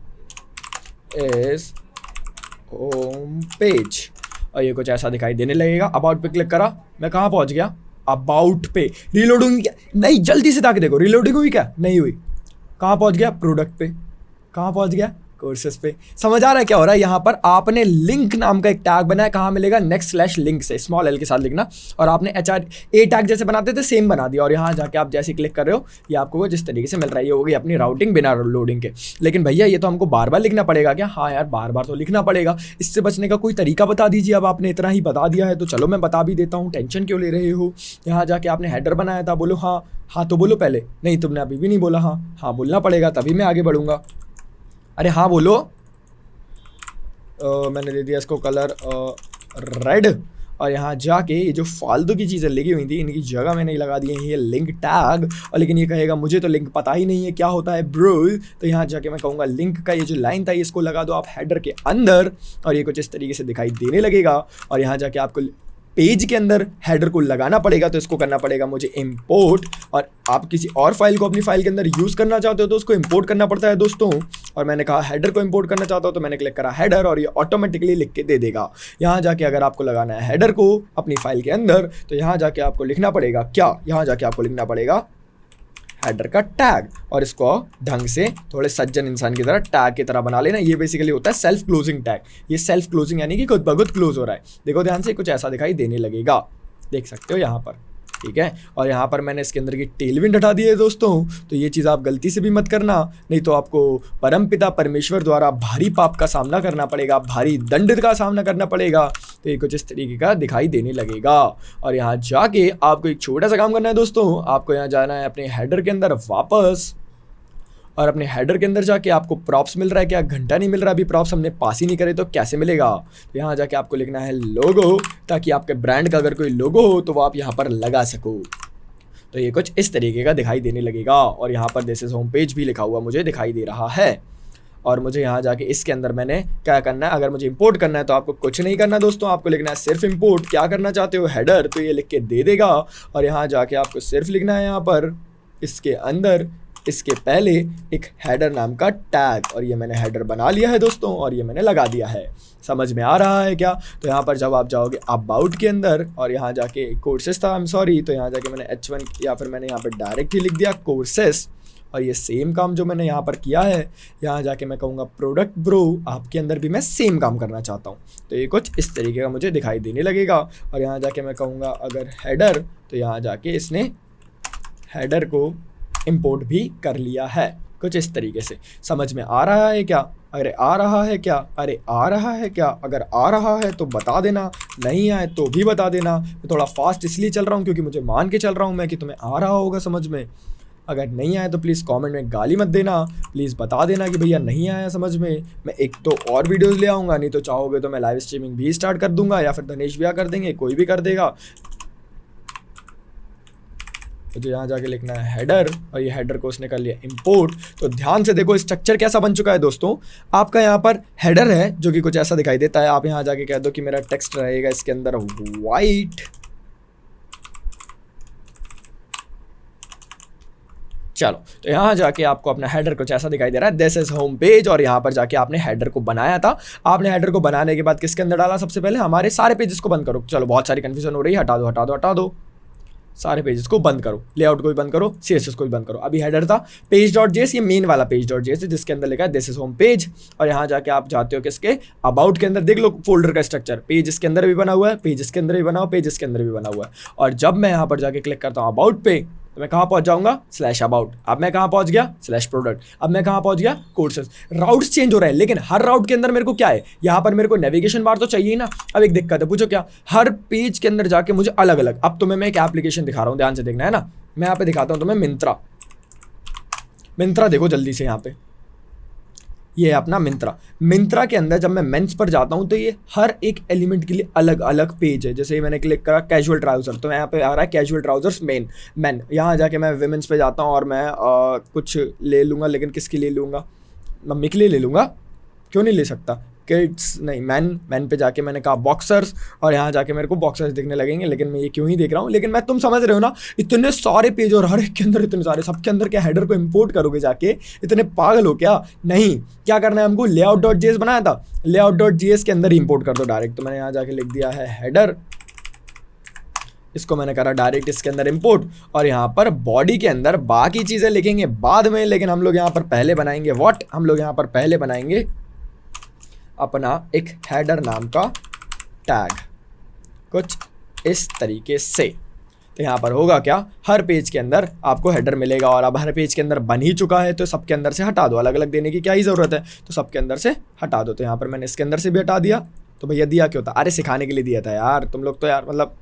इज होम पेज, और ये कुछ ऐसा दिखाई देने लगेगा। अबाउट पे क्लिक करा, मैं कहाँ पहुँच गया, अबाउट पे। रीलोडिंग हुई क्या, नहीं, जल्दी से ताकि देखो रीलोडिंग हुई क्या, नहीं हुई। कहाँ पहुँच गया, प्रोडक्ट पे। कहाँ पहुँच गया, कोर्सेस पे। समझ आ रहा है क्या हो रहा है। यहाँ पर आपने लिंक नाम का एक टैग बनाया, कहाँ मिलेगा, next/link से स्मॉल l के साथ लिखना, और आपने HRA टैग जैसे बनाते थे सेम बना दिया। और यहाँ जाके आप जैसे क्लिक कर रहे हो, ये आपको जिस तरीके से मिल रहा है, ये होगी अपनी राउटिंग बिना लोडिंग के। लेकिन भैया ये तो हमको बार बार लिखना पड़ेगा क्या, हाँ यार बार बार तो लिखना पड़ेगा। इससे बचने का कोई तरीका बता दीजिए। अब आपने इतना ही बता दिया है तो चलो मैं बता भी देता हूँ, टेंशन क्यों ले रहे हो। यहाँ जाके आपने हेडर बनाया था, बोलो हाँ, हाँ तो बोलो पहले, नहीं तुमने अभी भी नहीं बोला, हाँ हाँ बोलना पड़ेगा तभी मैं आगे बढ़ूंगा। अरे हाँ बोलो। मैंने दे दिया इसको कलर रेड, और यहाँ जाके ये जो फालतू की चीज़ें लगी हुई थी इनकी जगह मैंने लगा दी है ये लिंक टैग। और लेकिन ये कहेगा मुझे तो लिंक पता ही नहीं है क्या होता है ब्रो, तो यहाँ जाके मैं कहूँगा लिंक का ये जो लाइन था इसको लगा दो आप हेडर के अंदर, और ये कुछ इस तरीके से दिखाई देने लगेगा। और यहाँ जाके आपको पेज के अंदर हेडर को लगाना पड़ेगा, तो इसको करना पड़ेगा मुझे इंपोर्ट। और आप किसी और फाइल को अपनी फाइल के अंदर यूज़ करना चाहते हो तो उसको इंपोर्ट करना पड़ता है दोस्तों। और मैंने कहा हेडर को इंपोर्ट करना चाहता हूँ तो मैंने क्लिक करा हेडर, और ये ऑटोमेटिकली लिख के दे देगा। यहाँ जाके अगर आपको लगाना है हेडर को अपनी फाइल के अंदर, तो यहाँ जाके आपको लिखना पड़ेगा क्या, यहाँ जाके आपको लिखना पड़ेगा हेडर का टैग, और इसको ढंग से थोड़े सज्जन इंसान की तरह टैग की तरह बना लेना। ये बेसिकली होता है सेल्फ क्लोजिंग टैग। ये सेल्फ क्लोजिंग यानी कि खुद ब खुद क्लोज हो रहा है। देखो ध्यान से कुछ ऐसा दिखाई देने लगेगा, देख सकते हो यहाँ पर, ठीक है। और यहाँ पर मैंने इसके अंदर की टेलविंड हटा दी है दोस्तों, तो ये चीज़ आप गलती से भी मत करना, नहीं तो आपको परमपिता परमेश्वर द्वारा भारी पाप का सामना करना पड़ेगा, भारी दंड का सामना करना पड़ेगा। तो ये कुछ इस तरीके का दिखाई देने लगेगा। और यहाँ जाके आपको एक छोटा सा काम करना है दोस्तों, आपको यहाँ जाना है अपने हेडर के अंदर वापस, और अपने हेडर के अंदर जाके आपको प्रॉप्स मिल रहा है क्या, घंटा नहीं मिल रहा, अभी प्रॉप्स हमने पास ही नहीं करे तो कैसे मिलेगा। तो यहाँ जाके आपको लिखना है लोगो, ताकि आपके ब्रांड का अगर कोई लोगो हो तो वो आप यहाँ पर लगा सको। तो ये कुछ इस तरीके का दिखाई देने लगेगा। और यहाँ पर दिस इज होम पेज भी लिखा हुआ मुझे दिखाई दे रहा है। और मुझे यहाँ जाके इसके अंदर मैंने क्या करना है, अगर मुझे इंपोर्ट करना है तो आपको कुछ नहीं करना दोस्तों, आपको लिखना है सिर्फ इंपोर्ट। क्या करना चाहते हो, हेडर, तो ये लिख के दे देगा। और यहाँ जाके आपको सिर्फ लिखना है यहाँ पर इसके अंदर इसके पहले एक हेडर नाम का टैग, और ये मैंने हेडर बना लिया है दोस्तों, और ये मैंने लगा दिया है। समझ में आ रहा है क्या। तो यहाँ पर जब आप जाओगे अबाउट के अंदर, और यहाँ जाके कोर्सेस था, आई एम सॉरी, तो यहाँ जाके मैंने H1 या फिर मैंने यहाँ पर डायरेक्ट ही लिख दिया कोर्सेस। और ये सेम काम जो मैंने यहाँ पर किया है, यहाँ जाके मैं कहूँगा प्रोडक्ट ब्रो, आपके अंदर भी मैं सेम काम करना चाहता हूँ। तो ये कुछ इस तरीके का मुझे दिखाई देने लगेगा। और यहाँ जाके मैं कहूँगा अगर हेडर, तो यहाँ जाके इसने हेडर को इंपोर्ट भी कर लिया है, कुछ इस तरीके से। समझ में आ रहा है क्या, अरे आ रहा है क्या, अरे आ रहा है क्या, अगर आ रहा है तो बता देना, नहीं आए तो भी बता देना। मैं थोड़ा फास्ट इसलिए चल रहा हूँ क्योंकि मुझे मान के चल रहा हूँ मैं कि तुम्हें आ रहा होगा समझ में। अगर नहीं आया तो प्लीज़ कमेंट में गाली मत देना, प्लीज़ बता देना कि भैया नहीं आया समझ में। मैं एक तो और वीडियोज़ ले आऊँगा, नहीं तो चाहोगे तो मैं लाइव स्ट्रीमिंग भी स्टार्ट कर दूँगा, या फिर धनेश भैया कर देंगे, कोई भी कर देगा। तो यहाँ जाके लिखना है हेडर, और ये हेडर को उसने कर लिया इंपोर्ट। तो ध्यान से देखो स्ट्रक्चर कैसा बन चुका है दोस्तों। आपका यहाँ पर हेडर है जो कि कुछ ऐसा दिखाई देता है। आप यहाँ जाके कह दो कि मेरा टेक्स्ट रहेगा इसके अंदर वाइट, चलो। तो यहाँ जाके आपको अपना हेडर कुछ ऐसा दिखाई दे रहा है, दिस इज होम पेज। और यहाँ पर जाके आपने हेडर को बनाया था। आपने हेडर को बनाने के बाद किसके अंदर डाला, सबसे पहले हमारे सारे पेजेस को बंद करो। चलो बहुत सारी कन्फ्यूजन हो रही है, हटा दो हटा दो हटा दो, सारे पेजेस को बंद करो, लेआउट को भी बंद करो, CSS को भी बंद करो। अभी हेडर था page.js, ये मेन वाला page.js है जिसके अंदर लिखा है दिस इज होम पेज। और यहाँ जाके आप जाते हो किसके, अबाउट के अंदर, देख लो फोल्डर का स्ट्रक्चर, पेज इसके अंदर भी बना हुआ है, पेज इसके अंदर भी बना हुआ, पेज इसके अंदर भी बना हुआ है। और जब मैं यहाँ पर जाके क्लिक करता हूँ अबाउट पे, तो मैं कहाँ पहुँच जाऊँगा, /about। अब मैं कहाँ पहुँच गया, /product। अब मैं कहाँ पहुँच गया, कोर्सेस। राउट्स चेंज हो रहे हैं, लेकिन हर राउट के अंदर मेरे को क्या है, यहाँ पर मेरे को नेविगेशन बार तो चाहिए ना। अब एक दिक्कत है, पूछो क्या, हर पेज के अंदर जाके मुझे अलग अलग, अब तुम्हें मैं एक एप्लीकेशन दिखा रहा हूँ, ध्यान से देखना है ना। मैं यहाँ पे दिखाता हूँ तुम्हें मिंत्रा, मिंत्रा देखो जल्दी से यहाँ पे, ये है अपना मिंत्रा। मिंत्रा के अंदर जब मैं मेंस पर जाता हूँ तो ये हर एक एलिमेंट के लिए अलग अलग पेज है। जैसे मैंने क्लिक करा कैजुअल ट्राउजर, तो यहाँ पे आ रहा है कैजुअल ट्राउजर्स मैन। यहाँ जाके मैं विमेंस पे जाता हूँ और मैं कुछ ले लूँगा, लेकिन किसके लिए लूँगा, मम्मी के लिए ले लूँगा, क्यों नहीं ले सकता। किड्स नहीं, मैन पे जाके मैंने कहा बॉक्सर्स, और यहाँ जाके मेरे को बॉक्सर्स दिखने लगेंगे, लेकिन मैं ये क्यों ही देख रहा हूँ। लेकिन मैं, तुम समझ रहे हो ना, इतने सारे पेज और हर एक के अंदर इतने सारे, सबके अंदर क्या हेडर को इंपोर्ट करोगे जाके, इतने पागल हो क्या। नहीं, क्या करना है हमको, layout.js बनाया था, layout.js के अंदर ही इंपोर्ट कर दो डायरेक्ट। तो मैंने यहाँ जाके लिख दिया है हेडर, इसको मैंने करा डायरेक्ट इसके अंदर इंपोर्ट, और यहाँ पर बॉडी के अंदर बाकी चीज़ें लिखेंगे बाद में, लेकिन हम लोग यहाँ पर पहले बनाएंगे व्हाट, हम लोग यहाँ पर पहले बनाएंगे अपना एक हेडर नाम का टैग, कुछ इस तरीके से। तो यहाँ पर होगा क्या, हर पेज के अंदर आपको हेडर मिलेगा, और अब हर पेज के अंदर बन ही चुका है, तो सबके अंदर से हटा दो, अलग अलग देने की क्या ही ज़रूरत है, तो सबके अंदर से हटा दो। तो यहाँ पर मैंने इसके अंदर से भी हटा दिया। तो भैया दिया क्यों था, अरे सिखाने के लिए दिया था यार, तुम लोग तो यार मतलब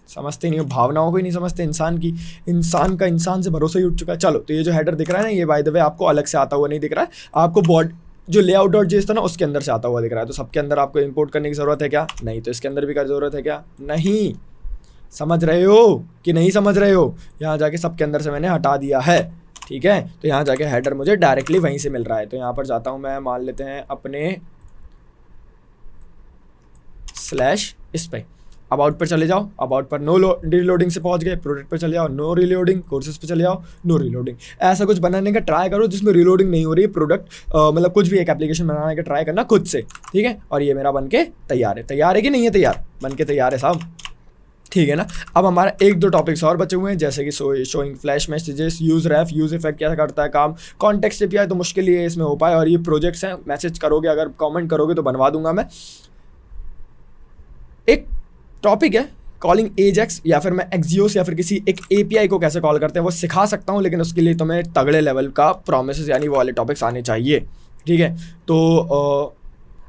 समझते नहीं हो, भावनाओं को ही नहीं समझते इंसान की, इंसान का इंसान से भरोसा ही उठ चुका है। चलो, तो ये जो हेडर दिख रहा है ना, ये बाय द वे आपको अलग से आता हुआ नहीं दिख रहा है, आपको बॉडी जो layout.js था ना उसके अंदर से आता हुआ दिख रहा है। तो सबके अंदर आपको इंपोर्ट करने की ज़रूरत है क्या, नहीं। तो इसके अंदर भी कर ज़रूरत है क्या, नहीं। समझ रहे हो कि नहीं समझ रहे हो, यहाँ जाके सबके अंदर से मैंने हटा दिया है, ठीक है। तो यहाँ जाके हेडर मुझे डायरेक्टली वहीं से मिल रहा है। तो यहाँ पर जाता हूँ मैं, मान लेते हैं अपने स्लैश इस पे, अबाउट पर चले जाओ, अबाउट पर नो रीलोडिंग से पहुंच गए, प्रोडक्ट पर चले जाओ, नो रीलोडिंग, कोर्सेज पे चले जाओ, नो रीलोडिंग। ऐसा कुछ बनाने का ट्राई करो जिसमें रीलोडिंग नहीं हो रही है, प्रोडक्ट मतलब कुछ भी एक एप्लीकेशन बनाने का ट्राई करना खुद से, ठीक है। और ये मेरा बन के तैयार है, तैयार है कि नहीं है, तैयार, बन के तैयार है साहब, ठीक है ना। अब हमारा एक दो टॉपिक्स और बचे हुए हैं, जैसे कि शोइंग फ्लैश मैसेजेस, यूज रेफ, यूज इफेक्ट क्या करता है काम, कॉन्टेक्स्ट एपीआई तो मुश्किल ही है इसमें हो पाए, और ये प्रोजेक्ट्स हैं, मैसेज करोगे अगर कमेंट करोगे तो बनवा दूंगा मैं। एक टॉपिक है कॉलिंग एजेक्स, या फिर मैं एक्सियोस या फिर किसी एक एपीआई को कैसे कॉल करते हैं वो सिखा सकता हूँ, लेकिन उसके लिए तुम्हें तगड़े लेवल का प्रोमिसेस यानी वो वाले टॉपिक्स आने चाहिए, ठीक है। तो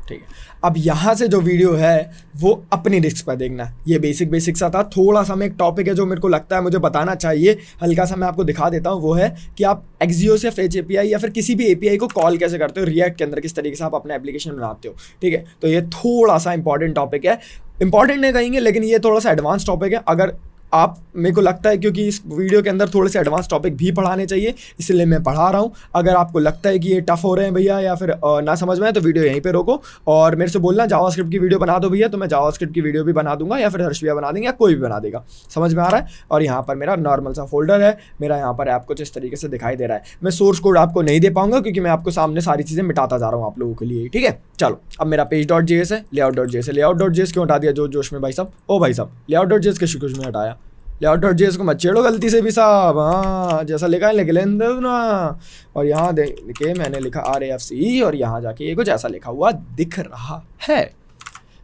ठीक है, अब यहाँ से जो वीडियो है वो अपनी रिस्क पर देखना। ये बेसिक सा था, थोड़ा सा मैं एक टॉपिक है जो मेरे को लगता है मुझे बताना चाहिए, हल्का सा मैं आपको दिखा देता हूँ। वो है कि आप एक्सियोस या फेच एपीआई या फिर किसी भी एपीआई को कॉल कैसे करते हो रिएक्ट के अंदर, किस तरीके से आप अपना एप्लीकेशन बनाते हो, ठीक है। तो ये थोड़ा सा इंपॉर्टेंट टॉपिक है, इंपॉर्टेंट नहीं कहेंगे, लेकिन ये थोड़ा सा एडवांस टॉपिक है। अगर आप, मेरे को लगता है क्योंकि इस वीडियो के अंदर थोड़े से एडवांस टॉपिक भी पढ़ाने चाहिए, इसलिए मैं पढ़ा रहा हूँ। अगर आपको लगता है कि ये टफ हो रहे हैं भैया या फिर ना समझ में आए तो वीडियो यहीं पे रोको और मेरे से बोलना जावास्क्रिप्ट की वीडियो बना दो भैया, तो मैं जावास्क्रिप्ट की वीडियो भी बना दूंगा, या फिर हर्ष भैया बना देंगे, या कोई भी बना देगा। समझ में आ रहा है। और यहाँ पर मेरा नॉर्मल सा फोल्डर है, मेरा यहाँ पर ऐप कुछ इस तरीके से दिखाई दे रहा है। मैं सोर्स कोड आपको नहीं दे पाऊंगा क्योंकि मैं आपको सामने सारी चीज़ें मिटाता जा रहा हूँ आप लोगों के लिए, ठीक है। चलो, अब मेरा पेज.js है, layout.js है। layout.js क्यों हटा दिया जोश में भाई साहब, ओ भाई साहब, layout.js के शुक्र में हटाया। layout.js को मत छेड़ो गलती से भी साहब, हाँ जैसा लिखा है लिख लें दो ना। और यहाँ देखिए मैंने लिखा RAFC और यहाँ जाके ये कुछ ऐसा लिखा हुआ दिख रहा है,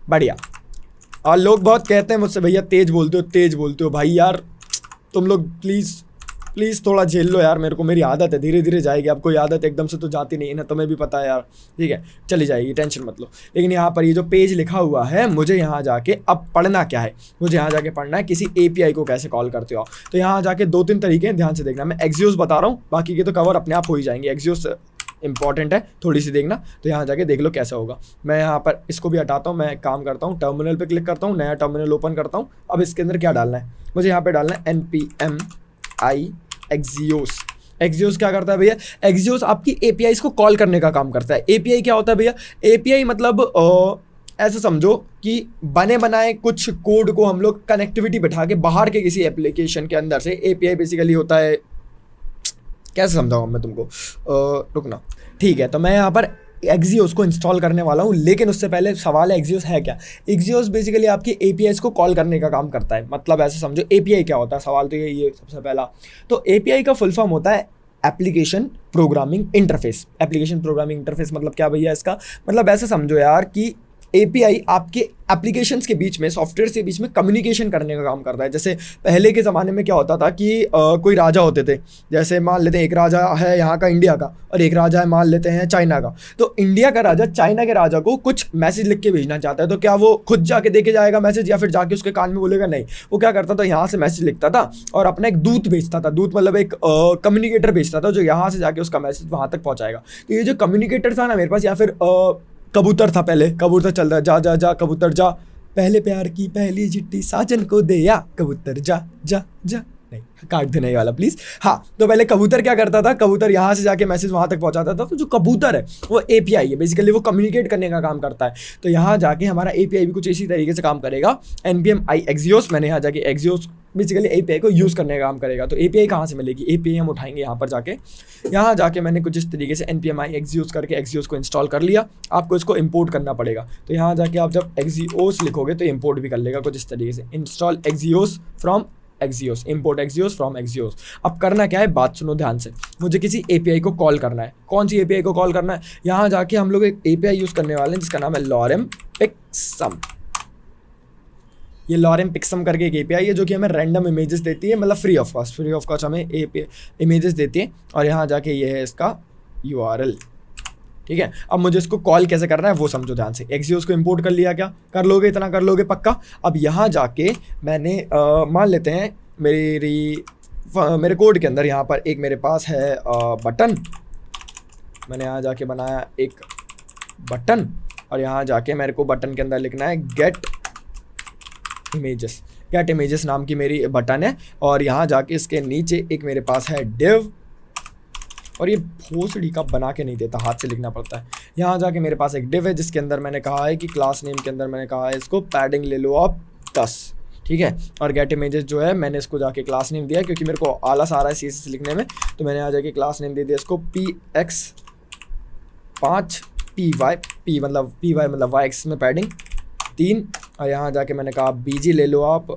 बढ़िया। और लोग बहुत कहते हैं मुझसे भैया तेज बोलते हो भाई यार, तुम लोग प्लीज़ थोड़ा झेल लो यार, मेरे को मेरी आदत है, धीरे धीरे जाएगी। अब कोई आदत एकदम से तो जाती नहीं है ना, तुम्हें भी पता है यार, ठीक है, चली जाएगी, टेंशन मत लो। लेकिन यहाँ पर ये जो पेज लिखा हुआ है, मुझे यहाँ जाके अब पढ़ना क्या है, मुझे यहाँ जाके पढ़ना है किसी API को कैसे कॉल करते हो। तो यहाँ जाके 2-3 तरीके हैं, ध्यान से देखना। मैं एक्सियोस बता रहा हूँ, बाकी के तो कवर अपने आप हो ही जाएंगे। एक्सियोस इंपॉर्टेंट है, थोड़ी सी देखना, तो यहाँ जाके देख लो कैसा होगा। मैं यहाँ पर इसको भी हटाता हूँ, मैं एक काम करता हूँ, टर्मिनल पे क्लिक करता हूँ, नया टर्मिनल ओपन करता हूँ। अब इसके अंदर क्या डालना है, मुझे यहाँ पे डालना है npm i एक्सियोस क्या करता है भैया, एक्सियोस आपकी APIs को कॉल करने का काम करता है। API क्या होता है भैया, API मतलब ऐसे समझो कि बने बनाए कुछ कोड को हम लोग कनेक्टिविटी बैठा के बाहर के किसी एप्लीकेशन के अंदर से, API बेसिकली होता है, कैसे समझाऊँ मैं तुमको, रुकना, ठीक है। तो मैं यहाँ पर एक्सियोस को इंस्टॉल करने वाला हूँ, लेकिन उससे पहले सवाल है एक्सियोस है क्या। एक्सियोस बेसिकली आपकी APIs को कॉल करने का काम करता है, मतलब ऐसे समझो API क्या होता है, सवाल तो यही है सबसे पहला। तो API का फुल फॉर्म होता है application programming interface. Application programming interface मतलब क्या भैया, इसका मतलब ऐसे समझो यार कि API आपके एप्लीकेशंस के बीच में, सॉफ्टवेयर के बीच में कम्युनिकेशन करने का काम करता है। जैसे पहले के ज़माने में क्या होता था कि कोई राजा होते थे, जैसे मान लेते हैं एक राजा है यहाँ का इंडिया का और एक राजा है मान लेते हैं चाइना का। तो इंडिया का राजा चाइना के राजा को कुछ मैसेज लिख के भेजना चाहता है, तो क्या वो खुद जाके देके जाएगा मैसेज या फिर जाके उसके कान में बोलेगा? नहीं, वो क्या करता था, यहाँ से मैसेज लिखता था और अपना एक दूत भेजता था। दूत मतलब एक कम्युनिकेटर भेजता था जो यहाँ से जाके उसका मैसेज वहाँ तक पहुँचाएगा। तो ये जो कम्युनिकेटर था ना मेरे पास, या फिर कबूतर था, पहले कबूतर चल रहा है, जा जा जा कबूतर जा, पहले प्यार की पहली चिट्ठी साजन को दे या कबूतर जा जा जा, नहीं काट देना ये वाला प्लीज। हाँ, तो पहले कबूतर क्या करता था, कबूतर यहाँ से जाके मैसेज वहाँ तक पहुँचाता था। तो जो कबूतर है वो API है, बेसिकली वो कम्युनिकेट करने का काम करता है। तो यहाँ जाके हमारा API भी कुछ इसी तरीके से काम करेगा। npm i Axios, मैंने यहाँ जाके Axios बेसिकली API को यूज़ करने का काम करेगा। तो API कहाँ से मिलेगी? API हम उठाएंगे यहाँ पर जाके। यहाँ जाके मैंने कुछ इस तरीके से npm i Axios करके Axios को इंस्टॉल कर लिया। आपको इसको इंपोर्ट करना पड़ेगा। तो यहाँ जाके आप जब Axios लिखोगे तो इंपोर्ट भी कर लेगा कुछ इस तरीके से, install Axios from Axios, import Axios from Axios। अब करना क्या है, बात सुनो ध्यान से। मुझे किसी API को कॉल करना है। कौन सी API को कॉल करना है? यहाँ जाके हम लोग एक API यूज़ करने वाले हैं जिसका नाम है Lorem Pixum। ये Lorem Pixum करके एक API है जो कि हमें रैंडम इमेजेस देती है, मतलब फ्री ऑफ कॉस्ट हमें API इमेजेस देती है। और यहाँ जाके ये है इसका URL, ठीक है। अब मुझे इसको कॉल कैसे करना है वो समझो ध्यान से। Axios को इंपोर्ट कर लिया, क्या कर लोगे? इतना कर लोगे पक्का। अब यहाँ जाके मैंने मान लेते हैं मेरे कोड के अंदर यहाँ पर एक मेरे पास है बटन। मैंने यहाँ जाके बनाया एक बटन और यहाँ जाके मेरे को बटन के अंदर लिखना है गेट इमेजेस नाम की मेरी बटन है। और यहाँ जाके इसके नीचे एक मेरे पास है div, और ये भोसड़ी का बना के नहीं देता, हाथ से लिखना पड़ता है। यहाँ जाके मेरे पास एक div है जिसके अंदर मैंने कहा है कि क्लास नेम के अंदर मैंने कहा है इसको पैडिंग ले लो आप 10, ठीक है। और गेट इमेजेस जो है मैंने इसको जाके क्लास नेम दिया क्योंकि मेरे को आलस आ रहा है CSS लिखने में। तो मैंने यहाँ जाके क्लास नेम दे दिया इसको px5 py मतलब y में पैडिंग 3। और यहाँ जाके मैंने कहा BG ले लो आप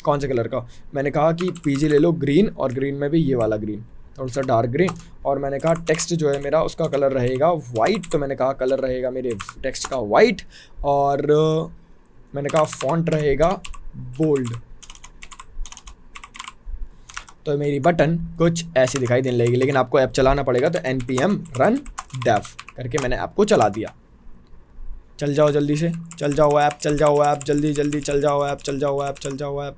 कौन से कलर का, मैंने कहा कि BG ले लो ग्रीन, और ग्रीन में भी ये वाला ग्रीन, थोड़ा सा डार्क ग्रीन। और मैंने कहा टेक्स्ट जो है मेरा उसका कलर रहेगा वाइट, तो मैंने कहा कलर रहेगा मेरे टेक्स्ट का वाइट। और मैंने कहा फॉन्ट रहेगा बोल्ड। तो मेरी बटन कुछ ऐसी दिखाई देने लगेगी, लेकिन आपको ऐप चलाना पड़ेगा। तो npm run dev करके मैंने ऐप को चला दिया। चल जाओ जल्दी से, चल जाओ ऐप, चल जाओ ऐप, जल्दी जल्दी चल जाओ ऐप, चल जाओ ऐप, चल जाओ ऐप।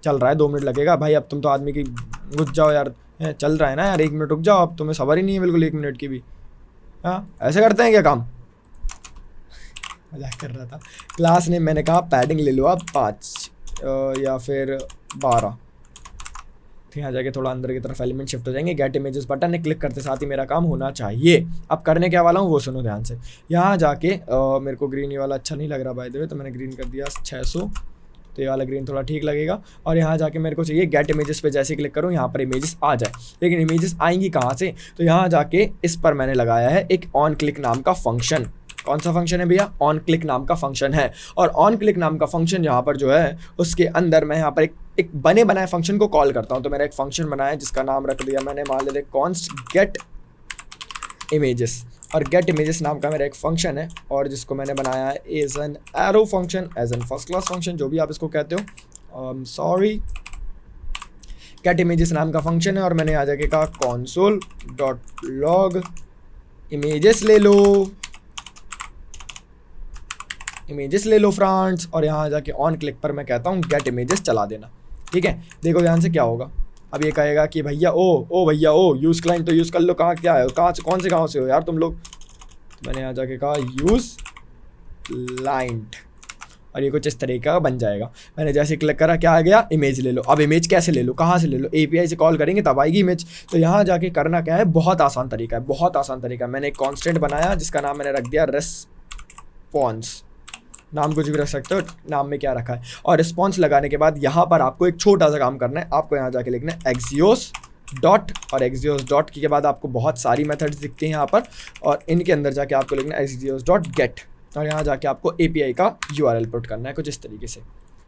चल रहा है, 2 मिनट लगेगा भाई। अब तुम तो आदमी की घुस जाओ यार, चल रहा है ना यार, 1 मिनट रुक जाओ। अब तुम्हें सबर ही नहीं है बिल्कुल 1 मिनट की भी। हाँ, ऐसे करते हैं क्या काम? मजाक कर रहा था। क्लास नेम मैंने कहा पैडिंग ले लो आप 5 या फिर 12। तो यहाँ जाके थोड़ा अंदर की तरफ एलिमेंट शिफ्ट हो जाएंगे। गेट इमेजेस बटन ने क्लिक करते साथ ही मेरा काम होना चाहिए। अब करने क्या वाला हूँ वो सुनो ध्यान से। यहाँ जाके मेरे को ग्रीन ये वाला अच्छा नहीं लग रहा बाय द वे, तो मैंने ग्रीन कर दिया 600। तो ये वाला ग्रीन थोड़ा ठीक लगेगा। और यहाँ जाके मेरे को चाहिए गेट इमेजेस पे जैसे क्लिक करूँ यहाँ पर इमेजेस आ जाए। लेकिन इमेजेस आएंगी कहाँ से? तो यहाँ जाके इस पर मैंने लगाया है एक ऑन क्लिक नाम का फंक्शन। कौन सा फंक्शन है भैया? ऑन क्लिक नाम का फंक्शन है। और ऑन क्लिक नाम का फंक्शन यहाँ पर जो है उसके अंदर मैं यहाँ पर एक बने बनाए फंक्शन को कॉल करता हूँ। तो मेरा एक फंक्शन बनाया जिसका नाम रख दिया मैंने, मान लेते कॉन्स्ट गेट इमेजेस। और गेट इमेजेस नाम का मेरा एक फंक्शन है और जिसको मैंने बनाया है as an arrow function, as an first class function, जो भी आप इसको कहते हो। सॉरी, गेट इमेजेस नाम का फंक्शन है। और मैंने आ जाके कहा console.log इमेजेस ले लो, इमेजेस ले लो फ्रेंड्स। और यहाँ जाके ऑन क्लिक पर मैं कहता हूँ गेट इमेजेस चला देना, ठीक है। देखो ध्यान से क्या होगा। अब ये कहेगा कि भैया ओ भैया यूज़ क्लाइंट तो यूज़ कर लो। कहाँ क्या है, कहाँ से कौन से गाँव से हो यार तुम लोग? तो मैंने यहाँ जाके कहा यूज़ क्लाइंट, और ये कुछ इस तरीके का बन जाएगा। मैंने जैसे क्लिक करा क्या आ गया? इमेज ले लो। अब इमेज कैसे ले लो, कहाँ से ले लो? API से कॉल करेंगे तब आएगी इमेज। तो यहाँ जाके करना क्या है, बहुत आसान तरीका है, बहुत आसान तरीका है। मैंने एक कॉन्स्टेंट बनाया जिसका नाम मैंने रख दिया रिस्पॉन्स। नाम कुछ भी रख सकते हो, नाम में क्या रखा है। और रिस्पॉन्स लगाने के बाद यहाँ पर आपको एक छोटा सा काम करना है। आपको यहाँ जाके लिखना है Axios डॉट, और Axios डॉट के बाद आपको बहुत सारी मेथड्स दिखती हैं यहाँ पर, और इनके अंदर जाके आपको लिखना है Axios डॉट गेट। और यहाँ जाके आपको API का URL पुट करना है कुछ इस तरीके से,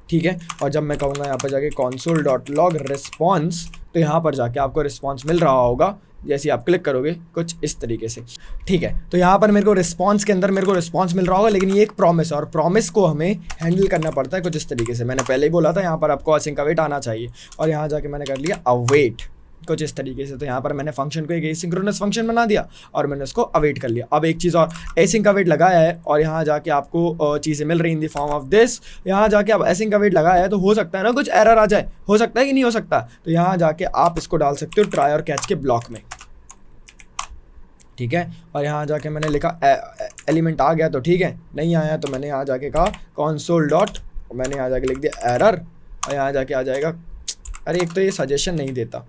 ठीक है। और जब मैं कहूँगा यहाँ पर जाके console.log response, तो यहाँ पर जाके आपको रिस्पॉन्स मिल रहा होगा जैसे आप क्लिक करोगे कुछ इस तरीके से, ठीक है। तो यहाँ पर मेरे को रिस्पॉन्स के अंदर मेरे को रिस्पॉन्स मिल रहा होगा, लेकिन ये एक प्रॉमिस है और प्रॉमिस को हमें हैंडल करना पड़ता है कुछ इस तरीके से। मैंने पहले ही बोला था यहाँ पर आपको असिंक अवेट आना चाहिए, और यहाँ जाके मैंने कर लिया अवेट कुछ इस तरीके से। तो यहाँ पर मैंने फंक्शन को एक एसिंक्रोनस फंक्शन बना दिया और मैंने उसको अवेट कर लिया। अब एक चीज़ और, एसिंक अवेट लगाया है और यहाँ जाके आपको चीज़ें मिल रही इन द फॉर्म ऑफ दिस। यहाँ जाके आप एसिंक अवेट लगाया है तो हो सकता है ना कुछ एरर आ जाए, हो सकता है कि नहीं हो सकता। तो यहाँ जाके आप इसको डाल सकते हो ट्राई और कैच के ब्लॉक में, ठीक है। और यहाँ जाके मैंने लिखा एलिमेंट आ गया तो ठीक है, नहीं आया तो मैंने यहाँ जाके कहा console डॉट, मैंने यहाँ जाके लिख दिया एरर, और यहाँ जाके आ जाएगा, अरे एक तो ये सजेशन नहीं देता।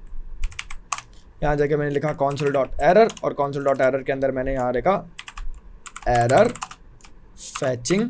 यहाँ जाके मैंने लिखा console डॉट एरर, और console डॉट एरर के अंदर मैंने यहाँ लिखा एरर फैचिंग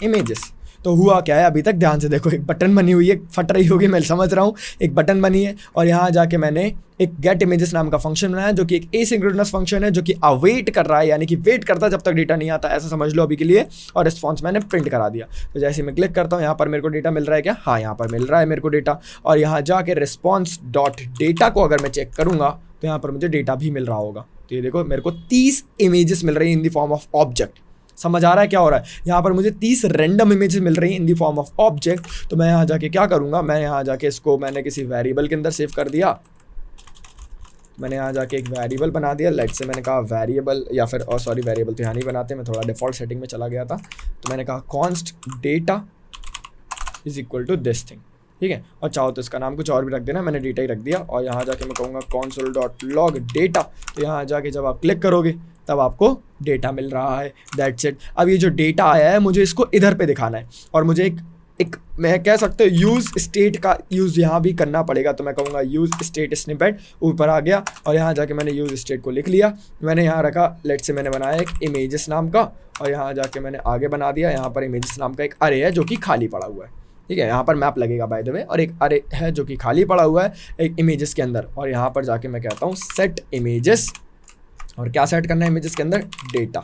इमेजेस। तो हुआ क्या है अभी तक ध्यान से देखो, एक बटन बनी हुई है, फट रही होगी मैं समझ रहा हूँ, एक बटन बनी है और यहाँ जाके मैंने एक गेट इमेजेस नाम का फंक्शन बनाया जो कि एक एसिंक्रोनस फंक्शन है जो कि अवेट कर रहा है, यानी कि वेट करता है जब तक डेटा नहीं आता, ऐसा समझ लो अभी के लिए। और रिस्पॉन्स मैंने प्रिंट करा दिया। तो जैसे मैं क्लिक करता हूँ यहाँ पर मेरे को डेटा मिल रहा है क्या? हाँ, यहाँ पर मिल रहा है मेरे को डेटा। और यहाँ जाके रिस्पॉन्स डॉट डेटा को अगर मैं चेक करूँगा तो यहाँ पर मुझे डेटा भी मिल रहा होगा। तो ये देखो मेरे को 30 इमेजेस मिल रही है इन द फॉर्म ऑफ ऑब्जेक्ट। समझ आ रहा है क्या हो रहा है? यहाँ पर मुझे 30 रैंडम इमेजेस मिल रही हैं इन दी फॉर्म ऑफ ऑब्जेक्ट। तो मैं यहाँ जाके क्या करूँगा, मैं यहाँ जाके इसको मैंने किसी वेरिएबल के अंदर सेव कर दिया। मैंने यहाँ जाके एक वेरिएबल बना दिया, लेट से मैंने कहा वेरिएबल, या फिर सॉरी वेरिएबल तो यहाँ नहीं बनाते, मैं थोड़ा डिफ़ॉल्ट सेटिंग में चला गया था। तो मैंने कहा const data is equal to this thing, ठीक है। और चाहो तो इसका नाम कुछ और भी रख देना, मैंने डेटा ही रख दिया। और यहाँ जाके मैं कहूँगा console डॉट लॉग डेटा। तो यहाँ जाके जब आप क्लिक करोगे तब आपको डेटा मिल रहा है, दैट्स इट। अब ये जो डेटा आया है मुझे इसको इधर पे दिखाना है, और मुझे एक मैं कह सकते हो यूज़ स्टेट का यूज़ यहाँ भी करना पड़ेगा। तो मैं कहूँगा यूज़ स्टेट स्निपेट, ऊपर आ गया और यहाँ जाके मैंने यूज़ स्टेट को लिख लिया। मैंने यहाँ रखा, लेट से मैंने बनाया एक इमेजेस नाम का, और यहाँ जाके मैंने आगे बना दिया। यहाँ पर इमेजेस नाम का एक अरे है जो कि खाली पड़ा हुआ है, ठीक है। यहाँ पर मैप लगेगा बाय द वे, और एक अरे है जो कि खाली पड़ा हुआ है एक इमेजेस के अंदर। और यहाँ पर जाके मैं कहता हूँ सेट इमेजेस, और क्या सेट करना है इमेजेस के अंदर? डेटा,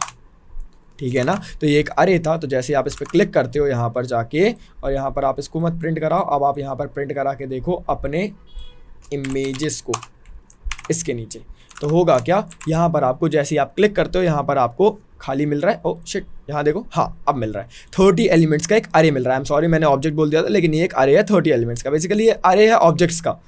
ठीक है ना। तो ये एक अरे था, तो जैसे आप इस पर क्लिक करते हो यहाँ पर जाके, और यहाँ पर आप इसको मत प्रिंट कराओ, अब आप यहाँ पर प्रिंट करा के देखो अपने इमेजेस को इसके नीचे। तो होगा क्या, यहाँ पर आपको जैसे ही आप क्लिक करते हो यहाँ पर आपको खाली मिल रहा है। ओ शिट, यहाँ देखो, हाँ अब मिल रहा है 30 एलिमेंट्स का एक अरे मिल रहा है। आई एम सॉरी मैंने ऑब्जेक्ट बोल दिया था, लेकिन ये एक अरे है 30 एलिमेंट्स का। बेसिकली ये अरे है ऑब्जेक्ट्स का,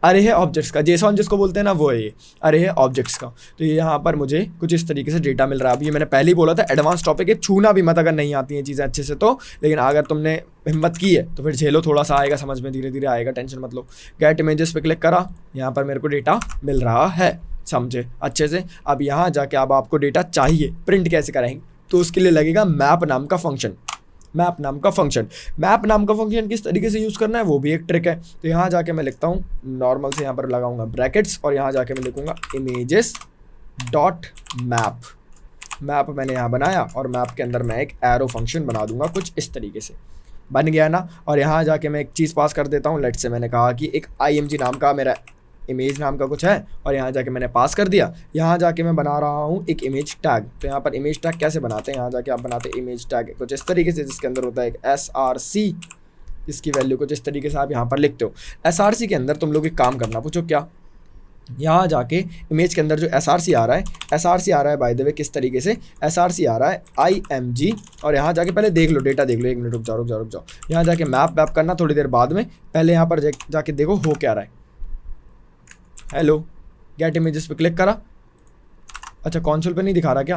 अरे है ऑब्जेक्ट्स का, जेसॉन जिसको बोलते हैं ना वो है ये, अरे है ऑब्जेक्ट्स का। तो ये यहाँ पर मुझे कुछ इस तरीके से डेटा मिल रहा है। अभी ये मैंने पहले ही बोला था एडवांस टॉपिक है, छूना भी मत अगर नहीं आती हैं चीज़ें अच्छे से तो, लेकिन अगर तुमने हिम्मत की है तो फिर झेलो, थोड़ा सा आएगा समझ में, धीरे धीरे आएगा, टेंशन मत लो। गेट इमेजेस पे क्लिक करा, यहाँ पर मेरे को डेटा मिल रहा है, समझे अच्छे से। अब यहाँ जाके अब आपको डेटा चाहिए, प्रिंट कैसे कराएंगे? तो उसके लिए लगेगा मैप नाम का फंक्शन। मैप नाम का फंक्शन किस तरीके से यूज़ करना है वो भी एक ट्रिक है। तो यहाँ जाके मैं लिखता हूँ नॉर्मल से, यहाँ पर लगाऊंगा ब्रैकेट्स, और यहाँ जाके मैं लिखूंगा इमेजेस डॉट मैप। मैप मैंने यहाँ बनाया, और मैप के अंदर मैं एक एरो फंक्शन बना दूंगा कुछ इस तरीके से, बन गया ना। और यहाँ जाके मैं एक चीज़ पास कर देता हूँ, लेट से मैंने कहा कि एक img नाम का मेरा इमेज नाम का कुछ है, और यहाँ जाके मैंने पास कर दिया। यहाँ जाके मैं बना रहा हूँ एक इमेज टैग। तो यहाँ पर इमेज टैग कैसे बनाते हैं, यहाँ जाके आप बनाते हैं इमेज टैग कुछ इस तरीके से, जिसके अंदर होता है एक src, इसकी वैल्यू कुछ इस तरीके से आप यहाँ पर लिखते हो। src के अंदर तुम लोग एक काम करना, पूछो क्या? यहाँ जाके इमेज के अंदर जो src आ रहा है बाय द वे किस तरीके से, src आ रहा है img। और यहाँ जाके पहले देख लो, डेटा देख लो, एक मिनट रुक जाओ। यहाँ जाके मैप करना थोड़ी देर बाद में, पहले यहाँ पर जाके देखो हो क्या रहा है। हेलो, गेट इमेजेस पे क्लिक करा, अच्छा कॉन्सोल पे नहीं दिखा रहा क्या?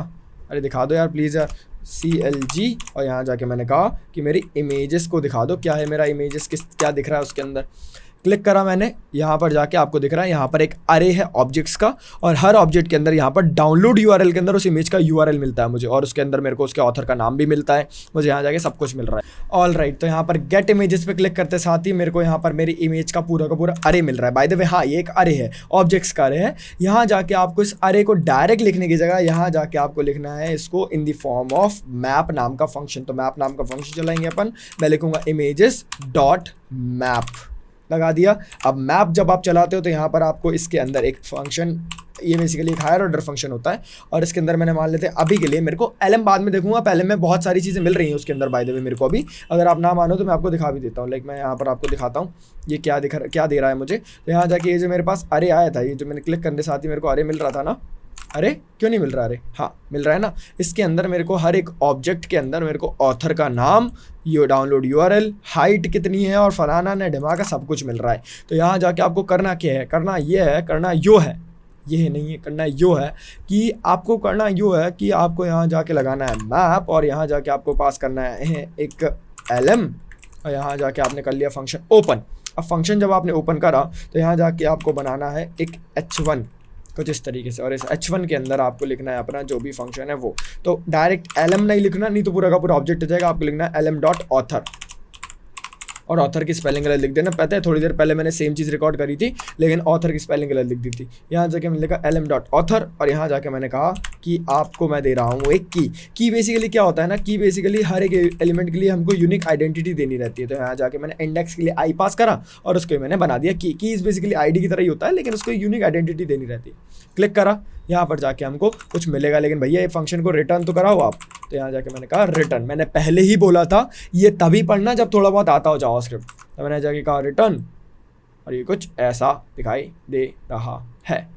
अरे दिखा दो यार प्लीज़ यार, CLG, और यहाँ जाके मैंने कहा कि मेरी इमेजेस को दिखा दो, क्या है मेरा इमेजेस, क्या दिख रहा है उसके अंदर। क्लिक करा मैंने, यहाँ पर जाके आपको दिख रहा है यहाँ पर एक अरे है ऑब्जेक्ट्स का, और हर ऑब्जेक्ट के अंदर यहाँ पर डाउनलोड URL के अंदर उस इमेज का URL मिलता है मुझे, और उसके अंदर मेरे को उसके ऑथर का नाम भी मिलता है, मुझे यहाँ जाके सब कुछ मिल रहा है। ऑल राइट, तो यहाँ पर गेट इमेजेस पे क्लिक करते साथ ही मेरे को यहाँ पर मेरी इमेज का पूरा अरे मिल रहा है। बाय द वे हाँ, ये एक अरे है, ऑब्जेक्ट्स का अरे है। यहाँ जाके आपको इस अरे को डायरेक्ट लिखने की जगह यहाँ जाके आपको लिखना है इसको इन द फॉर्म ऑफ मैप नाम का फंक्शन। तो मैप नाम का फंक्शन चलाएंगे अपन, मैं लिखूंगा इमेजेस डॉट मैप, लगा दिया। अब मैप जब आप चलाते हो तो यहाँ पर आपको इसके अंदर एक फंक्शन, ये बेसिकली एक हायर ऑर्डर फंक्शन होता है, और इसके अंदर मैंने मान लेते हैं अभी के लिए मेरे को LM बाद में देखूंगा, पहले में बहुत सारी चीज़ें मिल रही हैं उसके अंदर बाय द वे मेरे को अभी, अगर आप ना मानो तो मैं आपको दिखा भी देता हूँ। लाइक मैं यहाँ पर आपको दिखाता हूँ ये क्या दे रहा है मुझे। तो यहाँ जाके ये जो मेरे पास अरे आया था, ये जो मैंने क्लिक करने साथ ही मेरे को अरे मिल रहा था ना, अरे क्यों नहीं मिल रहा, अरे हाँ मिल रहा है ना। इसके अंदर मेरे को हर एक ऑब्जेक्ट के अंदर मेरे को ऑथर का नाम, ये डाउनलोड URL, हाइट कितनी है और फलाना ने ढिमा का सब कुछ मिल रहा है। तो यहाँ जाके आपको करना क्या है, करना ये है, करना यो है, ये नहीं है, करना यो है कि आपको करना यो है कि आपको यहाँ जाके लगाना है मैप, और यहाँ जाके आपको पास करना है एक LM, और यहाँ जाके आपने कर लिया फंक्शन ओपन। अब फंक्शन जब आपने ओपन करा तो यहाँ जाके आपको बनाना है एक H1 कुछ इस तरीके से, और इस H1 के अंदर आपको लिखना है अपना जो भी फंक्शन है वो। तो डायरेक्ट LM नहीं लिखना, नहीं तो पूरा का पूरा ऑब्जेक्ट हो जाएगा। आपको लिखना है LM.author, और ऑथर की स्पेलिंग गलत लिख देना। पता है थोड़ी देर पहले मैंने सेम चीज़ रिकॉर्ड करी थी लेकिन ऑथर की स्पेलिंग गलत लिख दी थी। यहाँ जाके मैंने लिखा LM.author, और यहाँ जाके मैंने कहा कि आपको मैं दे रहा हूँ एक की बेसिकली क्या होता है ना, की बेसिकली हर एक एलिमेंट के लिए हमको यूनिक आइडेंटिटी देनी रहती है। तो यहाँ जाके मैंने इंडेक्स के लिए आई पास करा और उसको मैंने बना दिया की इस बेसिकली ID की तरह ही होता है लेकिन उसको यूनिक आइडेंटिटी देनी रहती है। क्लिक करा, यहाँ पर जाके हमको कुछ मिलेगा, लेकिन भैया ये फंक्शन को रिटर्न तो कराओ आप। तो यहाँ जाके मैंने कहा रिटर्न, मैंने पहले ही बोला था ये तभी पढ़ना जब थोड़ा बहुत आता हो जावास्क्रिप्ट। तो मैंने जाके कहा रिटर्न, और ये कुछ ऐसा दिखाई दे रहा है।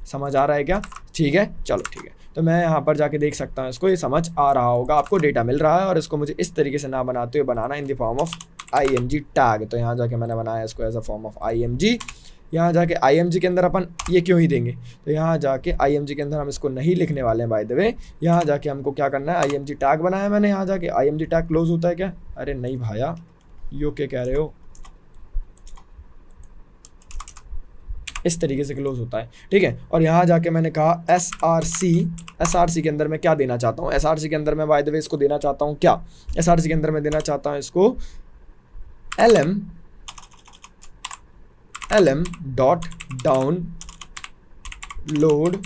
समझ आ रहा है क्या? ठीक है, चलो ठीक है। तो मैं यहाँ पर जाके देख सकता हूँ इसको, ये समझ आ रहा होगा आपको, डेटा मिल रहा है, और इसको मुझे इस तरीके से ना बनाते हुए बनाना in the form of IMG tag. तो यहाँ जाके मैंने बनाया इसको as a form of IMG। यहाँ जाके IMG के अंदर अपन ये क्यों ही देंगे, तो यहाँ जाके IMG के अंदर हम इसको नहीं लिखने वाले हैं बाय द वे। यहाँ जाके हमको क्या करना है, IMG टैग बनाया मैंने, यहाँ जाके IMG टैग क्लोज होता है क्या? अरे नहीं भाया, यो क्या कह रहे हो, इस तरीके से क्लोज होता है, ठीक है। और यहाँ जाके मैंने कहा SRC के अंदर मैं क्या देना चाहता हूँ, SRC के अंदर मैं बाय द वे इसको देना चाहता हूँ क्या, SRC के अंदर मैं देना चाहता हूँ इसको LM.download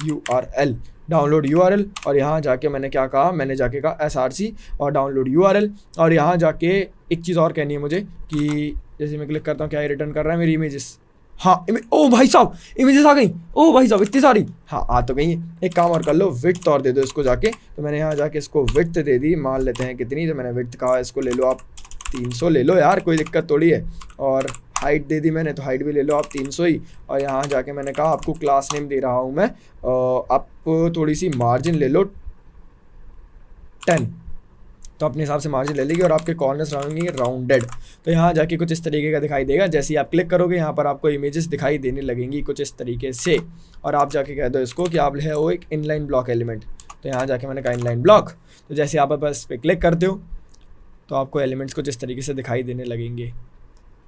URL, डाउनलोड URL। और यहाँ जाके मैंने क्या कहा, मैंने जाके कहा SRC और डाउनलोड URL। और यहाँ जाके एक चीज़ और कहनी है मुझे कि जैसे मैं क्लिक करता हूँ क्या रिटर्न कर रहा है मेरी इमेजेस, हाँ ओ भाई साहब इमेजेस आ गई, ओ भाई साहब इतनी सारी, हाँ आ तो गई। एक काम और कर लो, विड्थ और दे दो इसको जाके। तो मैंने यहाँ जाके इसको विड्थ दे दी, मान लेते हैं कितनी, तो मैंने विड्थ कहा इसको ले लो आप 300 ले लो यार, कोई दिक्कत थोड़ी है। और हाइट दे दी मैंने, तो हाइट भी ले लो आप 300 ही। और यहाँ जाके मैंने कहा आपको क्लास नेम दे रहा हूँ मैं, आप थोड़ी सी मार्जिन ले लो 10, तो अपने हिसाब से मार्जिन ले लेगी, और आपके कॉर्नर्स रहेंगे राउंडेड। तो यहाँ जाके कुछ इस तरीके का दिखाई देगा। जैसे ही आप क्लिक करोगे यहाँ पर आपको इमेजेस दिखाई देने लगेंगी कुछ इस तरीके से, और आप जाके कह दो इसको कि आप है वो एक इनलाइन ब्लॉक एलिमेंट। तो यहाँ जाके मैंने कहा इनलाइन ब्लॉक। तो जैसे आप बस पे क्लिक करते हो तो आपको एलिमेंट्स कुछ इस तरीके से दिखाई देने लगेंगे।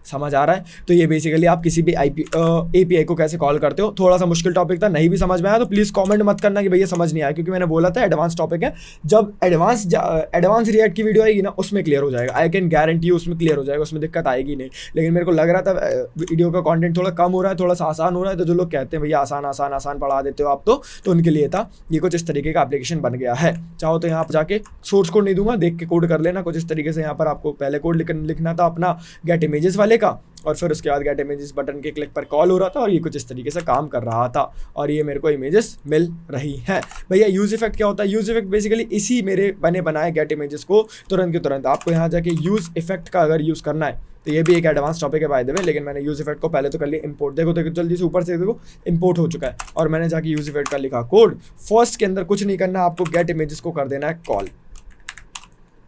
समझ आ रहा है? तो ये बेसिकली आप किसी भी API को कैसे कॉल करते हो। थोड़ा सा मुश्किल टॉपिक था, नहीं भी समझ में आया तो प्लीज़ कमेंट मत करना कि भैया समझ नहीं आया, क्योंकि मैंने बोला था एडवांस टॉपिक है। जब एडवांस रिएक्ट की वीडियो आएगी ना उसमें क्लियर हो जाएगा, आई कैन गारंटी यू उसमें क्लियर हो जाएगा, उसमें दिक्कत आएगी नहीं। लेकिन मेरे को लग रहा था वीडियो का कॉन्टेंट थोड़ा कम हो रहा है, थोड़ा सा आसान हो रहा है, तो जो लोग कहते हैं भैया आसान पढ़ा देते हो आप, तो उनके लिए था ये कुछ इस तरीके का एप्लीकेशन बन गया है। चाहो तो यहाँ पर जाके सोर्स कोड नहीं दूंगा, देख के कोड कर लेना कुछ इस तरीके से। यहाँ पर आपको पहले कोड लिखना था अपना गेट इमेजेस वाले का, और फिर उसके बाद गेट इमेजेस बटन के क्लिक पर कॉल हो रहा था, और ये कुछ इस तरीके से काम कर रहा था, और ये मेरे को इमेजेस मिल रही हैं। भैया यूज इफेक्ट क्या होता है? यूज इफेक्ट बेसिकली इसी मेरे बनाए गेट इमेजेस को तुरंत के तुरंत आपको यहाँ जाके यूज इफेक्ट का अगर यूज़ करना है तो ये भी एक एडवांस टॉपिक है बाय द वे। लेकिन मैंने यूज इफेक्ट को पहले तो कर लिया इंपोर्ट, देखो जल्दी से ऊपर से देखो इंपोर्ट हो चुका है, और मैंने जाके यूज इफेक्ट का लिखा कोड। फर्स्ट के अंदर कुछ नहीं करना, आपको गेट इमेजेस को कर देना है कॉल।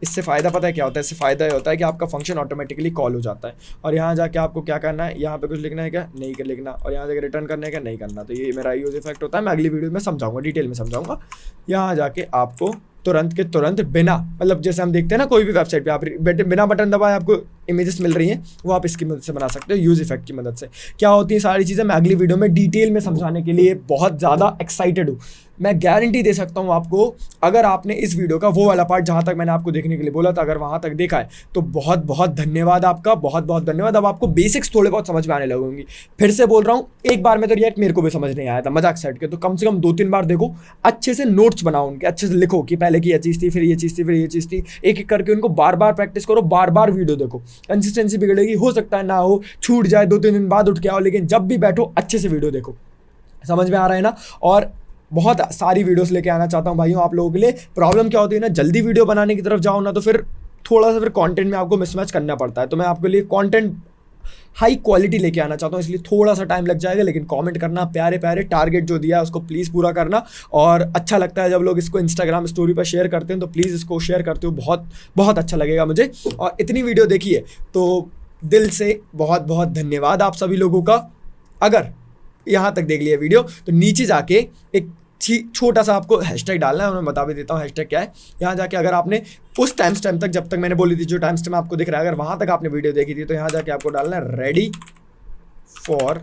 इससे फ़ायदा पता है क्या होता है? इससे फ़ायदा ये होता है कि आपका फंक्शन ऑटोमेटिकली कॉल हो जाता है। और यहाँ जाके आपको क्या करना है, यहाँ पे कुछ लिखना है क्या? नहीं लिखना। और यहाँ जाके रिटर्न करना है क्या? नहीं करना। तो ये मेरा यूज इफेक्ट होता है, मैं अगली वीडियो में समझाऊंगा, डिटेल में समझाऊंगा। यहाँ जाके आपको तुरंत के तुरंत बिना, मतलब जैसे हम देखते हैं ना कोई भी वेबसाइट पे आप बिना बटन दबाए आपको इमेजेस मिल रही हैं, वो आप इसकी मदद से बना सकते हो, यूज इफेक्ट की मदद से। क्या होती है सारी चीज़ें मैं अगली वीडियो में डिटेल में समझाने के लिए बहुत ज़्यादा एक्साइटेड हूँ। मैं गारंटी दे सकता हूँ आपको, अगर आपने इस वीडियो का वो वाला पार्ट जहाँ तक मैंने आपको देखने के लिए बोला था, अगर वहाँ तक देखा है तो बहुत बहुत धन्यवाद आपका, बहुत बहुत धन्यवाद। अब आपको बेसिक्स थोड़े बहुत समझ में आने लगेंगी। फिर से बोल रहा हूँ, एक बार में तो रिएक्ट मेरे को भी समझ नहीं आया था, मजाक सेट के, तो कम से कम 2-3 बार देखो, अच्छे से नोट्स बनाओ उनके, अच्छे से लिखो कि पहले की ये चीज़ थी, फिर ये चीज़ थी, फिर ये चीज़ थी, एक एक करके उनको बार बार प्रैक्टिस करो, बार बार वीडियो देखो। कंसिस्टेंसी बिगड़ेगी, हो सकता है ना हो, छूट जाए, 2-3 दिन बाद उठ के आओ, लेकिन जब भी बैठो अच्छे से वीडियो देखो। समझ में आ रहा है ना? और बहुत सारी वीडियोस लेके आना चाहता हूँ भाइयों आप लोगों के लिए। प्रॉब्लम क्या होती है ना, जल्दी वीडियो बनाने की तरफ जाओ ना तो फिर थोड़ा सा कंटेंट में आपको मिसमैच करना पड़ता है। तो मैं आपके लिए कंटेंट हाई क्वालिटी लेके आना चाहता हूँ, इसलिए थोड़ा सा टाइम लग जाएगा, लेकिन कमेंट करना, प्यारे प्यारे टारगेट जो दिया है उसको प्लीज़ पूरा करना। और अच्छा लगता है जब लोग इसको इंस्टाग्राम स्टोरी पर शेयर करते हैं, तो प्लीज़ इसको शेयर करते हो, बहुत बहुत अच्छा लगेगा मुझे। और इतनी वीडियो देखी है तो दिल से बहुत बहुत धन्यवाद आप सभी लोगों का। अगर यहाँ तक देख लिया वीडियो तो नीचे जाके एक छोटा सा आपको हैशटैग डालना है, और मैं बता भी देता हूँ हैशटैग क्या है। यहाँ जाके अगर आपने उस टाइम स्टैम्प तक, जब तक मैंने बोली थी, जो टाइम स्टैम्प आपको दिख रहा है, अगर वहाँ तक आपने वीडियो देखी थी, तो यहाँ जाके आपको डालना है ready for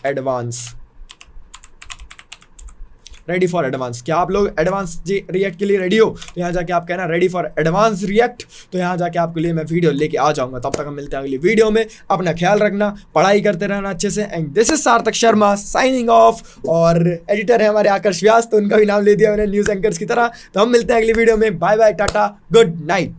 advance. Ready for advance. क्या आप लोग एडवांस रिएक्ट के लिए रेडी हो? तो यहाँ जाके आप कहना रेडी फॉर एडवांस रिएक्ट। तो यहाँ जाके आपके लिए मैं वीडियो लेके आ जाऊंगा। तब तक हम मिलते हैं अगली वीडियो में। अपना ख्याल रखना, पढ़ाई करते रहना अच्छे से। एंड दिस इज सार्थक शर्मा साइनिंग ऑफ। और एडिटर है हमारे आकर्ष व्यास, तो उनका भी नाम ले दिया मैंने न्यूज़ एंकर्स की तरह। तो हम मिलते हैं अगली वीडियो में। बाय बाय, टाटा, गुड नाइट।